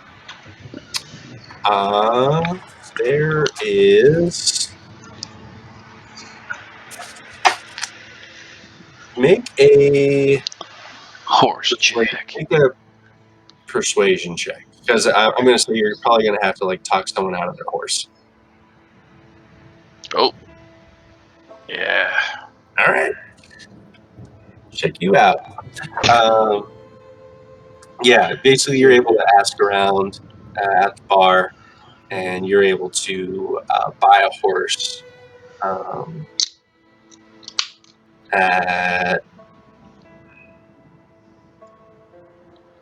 There is. Make a Horse check. Make a persuasion check because I'm going to say you're probably going to have to like talk someone out of their horse. Oh. Yeah. All right. Check you out. Yeah, basically you're able to ask around at the bar, and you're able to buy a horse at.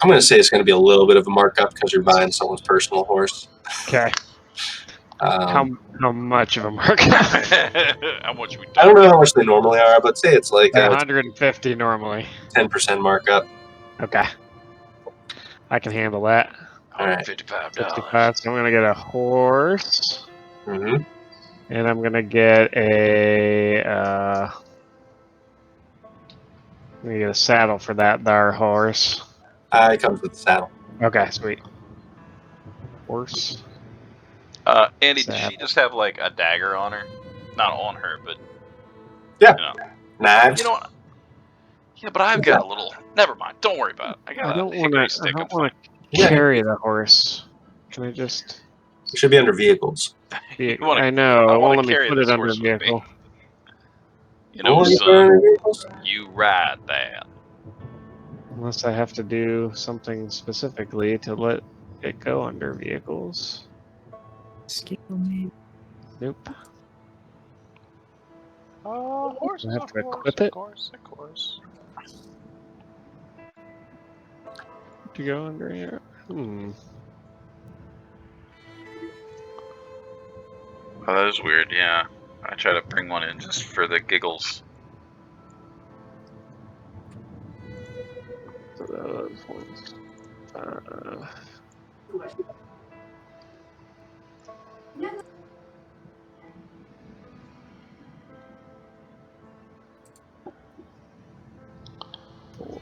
I'm going to say it's going to be a little bit of a markup because you're buying someone's personal horse. Okay. How much of a markup? How much we I don't know how much they normally are, but say it's like a 150 normally. 10% markup. Okay. I can handle that. $155. 55. So I'm gonna get a horse, Mm-hmm. and I'm gonna get a saddle for that there horse. It comes with the saddle. Okay, sweet. Horse. Andy, does she just have like a dagger on her? Not on her, but Yeah. You know. Knives. You know what? Yeah, but I've got a little. Never mind. Don't worry about it. I got a hickory stick. I I'm don't want fine. to carry the horse. Can I just? It should be under vehicles. I know. I It wanna won't let me carry put this it under horse with me. vehicle. You know, Only son, under vehicles? you ride that. Unless I have to do something specifically to let it go under vehicles. Skill maybe. Nope. Horses, I have of to course, equip of it? course, of course. To go under here. Oh, that is weird. Yeah, I try to bring one in just for the giggles. So those ones. Four.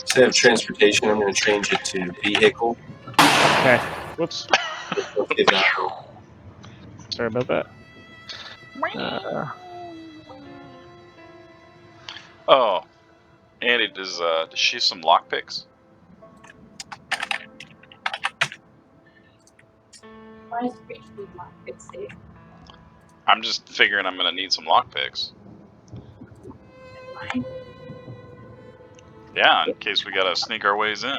Instead of transportation, I'm going to change it to vehicle. Okay. Whoops. Okay, Sorry about that. Oh, Andy, does she have some lockpicks? Why is Preach need lockpicks, Dave? I'm just figuring I'm gonna need some lockpicks. Why? Yeah, in case we gotta sneak our ways in.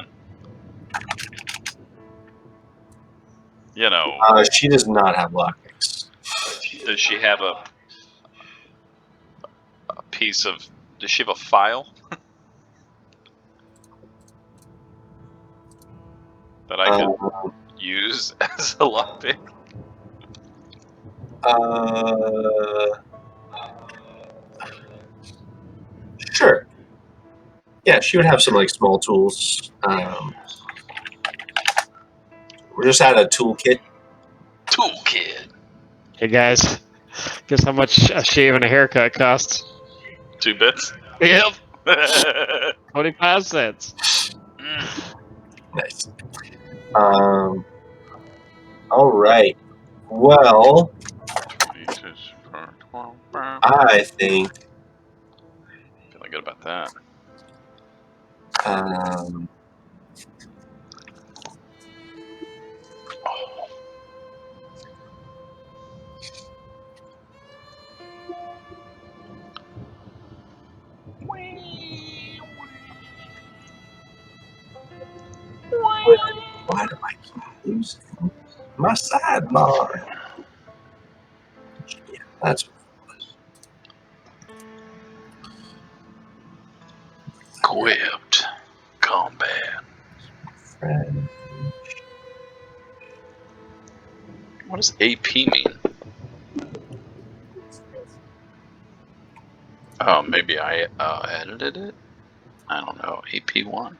You know, she does not have lockpicks. does she have a piece of? Does she have a file that I could use as a lockpick? Sure. Yeah, she would have some like small tools. We're just at a toolkit. Toolkit. Hey guys, guess how much a shave and a haircut costs? 2 bits. Yep, Mm. 25 cents. Nice. All right. Well, I think Feeling good about that. um, why do I keep losing my sidebar? Yeah, that's Equipped combat. friend. What does AP mean? Oh, maybe I edited it? I don't know. AP1.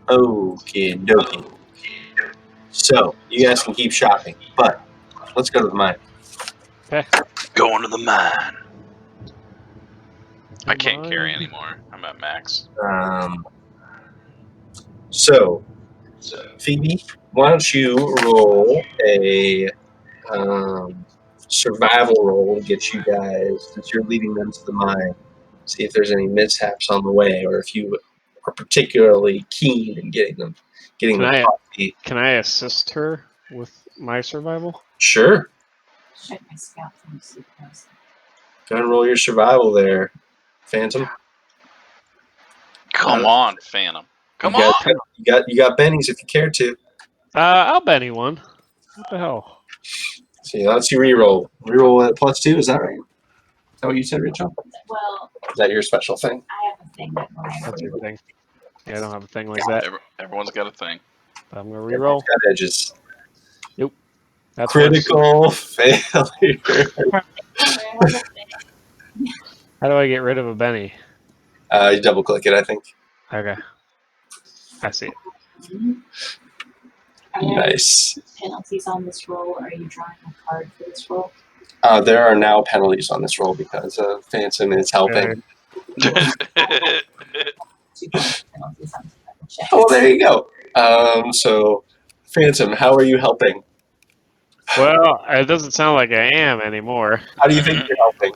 Okay, dokie. So you guys can keep shopping, but let's go to the mine. Okay. Going to the mine. I can't carry anymore. I'm at max. So Phoebe, why don't you roll a survival roll to get you guys, since you're leading them to the mine, see if there's any mishaps on the way, or if you are particularly keen in getting Can the I- coffee. Can I assist her with my survival? Sure. Check my scalp from sleep house. Go ahead and roll your survival there, Phantom. Come on, Phantom. Come you on! you got bennies if you care to. I'll bet anyone. What the hell? See, let's you reroll. Reroll at +2. Is that right? Is that what you said, Rachel? Well, Is that your special thing? I have a thing that when I That's your reroll, thing. Yeah, I don't have a thing like that. Everyone's got a thing. But I'm gonna reroll. Got edges. Nope. That's Critical failure. How do I get rid of a Benny? You double click it, I think. Okay. I see it. Are there Nice. penalties on this roll, or are you drawing a card for this roll? There are now penalties on this roll because Phantom is helping. Two penalties on the check. Oh, well, there you go. So, Phantom, how are you helping? Well, it doesn't sound like I am anymore. How do you think you're helping?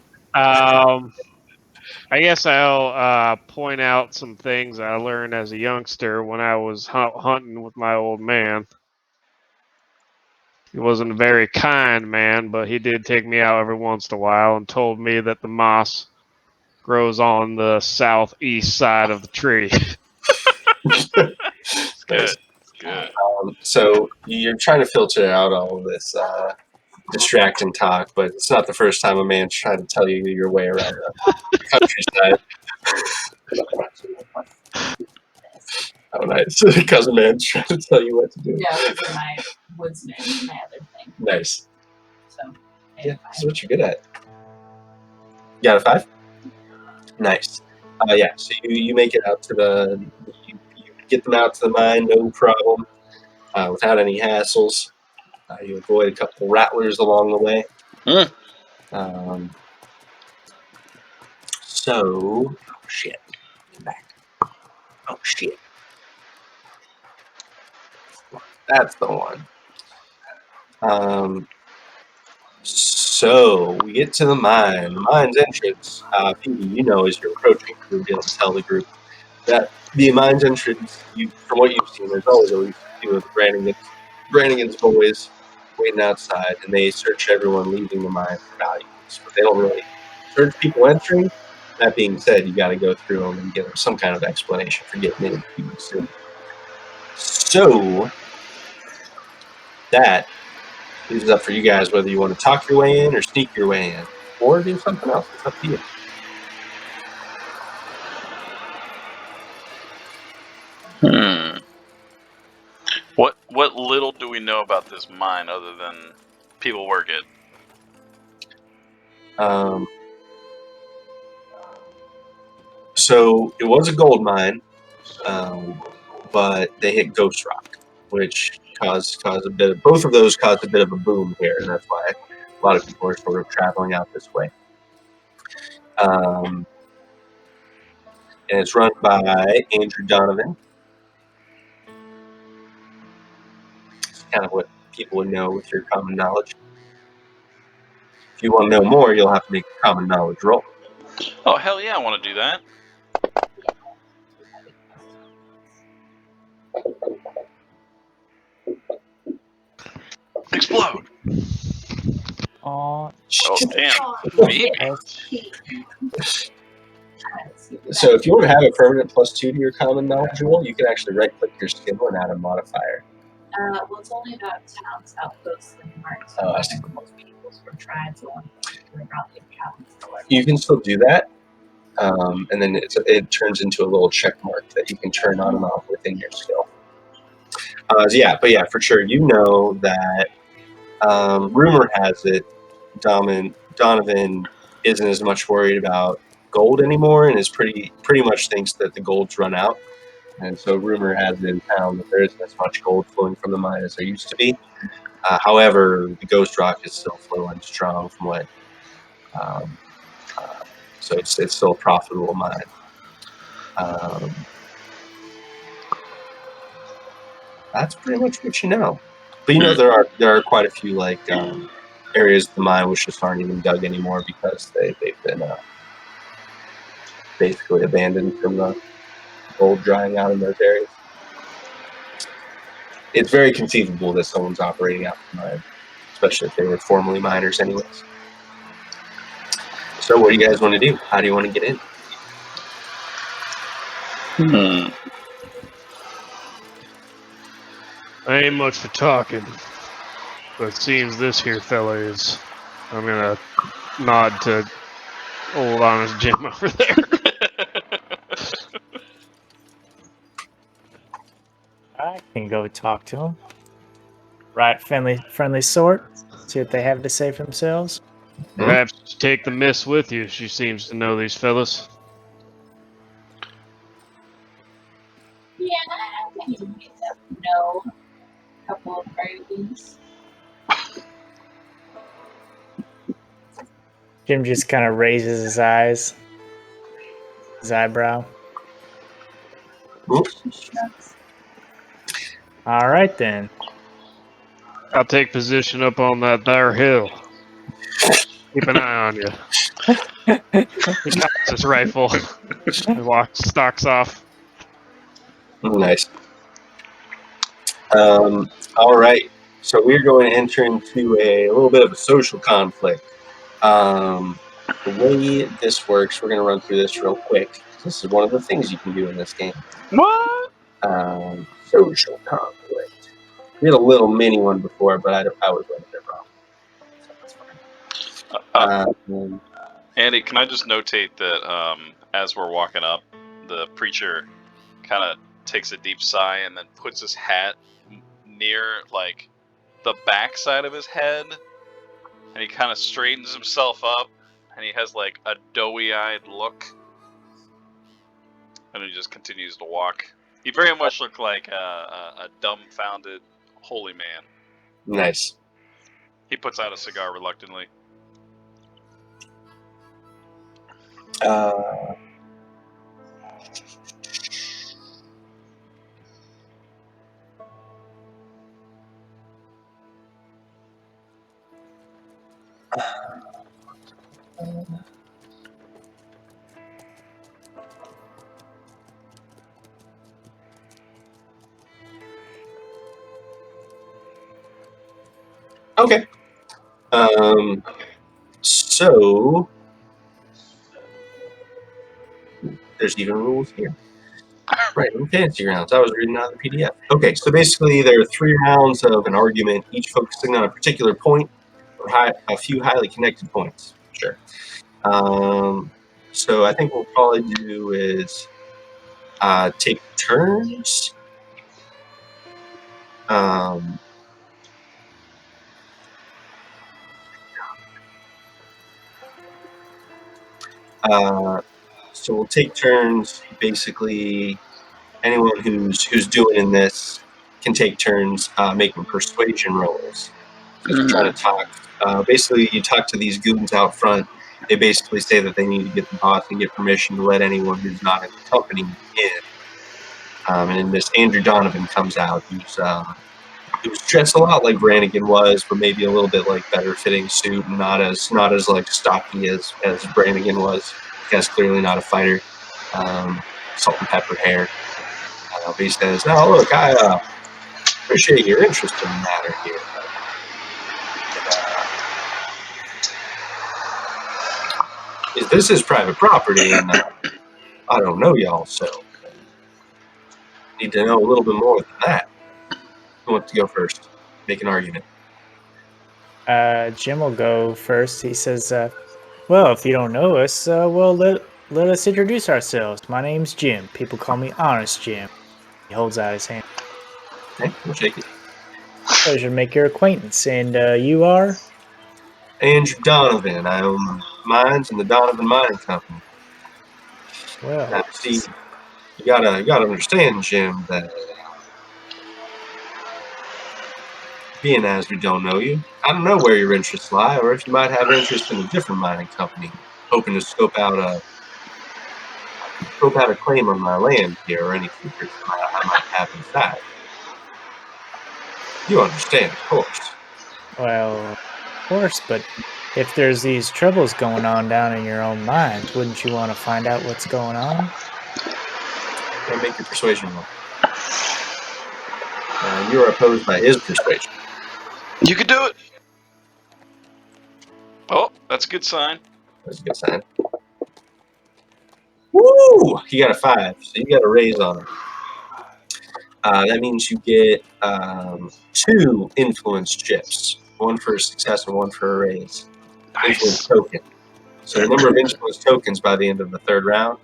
I guess I'll point out some things I learned as a youngster when I was hunting with my old man. He wasn't a very kind man, but he did take me out every once in a while and told me that the moss grows on the southeast side of the tree. Good. It's good. So, you're trying to filter out all of this distracting talk, but it's not the first time a man's trying to tell you your way around the countryside. Oh, nice. Because a man's trying to tell you what to do. Yeah, those are my woodsman, my other thing. Nice. So, Yeah, this is what you're good at. got a 5? Nice. Yeah, so you make it out to you get them out to the mine, no problem, without any hassles. You avoid a couple rattlers along the way. Mm. Oh shit, come back. Oh shit, that's the one. So we get to the mine. The mine's entrance. Phoebe, you know as you're approaching, you'll be able to tell the group that the mine's entrance. From what you've seen, there's always at least a few of the Brannigan's boys waiting outside, and they search everyone leaving the mine for valuables. But they don't really search people entering. That being said, you got to go through them and give them some kind of explanation for getting in. You would assume. So that leaves it up for you guys whether you want to talk your way in or sneak your way in or do something else. It's up to you. What little do we know about this mine other than people work it? So it was a gold mine, but they hit Ghost Rock, which caused a bit of, both of those caused a bit of a boom here, and that's why a lot of people are sort of traveling out this way. And it's run by Andrew Donovan. It's kind of what people would know with your common knowledge. If you want to know more, you'll have to make a common knowledge roll. Oh, hell yeah, I want to do that. Explode! Oh, Oh, damn. Phoebe. So if you want to have a permanent +2 to your common knowledge roll, you can actually right-click your skill and add a modifier. Well, it's only about towns, outposts, and marks. Oh, I see. Most people sort of tribes along the cabins. You can still do that, and then it turns into a little check mark that you can turn on and off within your skill. But for sure, you know that rumor has it Donovan isn't as much worried about gold anymore, and is pretty much thinks that the gold's run out. And so rumor has it in town that there isn't as much gold flowing from the mine as there used to be. However, the Ghost Rock is still flowing strong from what, so it's still a profitable mine. That's pretty much what you know. But you know there are quite a few areas of the mine which just aren't even dug anymore because they've been basically abandoned from the gold drying out in those areas. It's very conceivable that someone's operating out the mine, especially if they were formerly miners anyways. So what do you guys want to do? How do you want to get in? I ain't much for talking, but it seems this here fella is. I'm gonna nod to old honest Jim over there. I can go talk to him. Right, friendly sort. See what they have to say for themselves. Perhaps take the miss with you. She seems to know these fellas. Yeah, I think you know a couple of birdies. Jim just kind of raises his eyebrow. All right then. I'll take position up on that there hill. Keep an eye on you. He cocks his rifle and stalks off. Nice. All right. So we're going to enter into a little bit of a social conflict. The way this works, we're going to run through this real quick. This is one of the things you can do in this game. What? Social conflict. We had a little mini one before, but I was running it wrong. So that's fine. Andy, can I just notate that as we're walking up, the preacher kind of takes a deep sigh and then puts his hat near like the back side of his head, and he kind of straightens himself up, and he has like a doughy-eyed look, and he just continues to walk. He very much looked like a dumbfounded holy man. Nice. He puts out a cigar reluctantly. Okay. So there's even rules here. Right, in fantasy rounds. I was reading out of the PDF. Okay, so basically there are 3 rounds of an argument, each focusing on a particular point or a few highly connected points. Sure. So I think what we'll probably do is take turns. So we'll take turns. Basically, anyone who's doing this can take turns making persuasion rolls. So if you're trying to talk, basically you talk to these goons out front. They basically say that they need to get the boss and get permission to let anyone who's not in the company in. And then this Andrew Donovan comes out, who's dressed a lot like Brannigan was, but maybe a little bit like better fitting suit, and not as like stocky as Brannigan was. This guy's clearly not a fighter. Salt and pepper hair. But he says, "Oh, look, I appreciate your interest in the matter here. This is private property, and I don't know y'all, so need to know a little bit more than that. Who wants to go first? Make an argument." Jim will go first. He says, well, if you don't know us, well, let us introduce ourselves. My name's Jim. People call me Honest Jim. He holds out his hand. Okay, we'll shake it. Pleasure to make your acquaintance. And you are? Andrew Donovan. I own mines and the Donovan Mining Company. Well, Now, see, you gotta understand, Jim, that being as we don't know you, I don't know where your interests lie, or if you might have interest in a different mining company, hoping to scope out a claim on my land here, or any secrets I might have inside. You understand, of course. well, of course, but if there's these troubles going on down in your own mind, wouldn't you want to find out what's going on? And make your persuasion roll. You are opposed by his persuasion. You can do it. Oh, that's a good sign. That's a good sign. Woo! He got a 5, so you got a raise on him. That means you get 2 influence chips, 1 for success and 1 for a raise. Influence token. So the number of influence tokens by the end of the 3rd round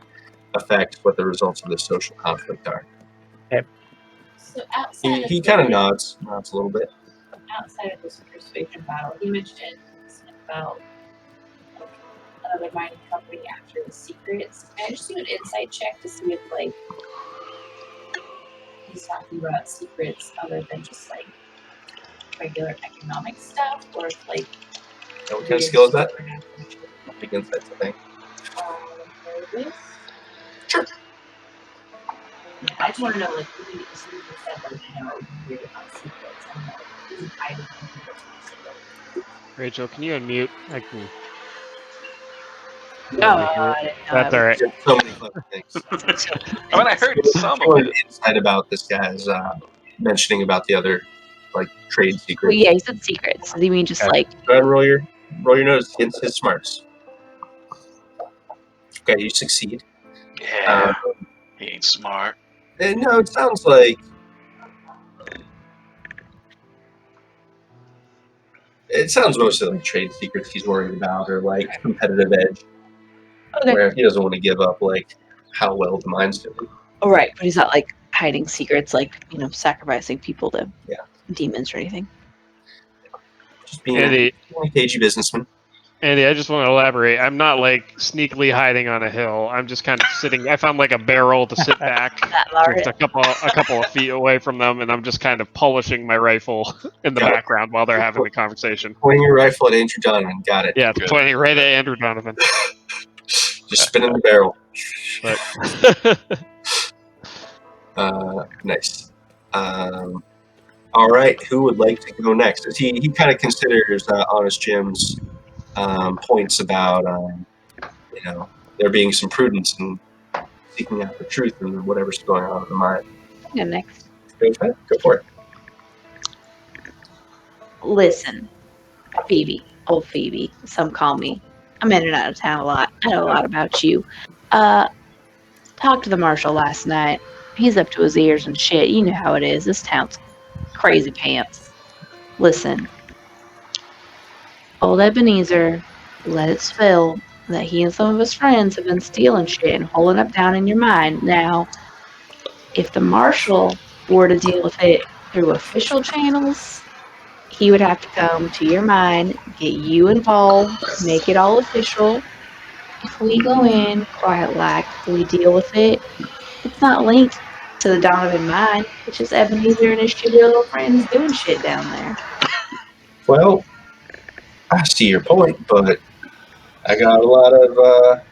affects what the results of this social conflict are. So outside He of kind of nods a little bit. outside of this persuasion battle, he mentioned something about another mining company after the secrets. Can I just do an insight check to see if like he's talking about secrets other than just like regular economic stuff, or if like What kind of skill is that? supernatural shit. I think insight's a thing. This? Sure. Yeah, I just want to know like if you said like you know you hear about secrets and like is he hiding anything that's secret? Rachel, can you unmute? I can. No, I didn't know. That's all right. There's so many clever things. I mean, I heard some of Going it. insight about this guy's mentioning about the other like trade Well, secrets. yeah, he said secrets. Does he mean just Okay. like Go ahead and roll your notice against his smarts. Okay, you succeed. Yeah, he ain't smart. No, it sounds like mostly like trade secrets he's worried about, or like competitive edge, okay? where he doesn't want to give up like how well the mine's doing. All right, but he's not like hiding secrets, like you know, sacrificing people to Yeah. demons or anything. Just being Eddie. a cagey businessman. Andy, I just want to elaborate. I'm not like sneakily hiding on a hill. I'm just kind of sitting. I found like a barrel to sit back, That large. just a couple of feet away from them, and I'm just kind of polishing my rifle in the Got it. background while they're having the conversation. Pointing your rifle at Andrew Donovan. Got it. Yeah, Good. pointing right at Andrew Donovan. Just spinning the barrel. But Nice. All right. Who would like to go next? He kind of considers Honest Jim's points about there being some prudence in seeking out the truth and whatever's going on in the mind. Yeah, next. Go for it. Listen, Phoebe, old Phoebe, some call me. I'm in and out of town a lot. I know a lot about you. Talked to the marshal last night. He's up to his ears and shit. You know how it is. This town's crazy pants. Listen, old Ebenezer let it spill that he and some of his friends have been stealing shit and holding up down in your mine. Now, if the marshal were to deal with it through official channels, he would have to come to your mine, get you involved, make it all official. If we go in quiet like we deal with it, it's not linked to the Donovan mine. It's just Ebenezer and his shitty little friends doing shit down there. Well, I see your point, but I got a lot of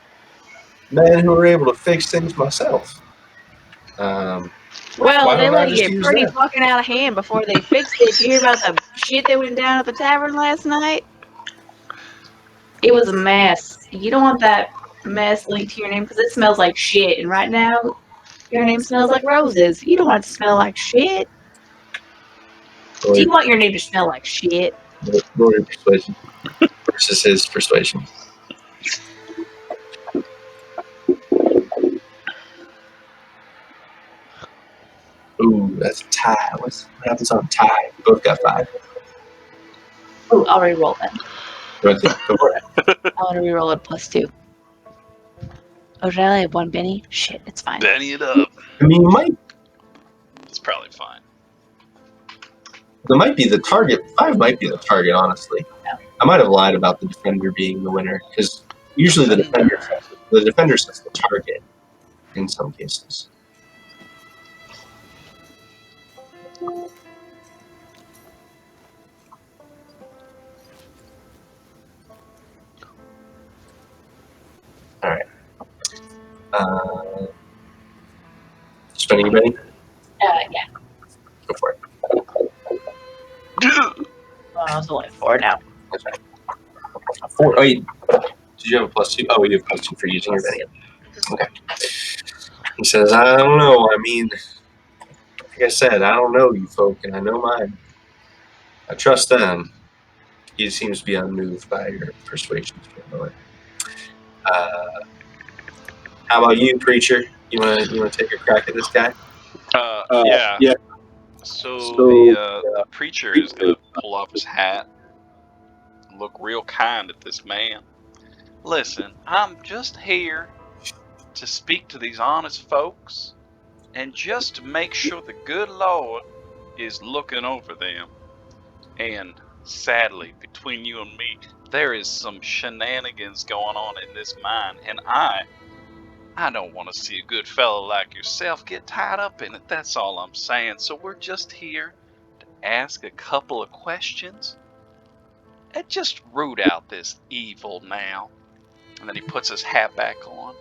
men who are able to fix things myself. Well, Why they don't I let it just get use pretty that? fucking out of hand before they fixed it. Did you hear about the shit that went down at the tavern last night? It was a mess. You don't want that mess linked to your name because it smells like shit. And right now, your name smells like roses. You don't want it to smell like shit. Do you want your name to smell like shit? Roll your persuasion versus his persuasion. Ooh, that's a tie. What happens on a tie? We both got 5. Ooh, I'll re-roll then. Go for it. I want to re-roll it +2. Oh, did I only have 1 Benny? Shit, it's fine. Benny it up. I mean, It's probably fine. there might be the target. 5 might be the target, honestly. I might have lied about the defender being the winner because usually the defender sets the target in some cases. All right. Spending your money? Yeah. Go for it. Well, it's only 4 now. That's right. 4. Oh, did you have a +2? Oh, you have +2 for using your money. Okay. He says, I don't know. I mean, like I said, I don't know you folk, and I know mine. I trust them. He seems to be unmoved by your persuasions for a moment. How about you, preacher? You wanna take a crack at this guy? Yeah. So the preacher is gonna pull off his hat, look real kind at this man. Listen, I'm just here to speak to these honest folks and just to make sure the good Lord is looking over them. And sadly, between you and me, there is some shenanigans going on in this mine, and I don't want to see a good fellow like yourself get tied up in it. That's all I'm saying. So we're just here to ask a couple of questions and just root out this evil now. And then he puts his hat back on.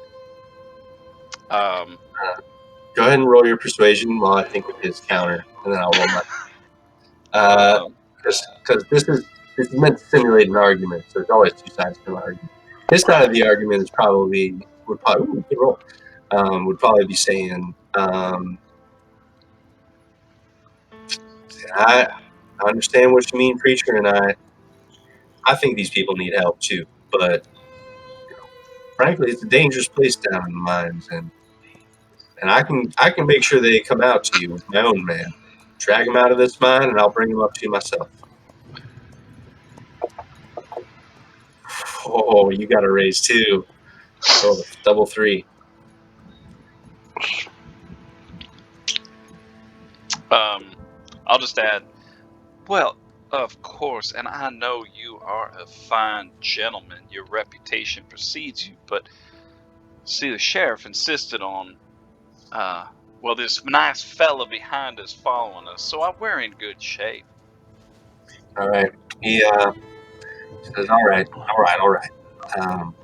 Go ahead and roll your persuasion while I think of his counter, and then I'll roll mine. Because this is meant to simulate an argument, so there's always 2 sides to an argument. His side of the argument is would probably good roll. Would probably be saying, I understand what you mean, preacher, and I think these people need help too. But frankly, it's a dangerous place down in the mines, and I can make sure they come out to you with my own man. Drag them out of this mine, and I'll bring them up to you myself. Oh, you got a raise too. Oh, double 3. I'll just add, well, Of course, and I know you are a fine gentleman. Your reputation precedes you, but see, the sheriff insisted on, well, this nice fella behind us following us, so we're in good shape. All right. He says, all right. Um,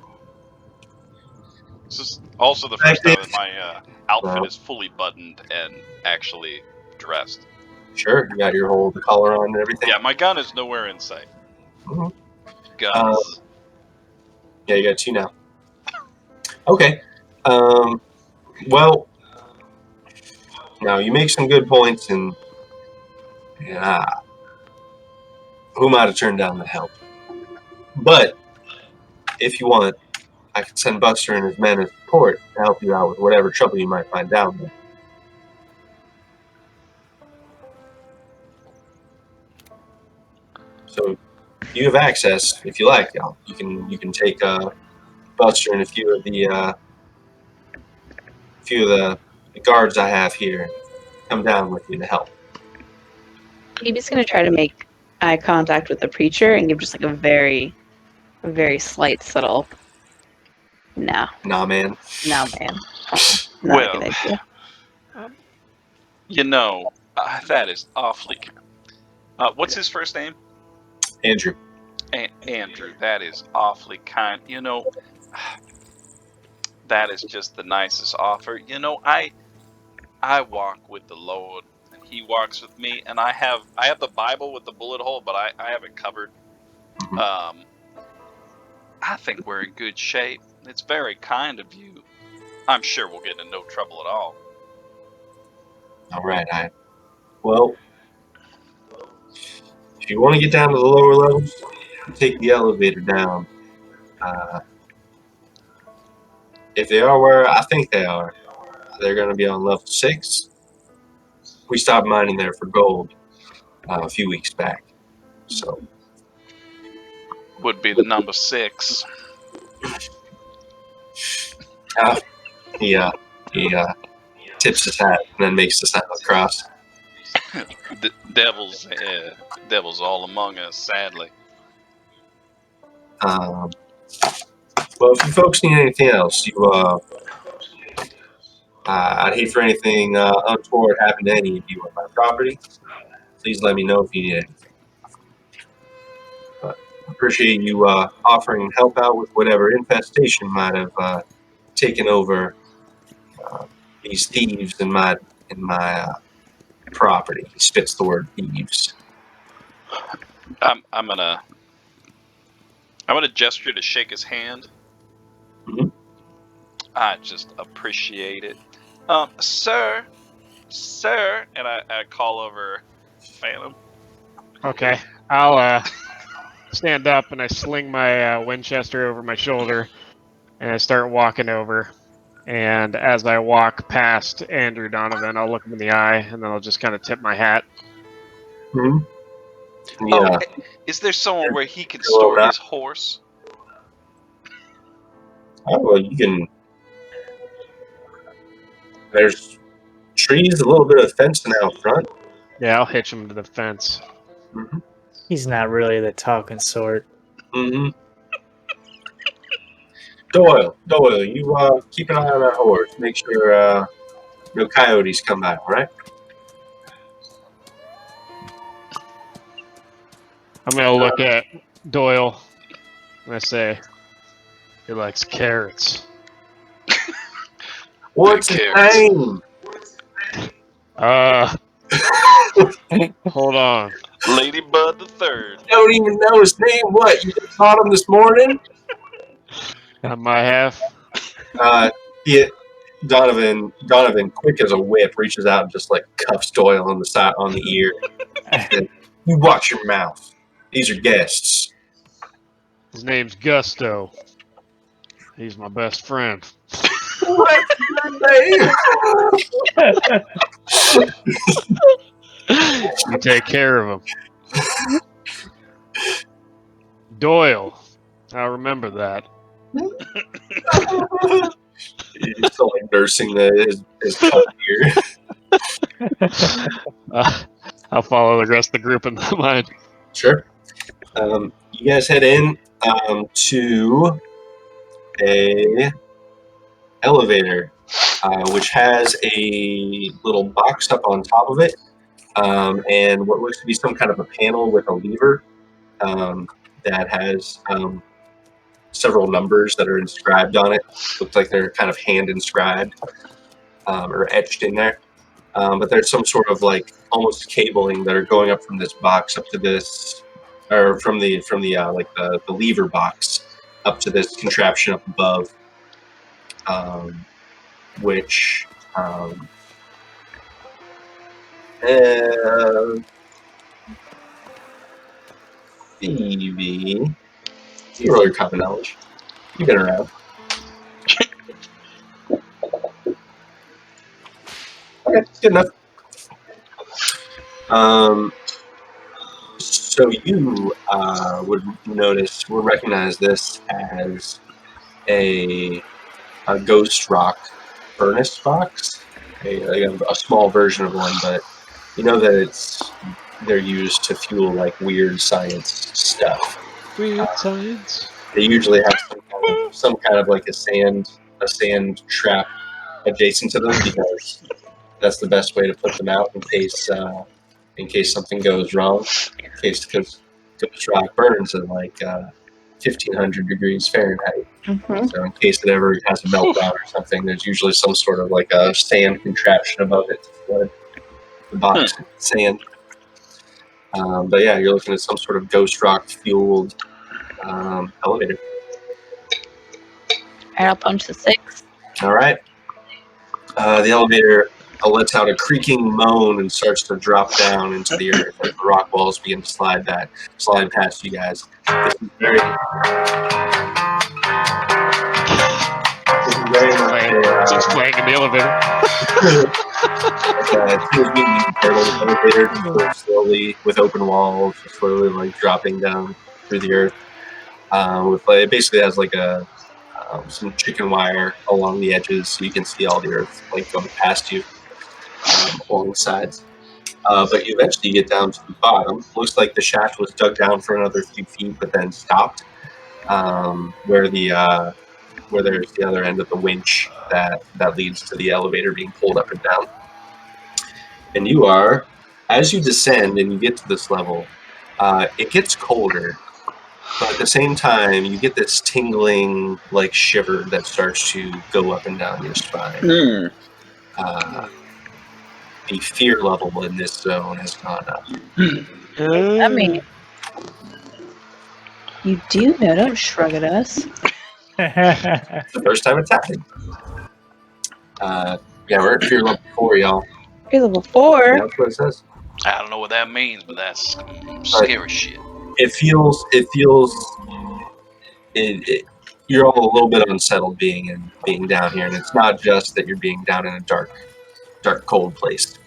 This is also the Fact first time that is- my outfit well, is fully buttoned and actually dressed. sure, you got your the collar on and everything. Yeah, my gun is nowhere in sight. Mhm. Guns. Yeah, you got two now. Okay. Well, now you make some good points, and yeah, who am I to turn down the help? But if you want, I could send Buster and his men as support to help you out with whatever trouble you might find down there. So you have access if you like, y'all. You can take Buster and a few of the guards I have here and come down with you to help. Phoebe's gonna try to make eye contact with the preacher and give just like a very slight, subtle, no, Nah, man. no, man. Not a Well, good idea. you know, that is awfully. What's his first name? Andrew. Andrew. That is awfully kind. You know, that is just the nicest offer. You know, I walk with the Lord, and He walks with me, and I have the Bible with the bullet hole, but I have it covered. Mhm. I think we're in good shape. It's very kind of you. I'm sure we'll get in no trouble at all. All right. Well, if you want to get down to the lower levels, you take the elevator down. If they are where I think they are, they're going to be on level 6. We stopped mining there for gold a few weeks back. So Would be the number 6. he tips his hat and then makes the sign of the cross. The devil's all among us, sadly. Well, if you folks need anything else, I'd hate for anything untoward happen to any of you on my property. Please let me know if you need anything. But I appreciate you offering help out with whatever infestation might have taken over these thieves in my property. He spits the word thieves. I'm gonna gesture to shake his hand. Mhm. I just appreciate it. Sir, and I call over Phantom. Okay, I'll stand up and I sling my Winchester over my shoulder, and I start walking over. And as I walk past Andrew Donovan, I'll look him in the eye, and then I'll just kind of tip my hat. Mhm. Oh, Yeah. is there somewhere where he can Hello, store Matt. his horse? Oh, well, you can. There's trees, a little bit of fencing out front. Yeah, I'll hitch him to the fence. Mm-hmm. He's not really the talking sort. Mm-hmm. Doyle, you keep an eye on that horse. Make sure no coyotes come by. All right. I'm gonna look at Doyle and I say, he likes carrots. What's his Carrots. name? Hold on. Ladybud the Third. Don't even know his name. What? You just caught him this morning? Got my half. He, Donovan, quick as a whip, reaches out and just like cuffs Doyle on the ear. Says, you watch your mouth. These are guests. His name's Gusto. He's my best friend. What's your name? You take care of him. Doyle. I'll remember that. He's still like nursing his cut ear. I'll follow the rest of the group in mine. Sure. You guys head in to a elevator, which has a little box up on top of it, and what looks to be some kind of a panel with a lever that has several numbers that are inscribed on it. Looks like they're kind of hand inscribed or etched in there. But there's some sort of like almost cabling that are going up from this box up to this, or from the like the lever box up to this contraption up above, which Phoebe, you roll your common knowledge. You've been around. Okay, good enough. So you would recognize this as a ghost rock furnace box, a small version of one, but you know that they're used to fuel like weird science stuff. Weird science. They usually have some kind of like a sand trap adjacent to them because that's the best way to put them out in case something goes wrong. Because ghost rock burns at like 1,500 degrees Fahrenheit. Mm-hmm. So in case it ever has a meltdown or something, there's usually some sort of like a sand contraption above it to flood the box with sand. But yeah, you're looking at some sort of ghost rock fueled elevator. Alright, I'll punch the 6. All right. The elevator lets out a creaking moan and starts to drop down into the earth as the rock walls begin to slide past you guys. This is very much Just playing in the elevator. Teenage Mutant Ninja Turtles elevator, just sort of slowly with open walls, just slowly like dropping down through the earth. It basically has like some chicken wire along the edges, so you can see all the earth like going past you along the sides. But you eventually get down to the bottom. Looks like the shaft was dug down for another few feet, but then stopped. Where there's the other end of the winch that leads to the elevator being pulled up and down. And you are, as you descend and you get to this level, it gets colder. But at the same time, you get this tingling, like, shiver that starts to go up and down your spine. The fear level in this zone has gone up. I mean, you do know, don't shrug at us. It's the first time it's happened. Yeah, we're at fear level 4, y'all. You're level 4. Yeah, that's what it says. I don't know what that means, but that's scary shit. It feels. You're all a little bit unsettled being down here, and it's not just that you're being down in a dark, cold place.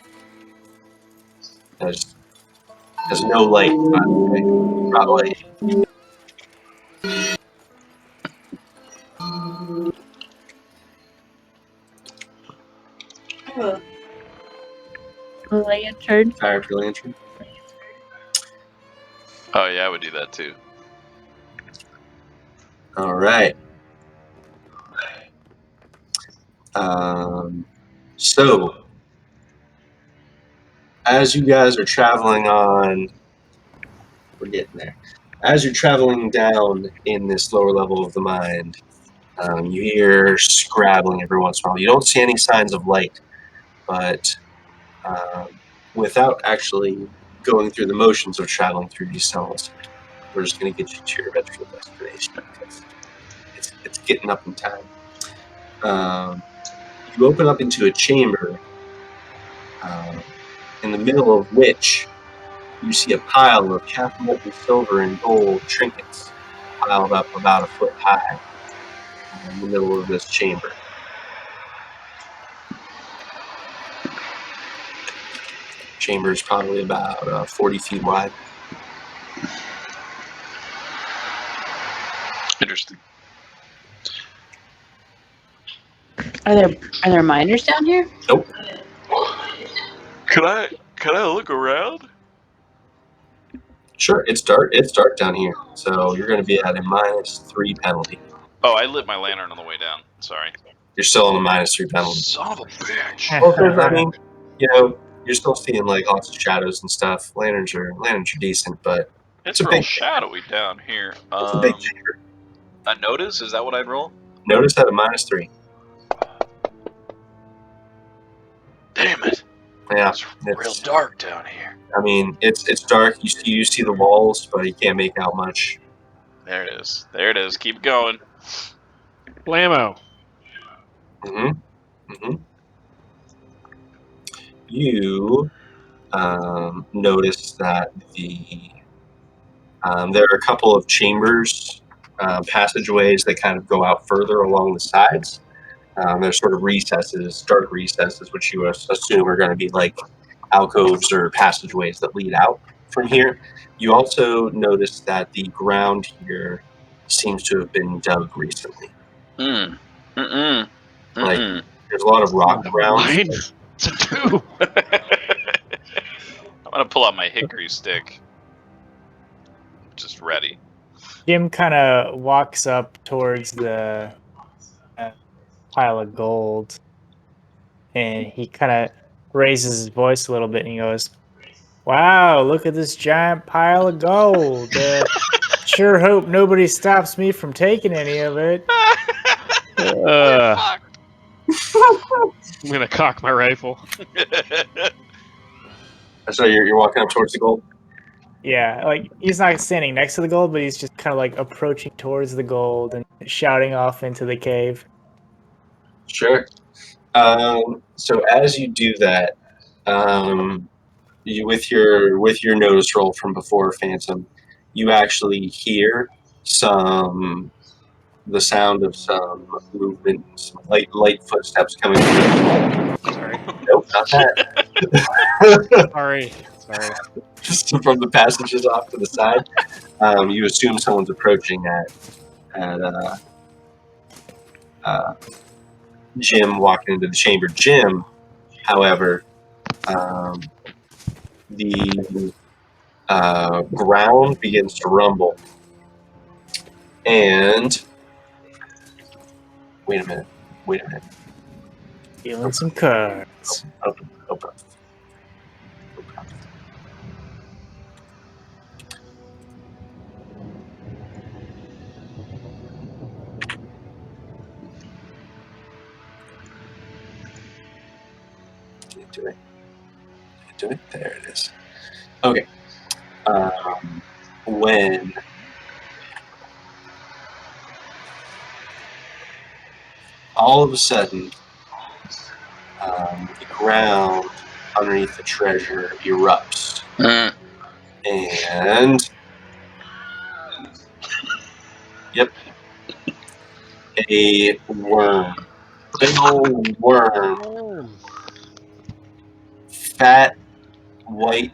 There's no light, by the way. Not light. Lantern. Fire for lantern. Oh yeah, I would do that too. All right. So, as you guys are traveling on, we're getting there. As you're traveling down in this lower level of the mind, you hear scrabbling every once in a while. You don't see any signs of light, but without actually going through the motions of traveling through these tunnels, we're just going to get you to your eventual destination because it's getting up in time. You open up into a chamber, in the middle of which you see a pile of half-molten silver and gold trinkets piled up about a foot high in the middle of this chamber. Chamber is probably about 40 feet wide. Interesting. Are there miners down here? Nope. Can I look around? Sure, it's dark. It's dark down here, so you're going to be at a -3 penalty. Oh, I lit my lantern on the way down. Sorry. You're still on a -3 penalty. Son of a bitch. Well, 'cause, I mean, you know, you're still seeing like lots of shadows and stuff. Lanterns are decent, but It's a real big- shadowy down here. it's a big chamber. A notice? Is that what I'd roll? Notice at a -3. Damn it. Yeah, It's real dark down here. I mean, it's dark. You see the walls, but you can't make out much. There it is. There it is. Keep going. Blammo. You notice that there are a couple of chambers, passageways that kind of go out further along the sides. There's sort of recesses, dark recesses, which you assume are going to be like alcoves or passageways that lead out from here. You also notice that the ground here seems to have been dug recently. Like, there's a lot of rock around. Mine. It's a 2. I'm going to pull out my hickory stick. Just ready. Jim kind of walks up towards the pile of gold, and he kind of raises his voice a little bit, and he goes, "Wow, look at this giant pile of gold. Sure hope nobody stops me from taking any of it." I'm gonna cock my rifle. So you're walking up towards the gold? Yeah, like he's not standing next to the gold, but he's just kind of like approaching towards the gold and shouting off into the cave. Sure. So as you do that, you with your notice roll from before, Phantom, you actually hear the sound of some movement, some light footsteps coming through. Sorry. Nope, not that. Sorry. Just from the passages off to the side. You assume someone's approaching at Jim walking into the chamber. Jim, however, the ground begins to rumble. And wait a minute. Feeling some cards. Open. Do it. There it is. Okay. When all of a sudden the ground underneath the treasure erupts, and a worm, big old worm, fat, white,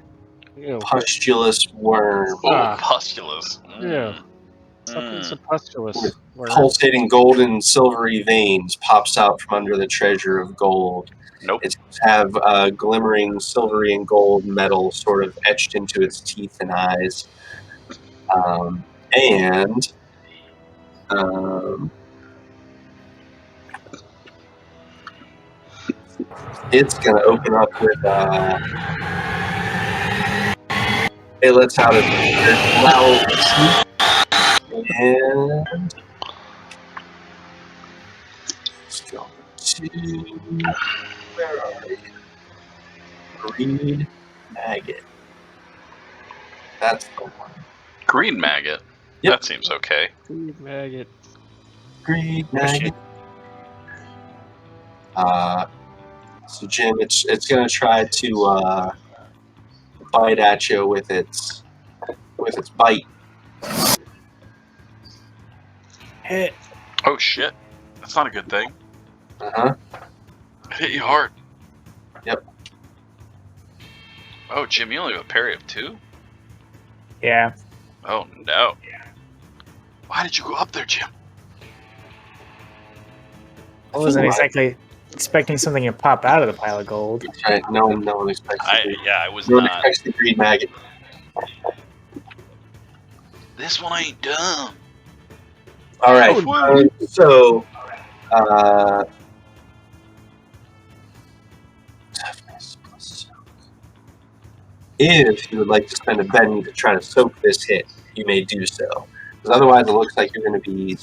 Ew. pustulous worm, Pustulous. Yeah. Something supustulous. pulsating golden, silvery veins, pops out from under the treasure of gold. Nope. It have glimmering silvery and gold metal sort of etched into its teeth and eyes. And it's going to open up with it lets out a loud shriek, and let's go to, where are we? Greed maggot. That's the one. Green maggot. Yep. That seems okay. Food maggot. Greed maggot. So Jim, it's gonna try to bite at you with its bite. Hit. Oh shit. That's not a good thing. Uh-huh. I hit you hard. Yep. Oh, Jim, you only have a parry of 2? Yeah. Oh no. Why did you go up there, Jim? I wasn't exactly expecting something to pop out of the pile of gold. That's right. No one expects. I was No one not. expects the greed maggot. This one ain't dumb. All right. Woo. So, if you would like to spend a Benny to try to soak this hit, you may do so. Because otherwise, it looks like you're going to be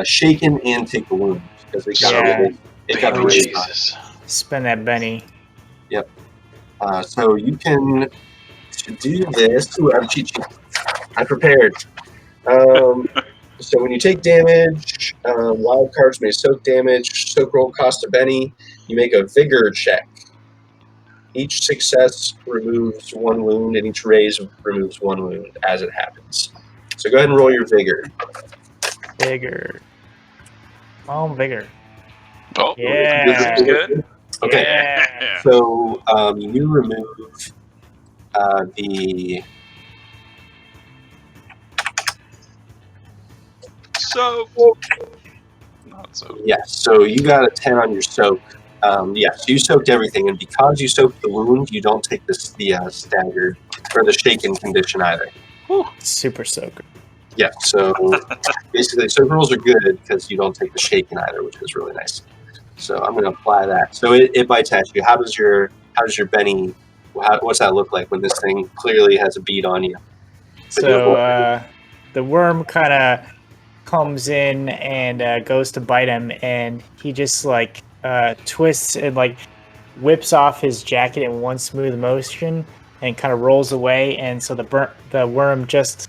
shaken and take a wound because it got Yeah. a Baby raise. Jesus. Spend that Benny. So you can do this. Ooh, I have a cheat sheet. I prepared. So when you take damage, wild cards may soak damage. Soak roll cost a Benny. You make a vigor check. Each success removes one wound, and each raise removes one wound as it happens. So go ahead and roll your vigor. Vigor. Oh, vigor. Oh, Yeah. this seems good. Okay. Yeah. So you remove the So. Not so. yes. So you got a 10 on your soak. Yes, you soaked everything, and because you soaked the wound, you don't take the staggered or the shaken condition either. Super soaker. Yeah. So basically, soak rolls are good because you don't take the shaken either, which is really nice. So I'm going to apply that. So it bites at you. How does your Benny? What's that look like when this thing clearly has a bead on you? So the worm kind of comes in and goes to bite him, and he just like twists and like whips off his jacket in one smooth motion and kind of rolls away. And so the worm just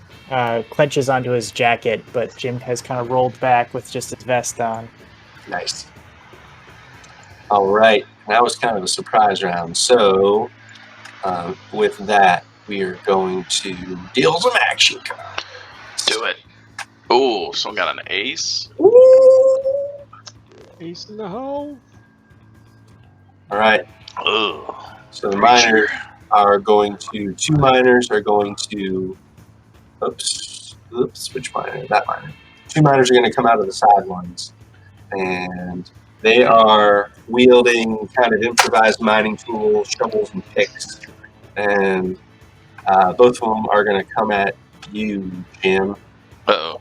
clenches onto his jacket, but Jim has kind of rolled back with just his vest on. Nice. All right, that was kind of a surprise round. So with that, we are going to deal some action cards. Do it. Oh, someone got an ace. Ace in the hole. All right. Ugh. So the Preacher. two miners are going to, oops, which miner? That miner. Two miners are going to come out of the side ones, and they are wielding kind of improvised mining tools, shovels, and picks, and both of them are going to come at you, Jim. Uh-oh.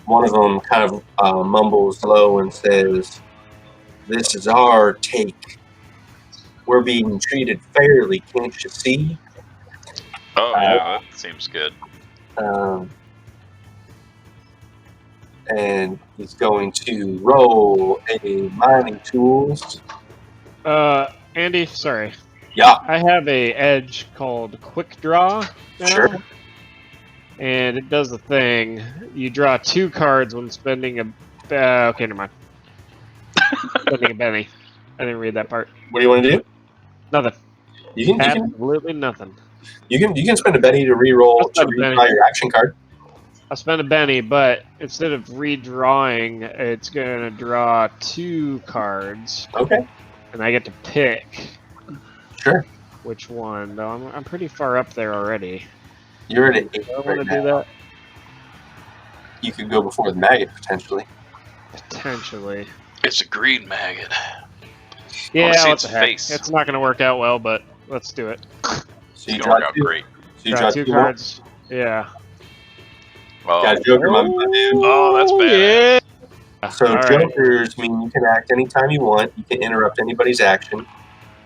One of them kind of mumbles low and says, "This is our take. We're being treated fairly, can't you see?" Oh, yeah, that seems good. And he's going to roll a mining tools. Andy, sorry. Yeah, I have a edge called Quick Draw now, sure. and it does the thing. You draw 2 cards when spending a. Okay, never mind. Spending a Benny. I didn't read that part. What do you want to do? Nothing. You can Absolutely nothing. you can spend a Benny to re-roll to I'll spend a Benny. redraw your action card. I'll spend a Benny, but instead of redrawing, it's gonna draw 2 cards, Okay, and I get to pick sure. which one. Though I'm pretty far up there already. You're at an 8 Do I right want to now. do that? You could go before the maggot potentially. Potentially. It's a green maggot. Yeah, see what its the heck. face. It's not gonna work out well, but let's do it. So It's you gonna draw work out 2. great. So you Draw draw 2 2 more. cards. Yeah. Oh, Got a Joker, my dude. Oh, that's badass. Yeah. So All right. Jokers mean you can act anytime you want. You can interrupt anybody's action.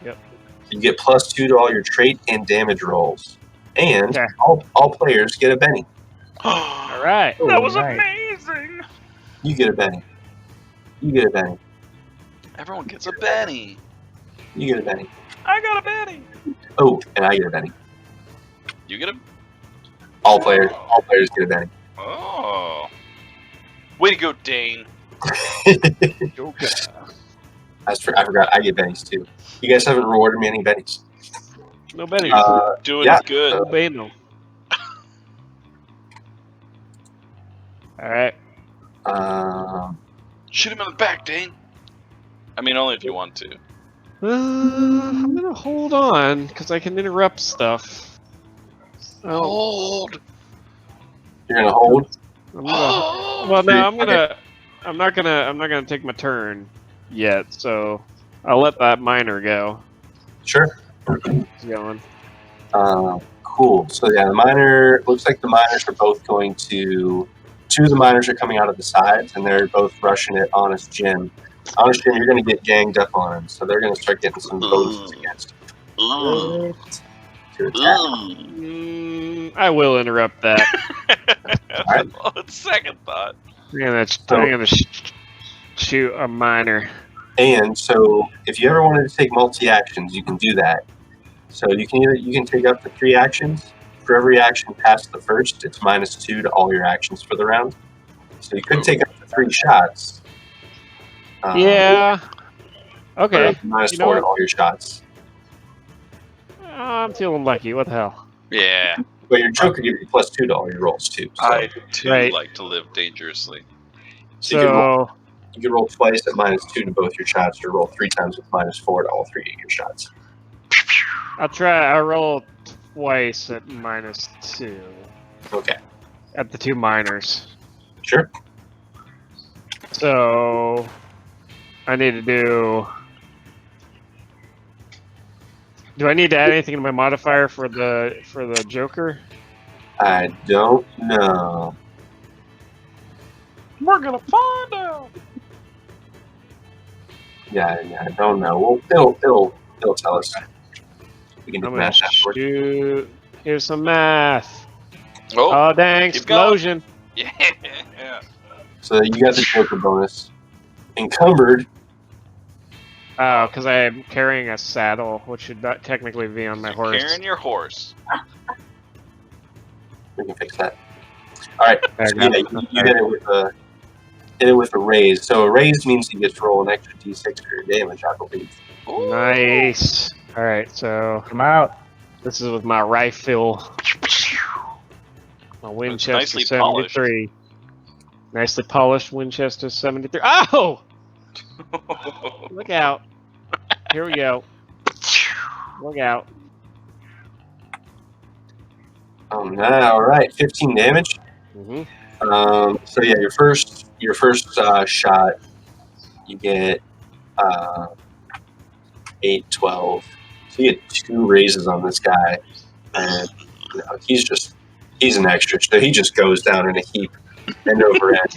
Yep. You get +2 to all your trait and damage rolls. And Okay. all players get a Benny. All right. That was nice. amazing. You get a Benny. You get a Benny. Everyone gets a Benny. You get a Benny. I got a Benny. Oh, and I get a Benny. You get a. All players get a Benny. Oh. Way to go, Dane. Joker. I forgot. I get Bennies too. You guys haven't rewarded me any Bennies. No Benny. Doing Yeah. good. No Bano. All right. Shoot him in the back, Dane. I mean, only if you want to. I'm gonna hold on because I can interrupt stuff. Oh, Hold. You're gonna hold. I'm gonna. Hold. Well, no, I'm Okay. gonna. I'm not gonna take my turn yet. So I'll let that miner go. Sure. It's going. Cool. So yeah, the miner looks like the miners are both going to. Two of the miners are coming out of the sides, and they're both rushing at Honest Jim. Honest Jim, you're going to get ganged up on him, so they're going to start getting some bonuses against Ooh. to attack. Ooh. I will interrupt that. Alright. On second thought. I'm gonna shoot a miner. And so, if you ever wanted to take multi actions, you can do that. So you can take up to 3 actions. For every action past the first, it's -2 to all your actions for the round. So you could take up to 3 shots. Yeah. Okay. Or -4 You know to all your shots. I'm feeling lucky. What the hell? Yeah. But your Joker gives you +2 to all your rolls too. So I too Right. like to live dangerously. So you can roll twice at -2 to both your shots, or roll 3 times with -4 to all 3 of your shots. I'll roll twice at -2 Okay. at the 2 miners. Sure. So I need to do. Do I need to add anything to my modifier for the Joker? I don't know. We're gonna find out. Yeah, I don't know. Well, it'll tell us. We can do I'm the gonna math afterwards. shoot. Here's some math. Oh, Oh dang! keep going. Explosion. yeah. So you got the Joker bonus. Encumbered. Oh, because I am carrying a saddle, which should not technically be on my horse. Carrying your horse. We can fix that. All right. There So we yeah, go. you hit it with a raise. So a raise means you get to roll an extra d6 for your damage, I believe. Ooh. Nice. All right, so Come out. this is with my rifle, my Winchester nicely 73. Nicely polished Winchester 73. Oh! Look out. Here we go. Look out. All right, 15 damage. Mm-hmm. So yeah, your first shot, you get 8, 12. So you get 2 raises on this guy, and he's an extra. So he just goes down in a heap, end over end.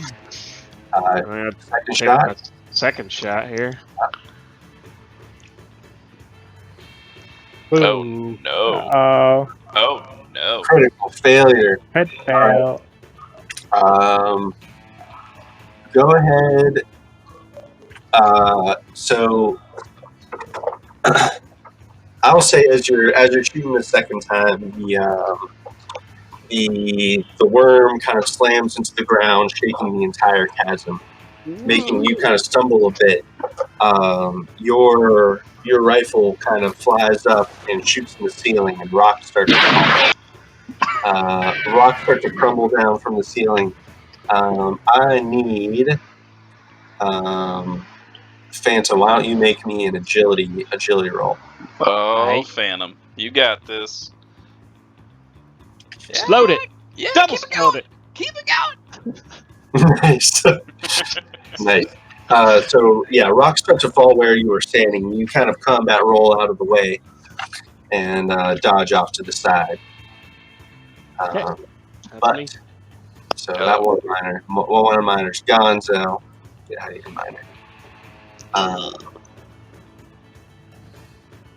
I'm gonna Second take shot. my second shot here. Oh Ooh. no. Oh, Oh no. Critical failure. it failed. Go ahead. So I'll say as you're shooting the second time, the worm kind of slams into the ground, shaking the entire chasm, making you kind of stumble a bit. Your rifle kind of flies up and shoots in the ceiling, and rocks start to fall. Rocks start to crumble down from the ceiling. I need Phantom. Why don't you make me an agility roll? Oh, Right. Phantom, you got this. Explode it. Yeah, Double keep it explode going. it. Keep it going. Nice. Nice. So yeah, rocks start to fall where you were standing. You kind of combat roll out of the way and dodge off to the side. Okay. But me. so that one of miner's gone. So get out of here, miner.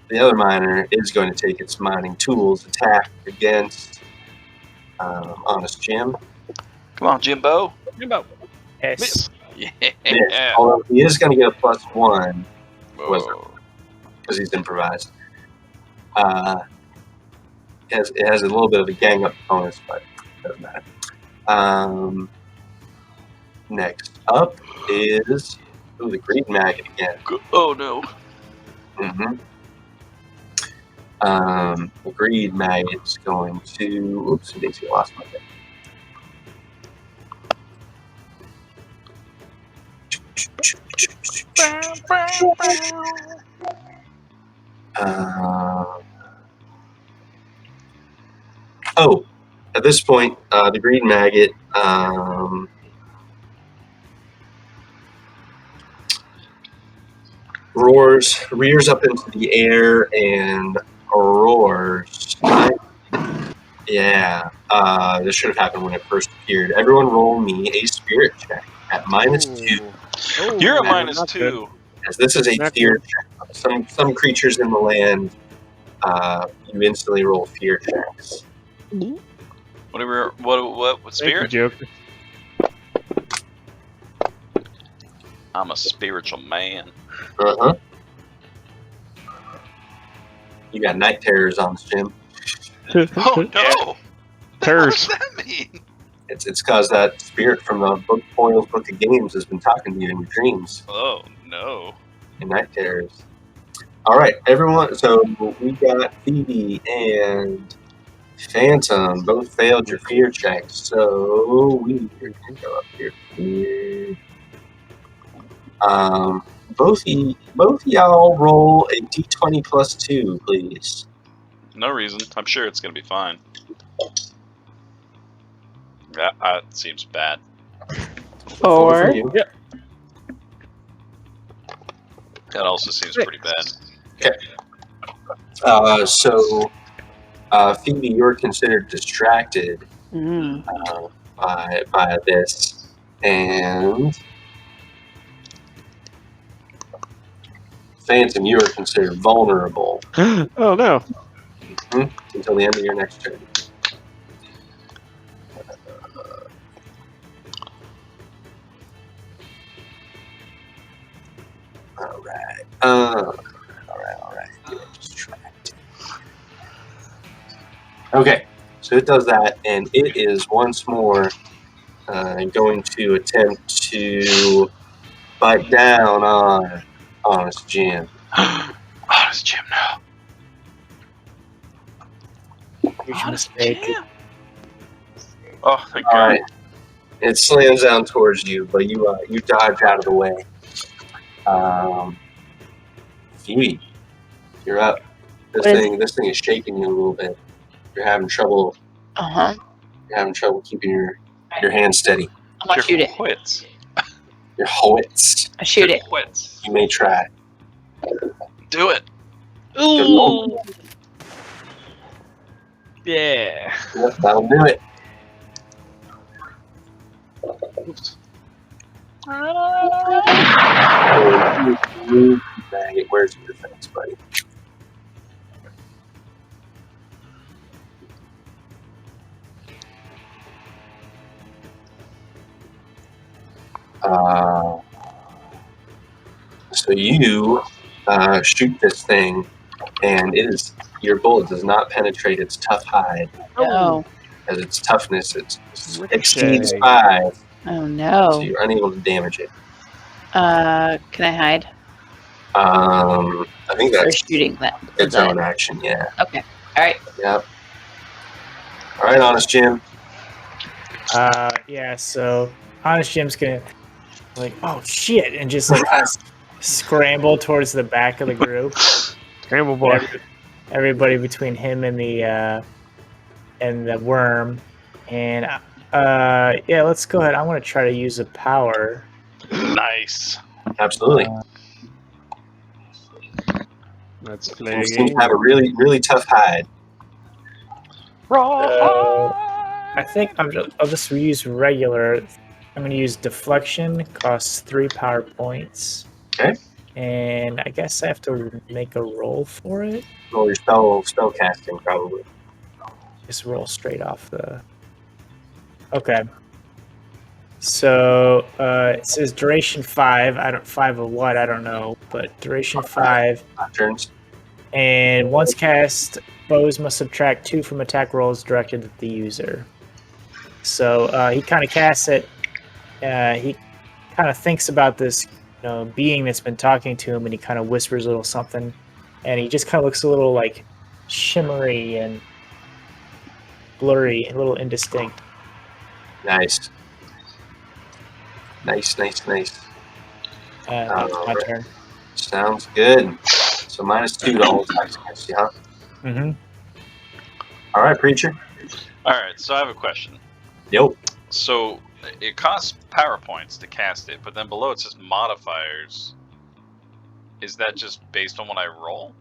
The other miner is going to take its mining tools attack against Honest Jim. Come on, Jimbo. Jimbo. Yes. Yeah. Yes, although he is going to get a +1 Whoa. because he's improvised. It has a little bit of a gang up bonus, but it doesn't matter. Next up is the green maggot again. Oh no. Mm-hmm. The greed maggot's going to. Oops, I basically lost my thing. At this point, the greed maggot rears up into the air and roars. Yeah. This should have happened when it first appeared. Everyone roll me a spirit check at -2. Oh, You're a man, -2. not good. As this is a Not fear good. check. Some creatures in the land, you instantly roll fear checks. What Thank you, spirit? Joker. I'm a spiritual man. Uh-huh. You got night terrors on this, Jim. Oh no! What Terrors. does that mean? It's cause that spirit from the Boyle's Book of Games has been talking to you in your dreams. Oh no! And night terrors. All right, everyone. So we got Phoebe and Phantom both failed your fear checks. So we are gonna go up here. Both y'all roll a d20 plus 2, please. No reason. I'm sure it's gonna be fine. That seems bad. 4 for 4. you. That also seems pretty bad. So Phoebe, you're considered distracted Mm. by this, and Phantom, you are considered vulnerable Oh no. until the end of your next turn. All right. All right. You're distracted. Okay, so it does that, and it is once more going to attempt to bite down on Honest Jim. Honest Jim, no. Huge Honest mistake. Jim. Oh, thank All God. right. It slams down towards you, but you dodge out of the way. Phoebe, you're up. This thing is shaking you a little bit. You're having trouble. Uh-huh. You're having trouble keeping your hand steady. I'm gonna shoot it. Wits. Your hoits. I shoot it. Wits. You may try. Do it. Good roll. Yeah. Yep, that'll do it. Oops. Where's your defense, buddy? So you shoot this thing, and your bullet does not penetrate its tough hide, No. as its toughness Ricochet. exceeds 5, Oh no. so you're unable to damage it. Can I hide? I think Or that's shooting that? its own action, yeah. Okay. Alright. Yep. All right, Honest Jim. Yeah, so Honest Jim's gonna like, oh shit, and just like kind of scramble towards the back of the group. Scramble boy. Everybody between him and the worm, and yeah, let's go ahead. I'm gonna try to use a power. Nice. Absolutely. Let's And play you a seem game. to have a really, really tough hide. I think I'll just use regular. I'm going to use deflection. Costs 3 power points. Okay. And I guess I have to make a roll for it. Roll your spell casting, probably. Just roll straight off the. Okay. So it says duration 5. 5 of what? I don't know, but duration 5. Turns. And once cast, foes must subtract 2 from attack rolls directed at the user. So he kind of casts it. He kind of thinks about this being that's been talking to him, and he kind of whispers a little something. And he just kind of looks a little like shimmery and blurry, a little indistinct. Nice. Nice. That's my turn. Sounds good. So -2 to all attacks against you, huh? Mm-hmm. All right, Preacher. All right, so I have a question. Yo. So it costs power points to cast it, but then below it says modifiers. Is that just based on what I roll?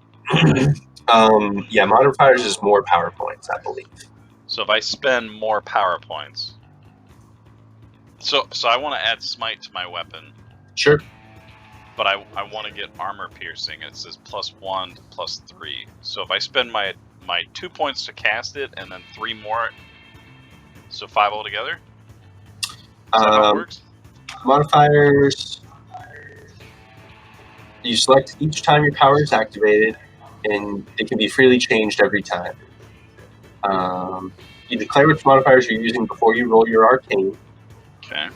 Yeah, modifiers is more power points, I believe. So if I spend more power points, so I want to add smite to my weapon, Sure. but I want to get armor piercing. It says +1 to +3. So if I spend my 2 points to cast it and then 3 more, so 5 altogether. Is that how it works? Modifiers. You select each time your power is activated, and it can be freely changed every time. You declare which modifiers you're using before you roll your arcane. Okay.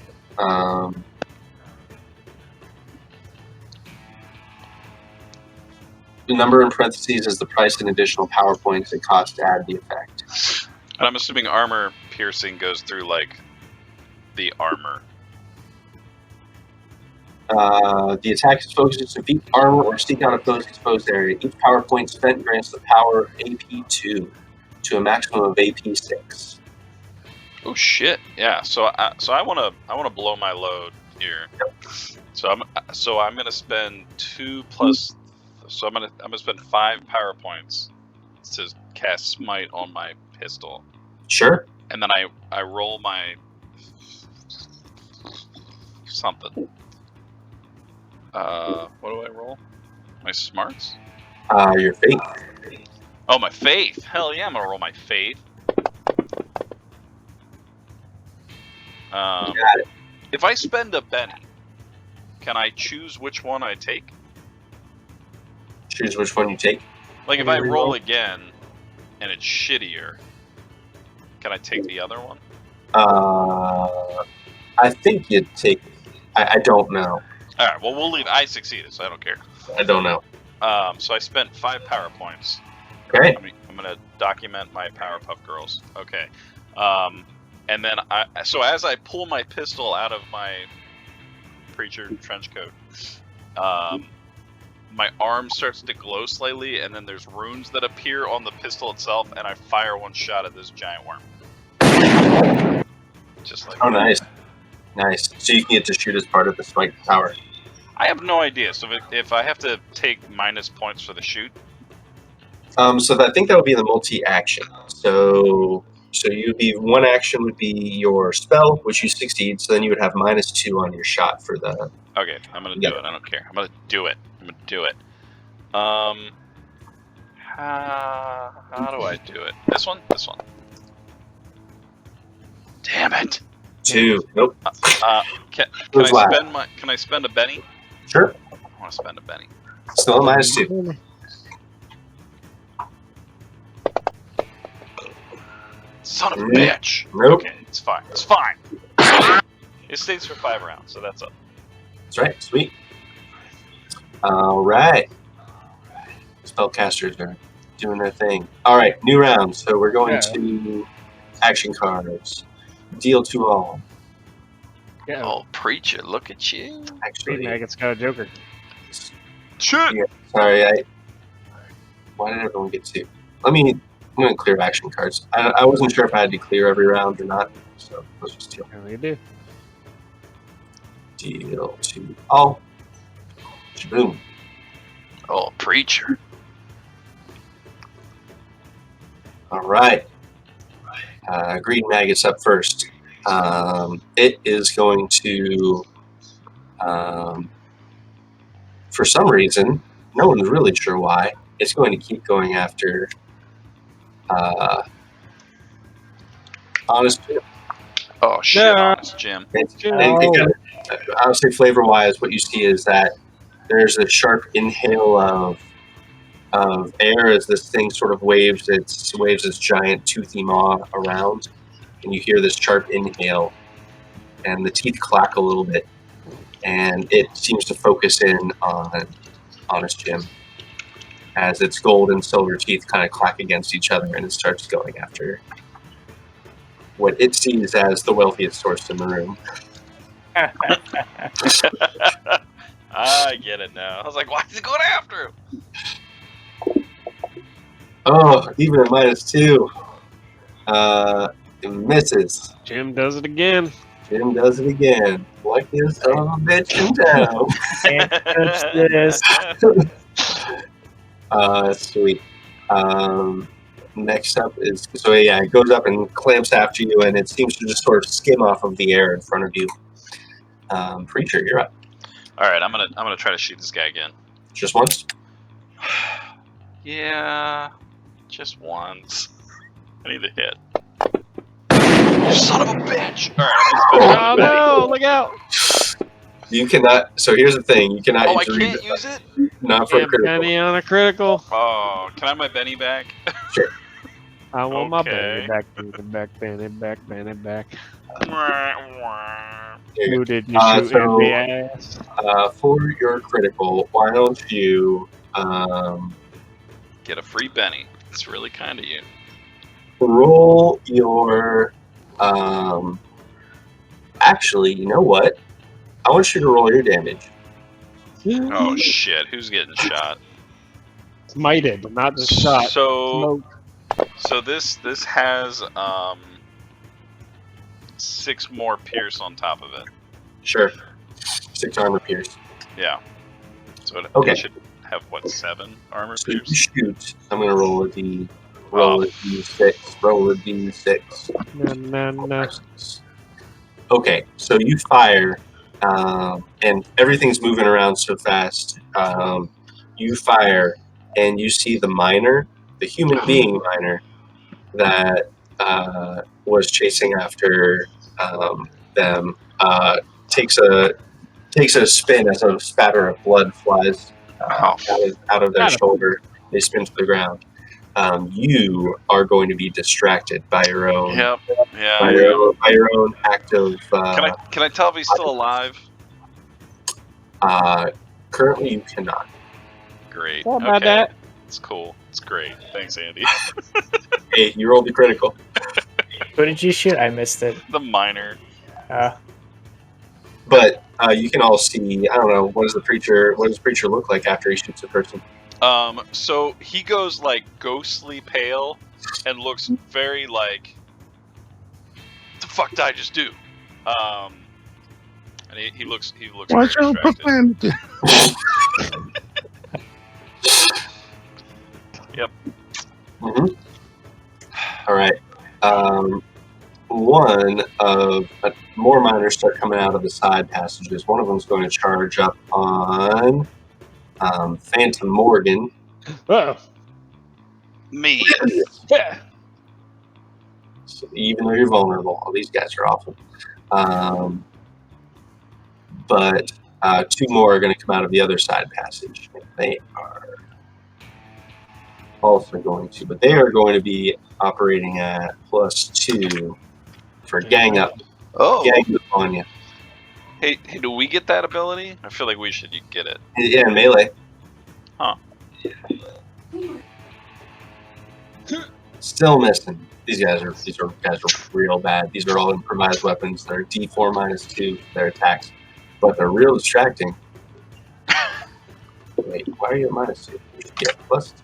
The number in parentheses is the price and additional power points it costs to add the effect. And I'm assuming armor piercing goes through like the armor. The attack is focused to beat armor or seek out a foe's exposed area. Each power point spent grants the power of AP2 to a maximum of AP6. Oh shit! Yeah. So I wanna blow my load here. So I'm gonna spend 2 plus. So I'm gonna spend 5 power points to cast smite on my pistol, Sure. and then I roll my something. What do I roll? My smarts? Your fate. Oh, my faith! Hell yeah, I'm gonna roll my faith. Got it. If I spend a Benny, can I choose which one I take? Choose which one you take. Like if I roll again and it's shittier, can I take the other one? I think you'd take. I don't know. All right. Well, we'll leave. I succeeded, so I don't care. I don't know. So I spent 5 power points. Okay. I'm gonna document my Powerpuff Girls. Okay. And then so as I pull my pistol out of my preacher trench coat, my arm starts to glow slightly, and then there's runes that appear on the pistol itself, and I fire one shot at this giant worm. Just like. Oh, nice. Nice. So you can get to shoot as part of the smite power. I have no idea. So if I have to take minus points for the shoot. So I think that would be the multi-action. So you'd be one action would be your spell, which you succeed. So then you would have -2 on your shot for the. Okay, I'm gonna do it. I don't care. I'm gonna do it. How do I do it? This one. Damn it. 2. Nope. Can I spend a Benny? Sure. I want to spend a Benny. Still a -2. Son of a bitch. Nope. Okay, it's fine. It stays for 5 rounds, so that's up. That's right. Sweet. All right. Spellcasters are doing their thing. All right. New round. So we're going to action cards. Deal to all. Yeah. Oh, preacher, look at you. Actually, Maggot's got a Joker. Shit. yeah, sorry. Why did everyone get 2? I'm going to clear action cards. I wasn't sure if I had to clear every round or not, so let's just deal. Yeah, we do. Deal to all. Shaboom. Oh, preacher. All right. Green Maggot's up first. It is going to, for some reason, no one's really sure why, it's going to keep going after Honest Jim. Oh, shit, Yeah. Honest Jim. Honestly, flavor-wise, what you see is that there's a sharp inhale of air as this thing sort of waves its giant toothy maw around, and you hear this sharp inhale, and the teeth clack a little bit, and it seems to focus in on Honest Jim as its gold and silver teeth kind of clack against each other, and it starts going after what it sees as the wealthiest source in the room. I get it now. I was like, why is he going after him? Oh, even a -2. It misses. Jim does it again. Jim does it again. Luckiest son of a bitch in town. Can't touch this. Sweet. Next up is it goes up and clamps after you, and it seems to just sort of skim off of the air in front of you. Preacher, you're up. All right, I'm gonna try to shoot this guy again. Just once. Yeah, just once. I need to hit. You son of a bitch! All right, I'm gonna spend Oh another penny. no! Look out! You cannot. So here's the thing: you cannot. Oh, I use can't use it. Not for a Damn critical. penny on a critical. Oh, can I have my Benny back? Sure. I want my Okay. penny back, penny back, penny back. There you Who did you go. shoot in the ass? For your critical, why don't you Get a free Benny. It's really kind of you. roll your? Actually, you know what? I want you to roll your damage. Oh shit! Who's getting shot? Smited, not just shot. So, Smoke. this has 6 more pierce on top of it. Sure. 6 armor pierce. Yeah. So Okay. it should have what, 7 armor So you pierce? shoot. I'm gonna roll a d6. Roll a d6. No. Okay, so you fire, and everything's moving around so fast. You fire, and you see the miner, the human being miner, that was chasing after them. Takes a spin as a spatter of blood flies out of their Got him. shoulder. They spin to the ground. You are going to be distracted by your own Yep. Yeah. by your own act of. Can I tell if he's still alive? Currently, you cannot. Great. What about Okay. that? It's cool. It's great. Thanks, Andy. Hey, you rolled the critical. What did you shoot? I missed it. The miner. But you can all see. I don't know. What does the preacher look like after he shoots a person? So he goes like ghostly pale and looks very like, what the fuck did I just do? And he looks very Watch out, distracted. profanity. Yep. Mm-hmm. All right. One of more miners start coming out of the side passages. One of them's going to charge up on Phantom Morgan. Oh. Me. Yeah. So even though you're vulnerable, all these guys are awful. But 2 more are going to come out of the other side passage. And they are also going to, but they are going to be operating at +2 for gang up Oh. on you. Hey, do we get that ability? I feel like we should get it. Yeah, melee. Huh. Still missing. These guys are real bad. These are all improvised weapons. They're D4 -2 for their attacks, but they're real distracting. Wait, why are you at -2? You should get +2.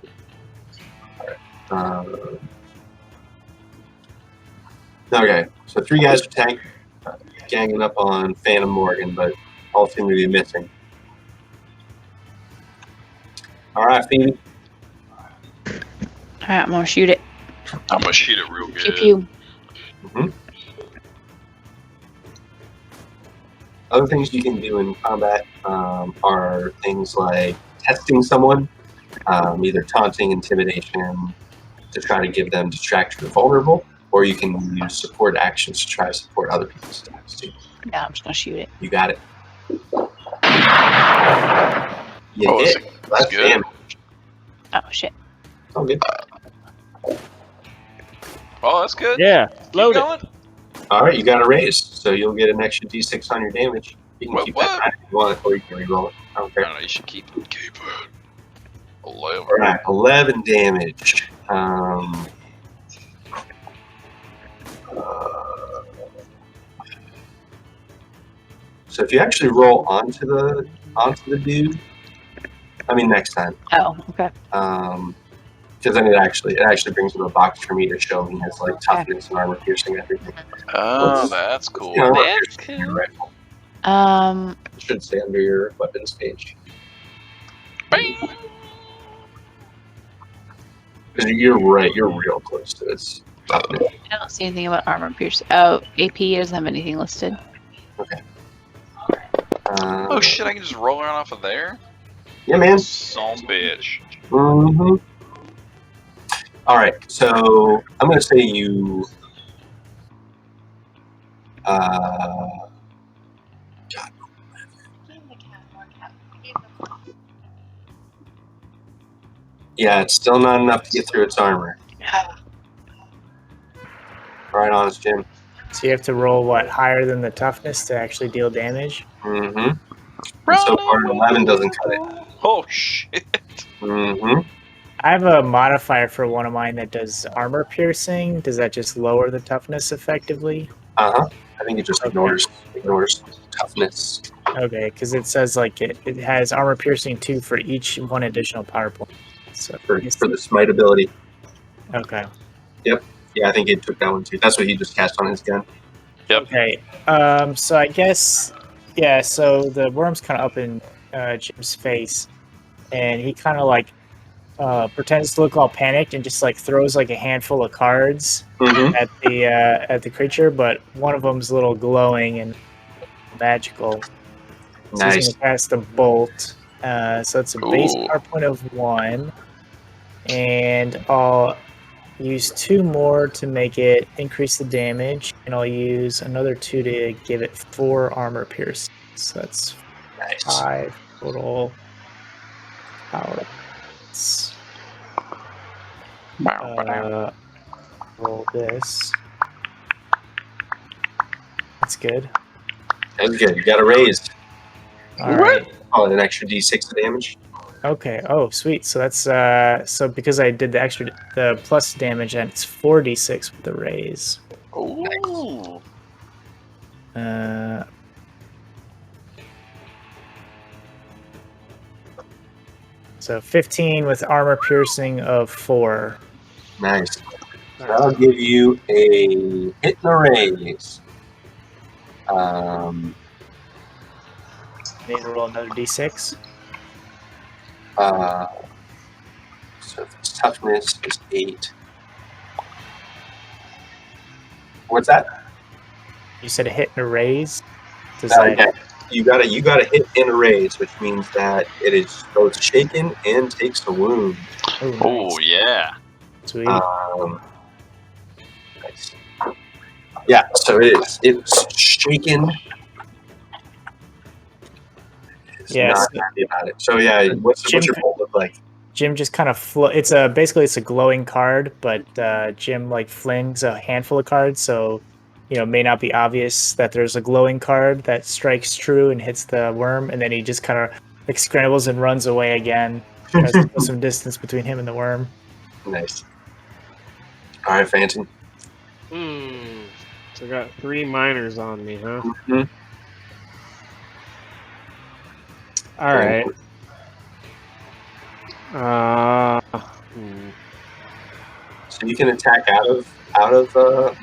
All right. Okay, so 3 guys are ganging up on Phantom Morgan, but all seem to be missing. All right, Phoebe. All right, I'm gonna shoot it. I'm gonna shoot it real Pew good. pew. Mm-hmm. Other things you can do in combat are things like testing someone, either taunting, intimidation, to try to give them distracted or vulnerable, or you can use support actions to try to support other people's attacks too. Yeah, I'm just gonna shoot it. You got it. You Oh, hit. That's good. damage. Oh shit. It's all good. Oh, that's good. Yeah. Keep Load it. going. All right, you got a raise, so you'll get an extra D6 on your damage. You can keep that if you want, or you can reroll it. I don't I care. don't know. You should keep it. 11. All right, 11 damage. So if you actually roll onto the dude, I mean next time, Oh, okay. because then it actually brings him a box for me to show he has like toughness and armor piercing and everything. Oh, that's cool. You know, armor That's piercing on your cool. rifle. It should stay under your weapons page. Bing. You're right. You're real close to its toughness. I don't see anything about armor pierce. Oh, AP doesn't have anything listed. Oh shit! I can just roll around off of there. Yeah, man. Son bitch. Mm-hmm. All right. So I'm gonna say you. Yeah, it's still not enough to get through its armor. Right on, it's Jim. So you have to roll what higher than the toughness to actually deal damage. Mm-hmm. And so far, 11 doesn't cut it. Oh shit! Mm-hmm. I have a modifier for one of mine that does armor piercing. Does that just lower the toughness effectively? Uh-huh. I think it just Okay. ignores toughness. Okay, because it says like it has armor piercing 2 for each 1 additional power point. So For the smite ability. okay. Yeah, I think it took that one too. That's what he just cast on his gun. Yep. Okay. So I guess yeah. So the worm's kind of up in Jim's face, and he kind of like pretends to look all panicked and just like throws like a handful of cards Mm-hmm. at the creature, but one of them's a little glowing and magical. So he's Nice. gonna cast a bolt. So it's a base Ooh. power point of 1, and I'll use 2 more to make it increase the damage, and I'll use another 2 to give it 4 armor pierce. So that's Nice. 5 total power points. Roll this. That's good. That's good. You got a raise. All right. Oh, an extra D6 of damage. Okay. Oh, sweet. So that's so because I did the plus damage, and it's 4d6 with the raise. Ooh. So 15 with armor piercing of 4. Nice. So that'll give you a hit and a raise. I need to roll another d6. So its toughness is 8. What's that? You said a hit and a raise. Does Yeah. You got a hit and a raise, which means that it is both shaken and takes a wound. Oh, nice. Oh yeah. Sweet. Nice. Yeah, so it's shaken. It's Yeah, not so- happy about it. So yeah, what's your bolt look like? Jim just kind of basically it's a glowing card, but Jim like flings a handful of cards, so it may not be obvious that there's a glowing card that strikes true and hits the worm, and then he just kind of like scrambles and runs away again. Tries to put some distance between him and the worm. Nice. All right, Phantom. So I got 3 minors on me, huh? Mm-hmm. All right. So you can attack out of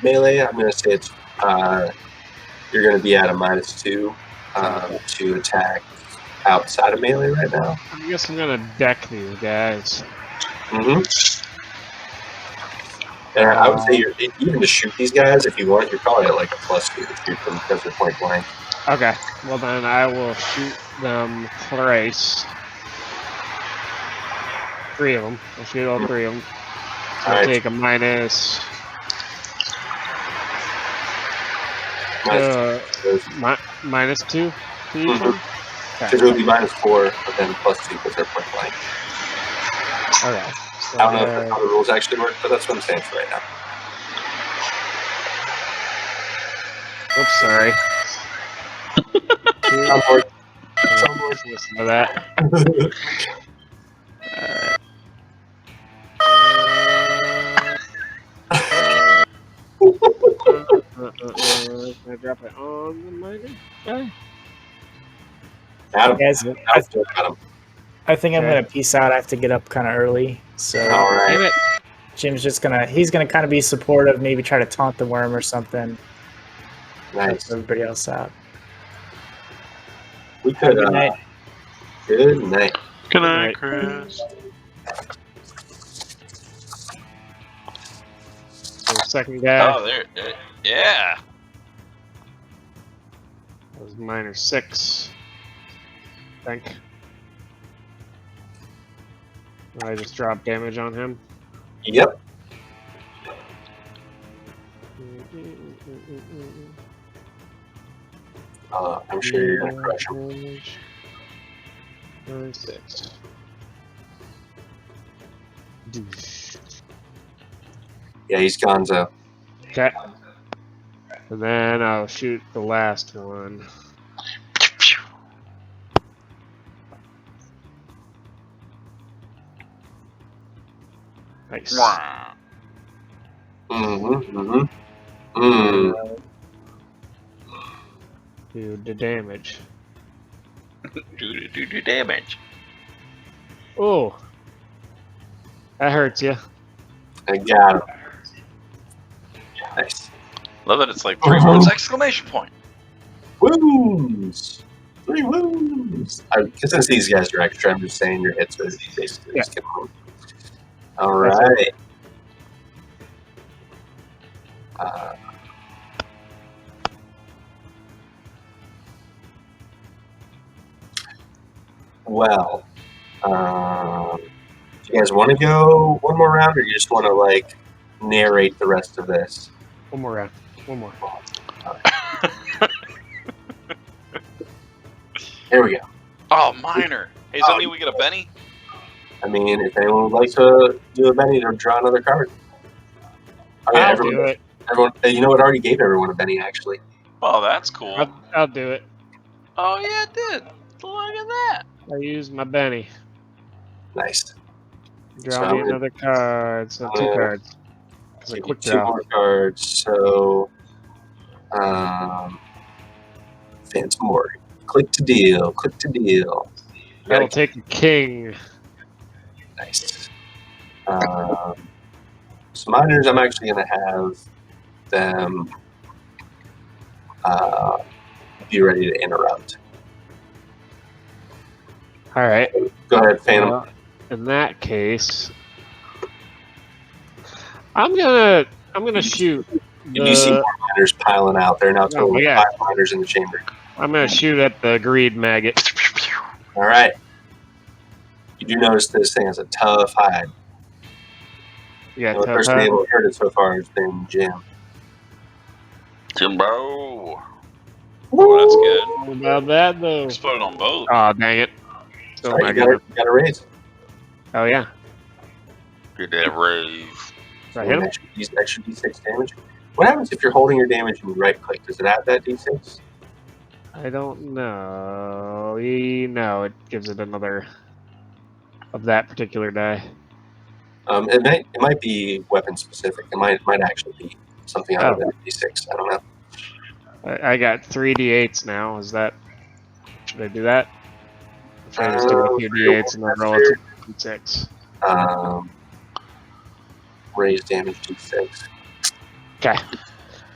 melee. I'm going to say it's you're going to be at a -2 to attack outside of melee right now. I guess I'm gonna deck these guys. Mm-hmm. And I would say even to shoot these guys, if you want, you're probably at like a +2 to shoot them because they're point blank. Okay. Well then, I will shoot them thrice. 3 of them. I'll shoot all 3 of them. So I'll take a minus. -2 to each one? Because it would be -4, but then +2 because they're point blank. Okay. So I don't know if that's how the rules actually work, but that's what I'm saying for right now. Oops, sorry. Listen to that. Can I drop it on the minor guy? Guys, I think I'm gonna peace out. I have to get up kind of early, so all right. Jim's just he's gonna kind of be supportive, maybe try to taunt the worm or something. Nice. Help everybody else out. We could. Good night. Good night. Good night, Chris. second guy. Oh, there. Yeah. That was minor 6. I think. I just dropped damage on him. Yep. I'm sure you're gonna crush him. Damage. 6. Yeah, he's gonzo. Okay. And then I'll shoot the last one. Nice. Do the damage. Do damage. Oh. That hurts you. I got him. Nice. Love that it's like 3 words! Exclamation point. Wounds. 3 wounds. Because since these guys are extra, I'm just saying your hits are basically just get them. All right. Well, do you guys want to go one more round, or you just want to like narrate the rest of this? One more round. One more. Here we go. Oh, minor. Hey, does that mean we get a Benny? I mean, if anyone would like to do a Benny, to draw another card. Oh, yeah, I'll do it. Everyone, you know, it already gave everyone a Benny, actually. Oh, that's cool. I'll do it. Oh, yeah, it did. Look at that. I used my Benny. Nice. Draw me another card. So 2 cards. It's a quick 2 draw. more cards. So, Phantomori. Click to deal. Click to deal. I'll take a king. Nice. So miners, I'm actually going to have them be ready to interrupt. All right. Go ahead, Phantom. In that case, I'm gonna shoot. You see more miners piling out. There are now total 5 miners in the chamber. I'm gonna shoot at the greed maggot. All right. You do notice this thing has a tough hide. Yeah, The person able to hurt it so far has been Jim. Jimbo. Oh, that's good. How about that though? Exploded on both. Oh, dang it. Still Sorry, you got a raise. Oh, yeah. Good that raise. Did I hit him? Extra D6 damage. What happens if you're holding your damage and you right click? Does it add that D6? I don't know. No, it gives it another of that particular die. It might be weapon specific. It might actually be something other than D6. I don't know. I got 3 D8s now. Is that... Should I do that? Or should I just do a few D8s and then roll it to D6? Raise damage D6. Okay.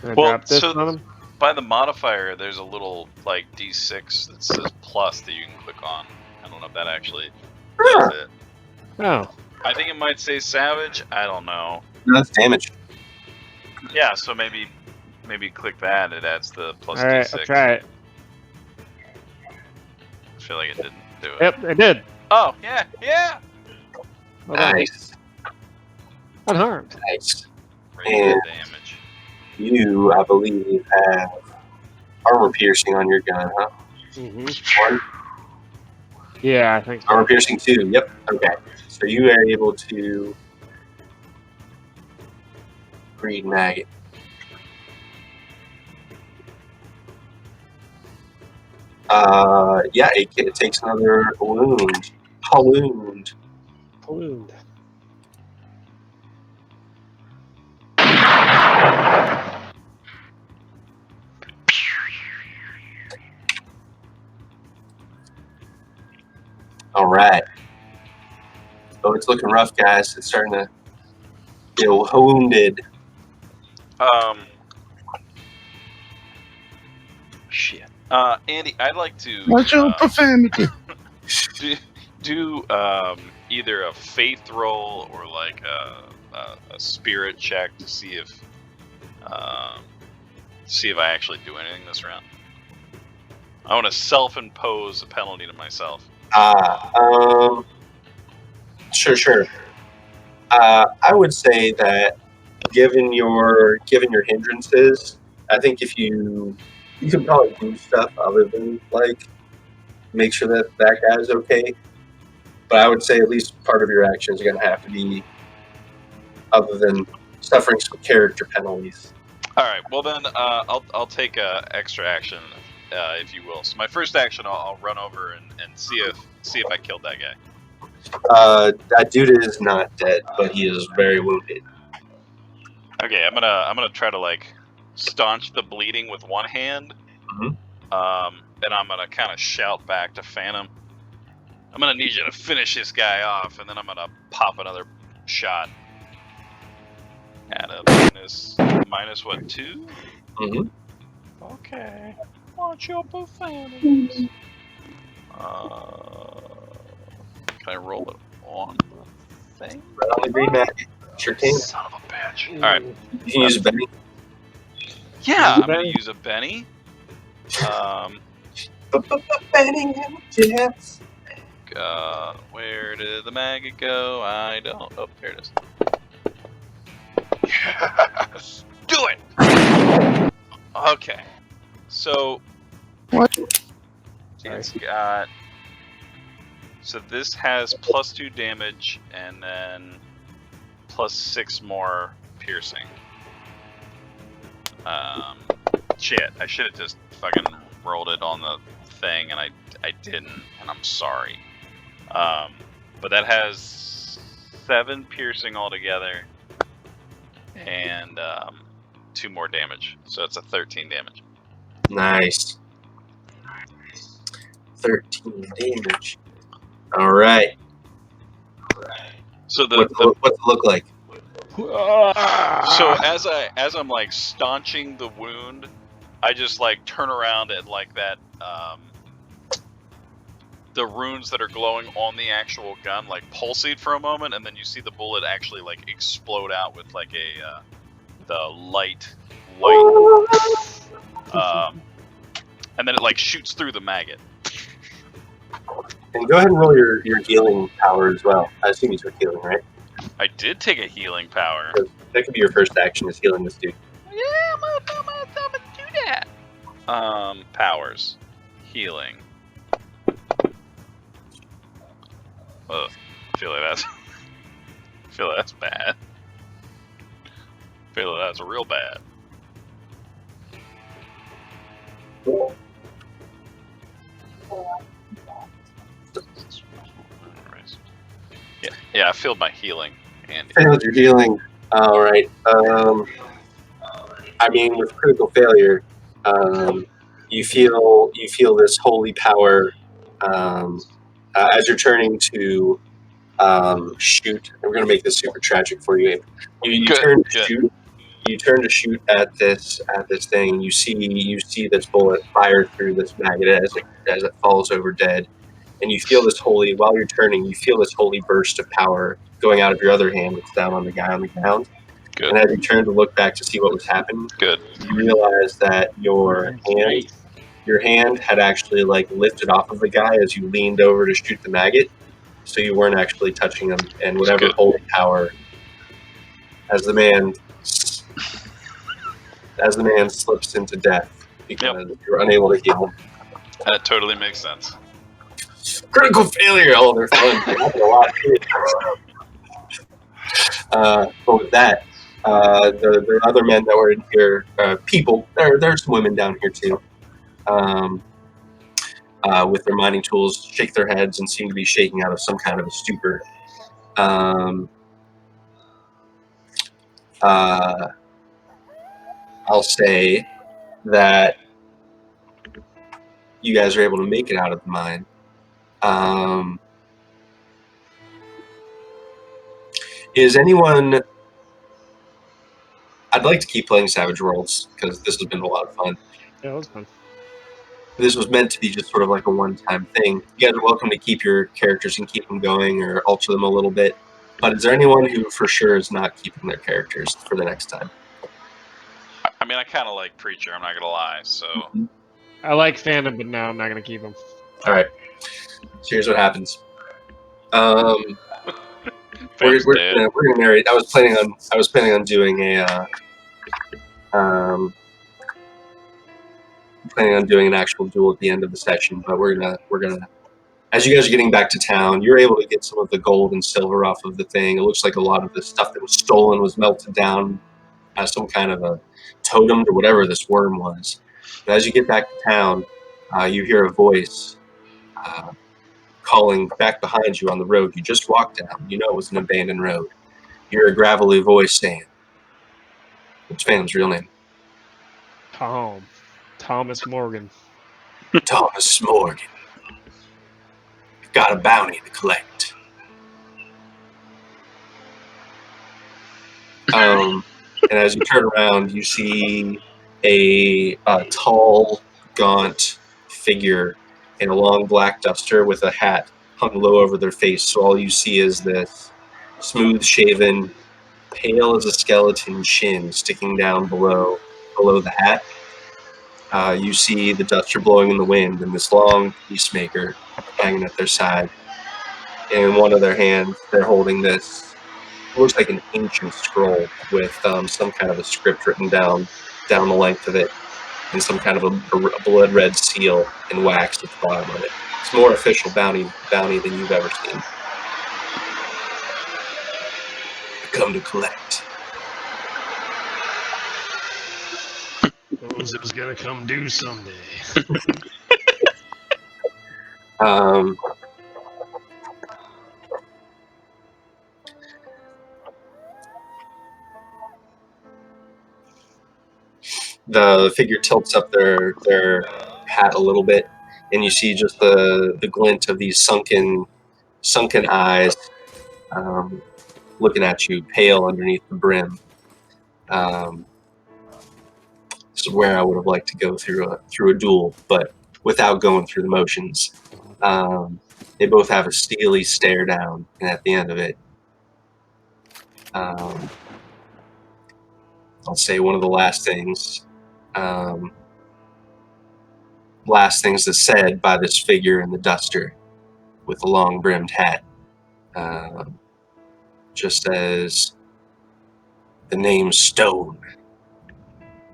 Well, drop this so on him? by the modifier, there's a little like D6 that says plus that you can click on. I don't know if that actually does it. Oh. I think it might say savage. I don't know. No, that's damage. Yeah, so maybe click that. It adds the plus All right, D6. I'll try it. I feel like it didn't do it. Yep, it did. Oh, yeah. Well done. Nice. Unharmed. Nice. Raise the damage. You, I believe, have armor piercing on your gun, huh? Mm-hmm. 1. Yeah, I think so. Armor piercing 2. Yep. Okay. So you are able to greed maggot. Yeah, it takes another wound. A wound. Wound. All right. Oh, it's looking rough, guys. It's starting to get wounded. Shit. Andy, I'd like to Watch your profanity. do either a faith roll or like a spirit check to see if See if I actually do anything this round. I want to self-impose a penalty to myself. Sure. I would say that given your hindrances, I think if you can probably do stuff other than like make sure that that guy's okay. But I would say at least part of your actions are going to have to be other than suffering some character penalties. All right. Well then, I'll take a extra action, if you will. So my first action, I'll run over and see if I killed that guy. That dude is not dead, but he is very wounded. Okay, I'm gonna try to like staunch the bleeding with one hand, Mhm. and I'm gonna kind of shout back to Phantom. I'm gonna need you to finish this guy off, and then I'm gonna pop another shot at a minus what, 2? Mm-hmm. Okay. Watch your profanities. Can I roll it on the thing? Right on the green magnet. Sure can. Son of a bitch. All right. You can use a Benny. Yeah, Use a I'm gonna Benny. use a Benny. Benny, yes. Where did the maggot go? I don't. Oh, there it is. Yes! Do it! Okay. So. What? It's got. So this has +2 damage and then +6 more piercing. Shit. I should have just fucking rolled it on the thing, and I didn't, and I'm sorry. But that has 7 piercing altogether, and 2 more damage, so it's a 13 damage. Nice. 13 damage. All right. So What's it look like? so as I'm like staunching the wound, I just like turn around and like that the runes that are glowing on the actual gun like pulsate for a moment, and then you see the bullet actually like explode out with like a the light white, and then it like shoots through the maggot. And go ahead and roll your healing power as well. I assume you took healing, right? I did take a healing power. That could be your first action, is healing this dude. Yeah, I'm gonna do that. Powers, healing. Ugh, I feel like that's bad. I feel like that's real bad. Yeah, I filled my healing. And Failed your healing. All right. I mean, with critical failure, you feel this holy power as you're turning to shoot. And we're gonna make this super tragic for you. You Good, turn to good. shoot. You turn to shoot at this thing. You see this bullet fire through this maggot as it falls over dead, and you feel this holy. While you're turning, you feel this holy burst of power going out of your other hand that's down on the guy on the ground. Good. And as you turn to look back to see what was happening, Good. you realize that your hand had actually like lifted off of the guy as you leaned over to shoot the maggot, so you weren't actually touching him. And whatever good. holy power, as the man slips into death because you're unable to heal him. That totally makes sense. Critical failure. Oh, they're fun. They happen a lot. But with that, the other men that were in here, people, there's some women down here too, with their mining tools, shake their heads and seem to be shaking out of some kind of a stupor. I'll say that you guys are able to make it out of the mine. Is anyone... I'd like to keep playing Savage Worlds because this has been a lot of fun. Yeah, it was fun. This was meant to be just sort of like a one-time thing. You guys are welcome to keep your characters and keep them going or alter them a little bit. But is there anyone who for sure is not keeping their characters for the next time? mean, I kind of like Preacher. I'm not gonna lie. So I like Phantom, but no, I'm not gonna keep him. All right. So here's what happens. We're Fam's we're dead. gonna narrate. I was planning on doing an actual duel at the end of the session, but we're gonna as you guys are getting back to town, you're able to get some of the gold and silver off of the thing. It looks like a lot of the stuff that was stolen was melted down as some kind of a totem to whatever this worm was. But as you get back to town, you hear a voice calling back behind you on the road you just walked down. You know it was an abandoned road. You hear a gravelly voice saying, "What's Phantom's real name?" Thomas Morgan. Thomas Morgan. You've got a bounty to collect. And as you turn around, you see a tall, gaunt figure in a long black duster with a hat hung low over their face. So all you see is this smooth-shaven, pale as a skeleton chin sticking down below the hat. You see the duster blowing in the wind and this long peacemaker hanging at their side. In one of their hands, they're holding this. It looks like an ancient scroll with some kind of a script written down the length of it, and some kind of a blood red seal in wax at the bottom of it. It's more official bounty than you've ever seen. I come to collect. What was it was gonna come do someday? Um, the figure tilts up their hat a little bit, and you see just the glint of these sunken eyes looking at you, pale underneath the brim. This is where I would have liked to go through a duel, but without going through the motions. They both have a steely stare down, and at the end of it, I'll say one of the last things that's said by this figure in the duster with the long brimmed hat, just says, "The name's Stone.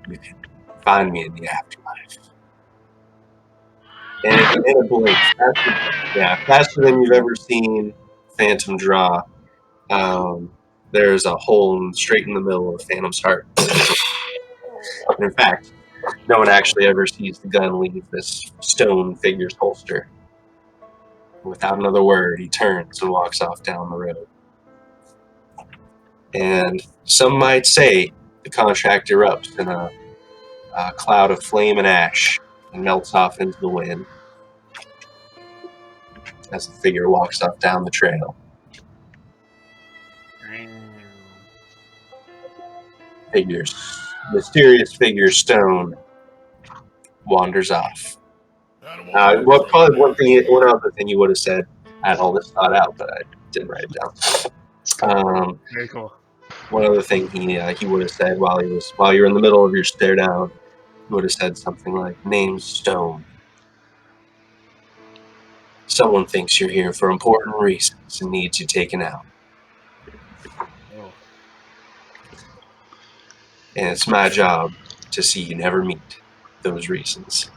You can find me in the afterlife." And in a blink, faster than you've ever seen Phantom draw. There's a hole straight in the middle of Phantom's heart. And in fact, no one actually ever sees the gun leave this stone figure's holster. Without another word, he turns and walks off down the road. And some might say the contract erupts in a cloud of flame and ash and melts off into the wind as the figure walks off down the trail. Mysterious figure Stone wanders off. Probably one other thing you would have said. I had all this thought out, but I didn't write it down. Very cool. One other thing he would have said while you're in the middle of your stare down, he would have said something like, "Name's Stone. Someone thinks you're here for important reasons and needs you taken out. Oh. And it's my job to see you never meet those reasons."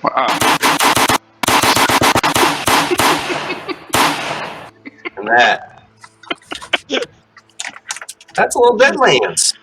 Wow. And that's a little Deadlands.